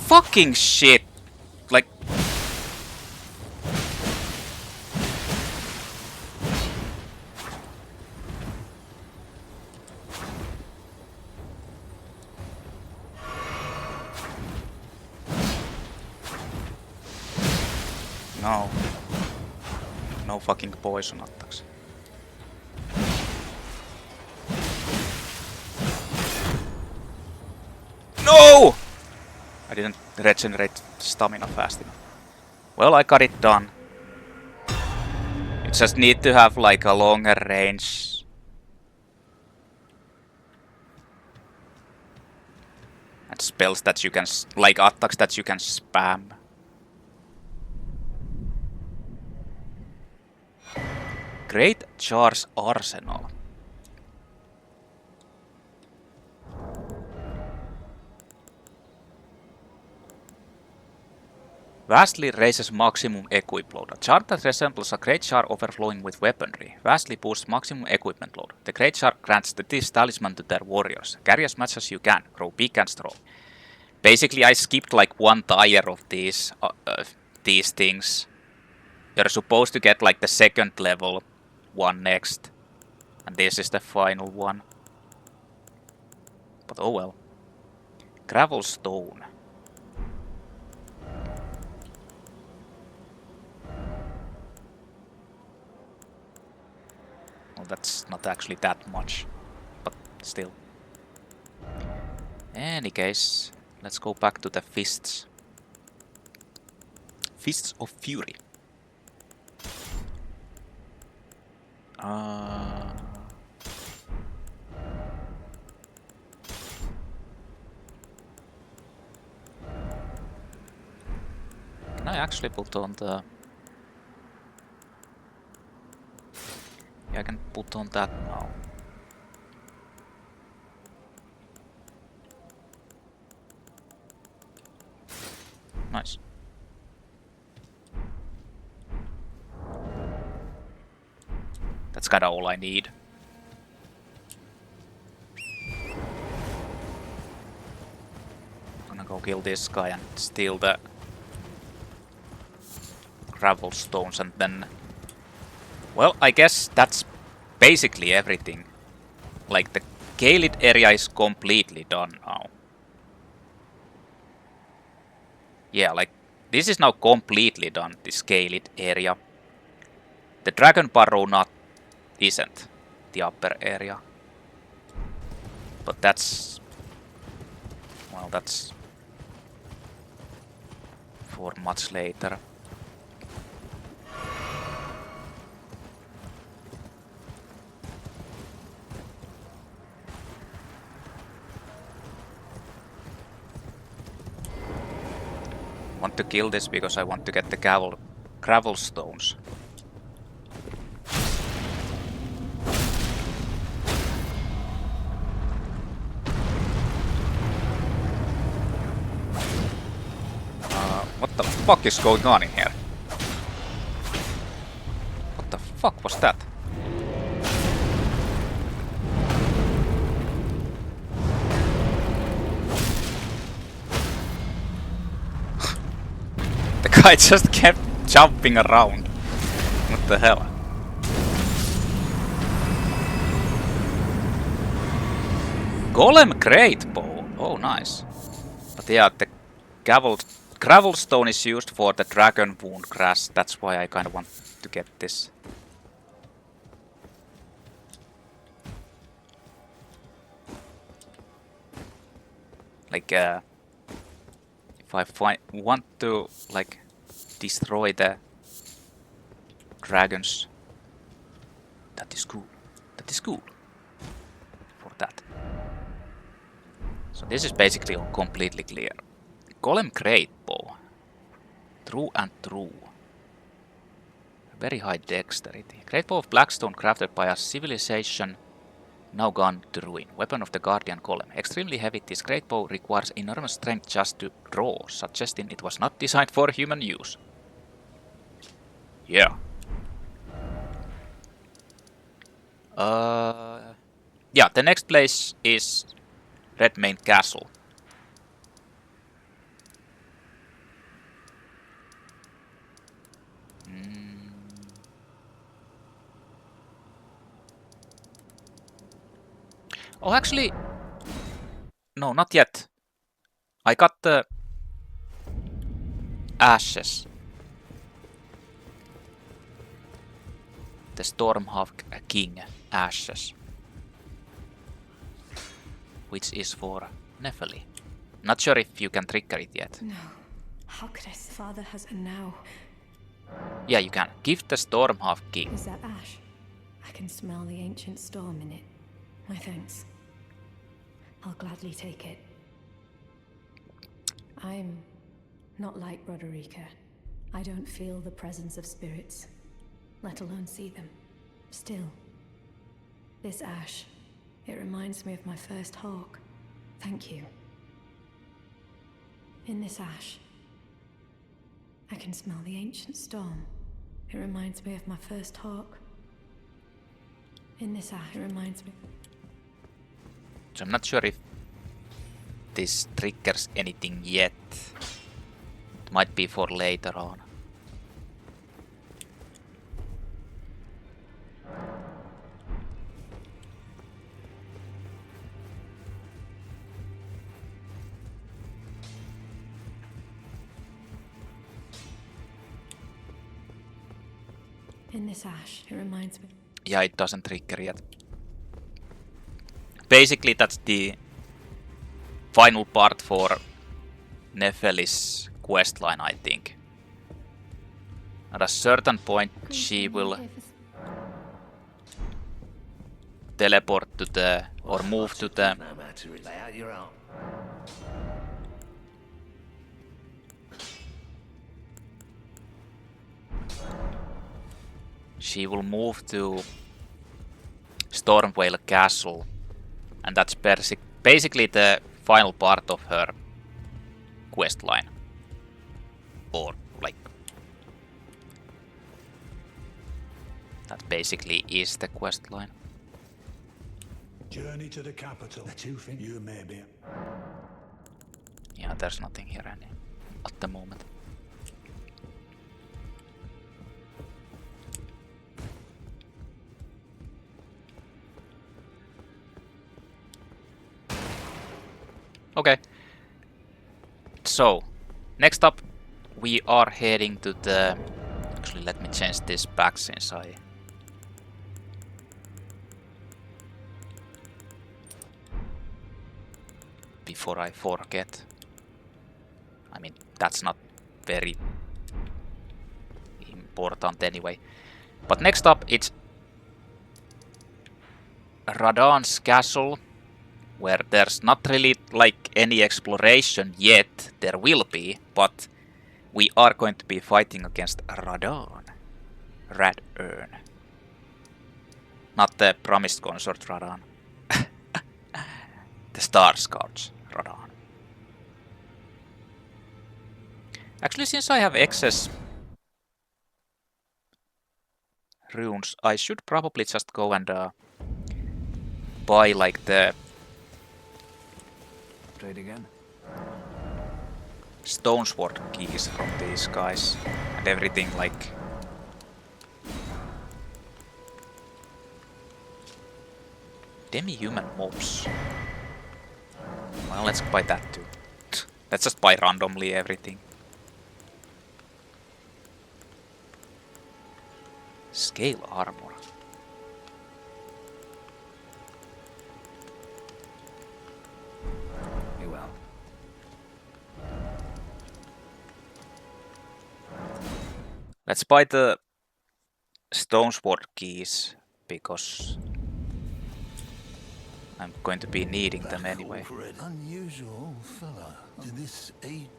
Fucking shit! Like... No. No fucking poison attacks. No! I didn't regenerate stamina fast enough. Well, I got it done. You just need to have like a longer range. And spells that you can, like attacks that you can spam. Great Jar's Arsenal. Vastly raises maximum equip load. A chart that resembles a great jar overflowing with weaponry. Vastly boosts maximum equipment load. The great jar grants this talisman to their warriors. Carry as much as you can. Grow big and strong. Basically, I skipped like one tier of these things. You're supposed to get like the second level one next. And this is the final one. But oh well. Gravel stone. Well, that's not actually that much, but still. Any case, let's go back to the fists. Fists of Fury. Can I actually put on the... Yeah, I can put on that now. Nice. That's kinda all I need. Gonna go kill this guy and steal the gravel stones and then... Well, I guess that's basically everything. Like, the Caelid area is completely done now. Yeah, like, this is now completely done, this Caelid area. The Dragon Barrow isn't the upper area. But that's... Well, that's... for much later. I want to kill this because I want to get the gravel stones. What the fuck is going on in here? What the fuck was that? The guy just kept jumping around. What the hell? Golem Great Bow. Oh, nice. But yeah, the gravel stone is used for the dragon wound grass. That's why I kind of want to get this. Like, if I want to, like, destroy the dragons, that is cool. That is cool. For that. So this is basically all completely clear. Golem Great Bow. True and true. Very high dexterity. Great Bow of Blackstone crafted by a civilization now gone to ruin. Weapon of the Guardian Golem. Extremely heavy, this Great Bow requires enormous strength just to draw, suggesting it was not designed for human use. Yeah. Yeah, the next place is Redmane Castle. Oh, actually... No, not yet. I got the... Ashes. The Stormhawk King Ashes. Which is for Nepheli. Not sure if you can trigger it yet. No. How could I say Father has a now? Yeah, you can. Give the Stormhawk King. Is that ash? I can smell the ancient storm in it. My thanks. I'll gladly take it. I'm not like Broderica. I don't feel the presence of spirits, let alone see them. Still, this ash, it reminds me of my first hawk. Thank you. In this ash, I can smell the ancient storm. It reminds me of my first hawk. In this ash, it reminds me. So I'm not sure if this triggers anything yet. It might be for later on. In this ash, it reminds me. Yeah, it doesn't trigger yet. Basically, that's the final part for Nepheli's questline, I think. At a certain point, she will teleport to the, or move to the... No matter, lay out your own. She will move to Stormvale Castle, and that's basically the final part of her questline. Or, like, that basically is the questline. Journey to the capital. The two things you may be. Yeah, there's nothing here at the moment. Okay. So, next up, we are heading to the... Actually, let me change this back since I... Before I forget. I mean, that's not very important anyway. But next up, it's Radahn's castle, where there's not really like any exploration yet. There will be, but we are going to be fighting against Radahn. Radahn. Not the promised consort Radahn. The Star Scouts Radahn. Actually, since I have excess runes, I should probably just go and buy like the Trade again. stone sword keys from these guys and everything like demi-human mobs. Well, let's buy that too. Let's just buy randomly everything. Scale armor. Well. Let's buy the stone sword keys because I'm going to be needing them anyway. For an unusual fella to this age.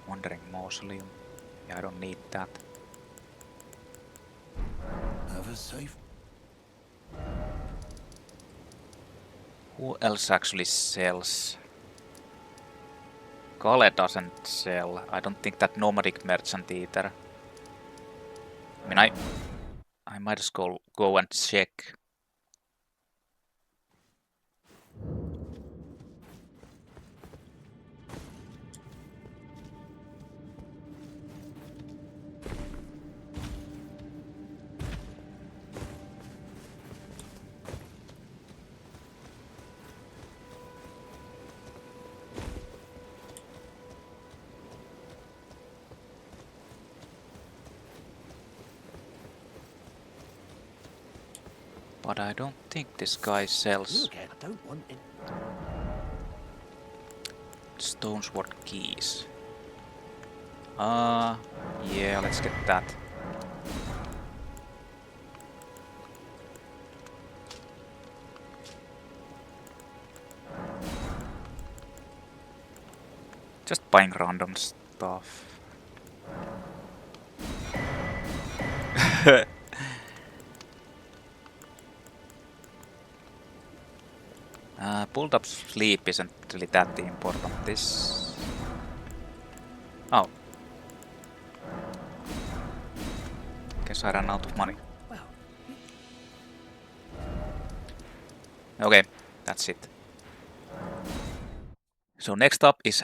Wandering Mausoleum. Yeah, I don't need that. Have a safe. Who else actually sells? Caelid doesn't sell. I don't think that nomadic merchant either. I mean, I might as well go and check. But I don't think this guy sells Look, I don't want it. stone sword keys. Yeah, let's get that. Just buying random stuff. Pulled up sleep isn't really that important. This... Oh. Guess I ran out of money. Okay, that's it. So next up is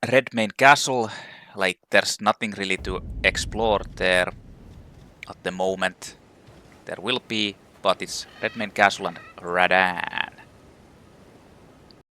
Redmane Castle. Like, there's nothing really to explore there at the moment. There will be, but it's Redmane Castle and Radan.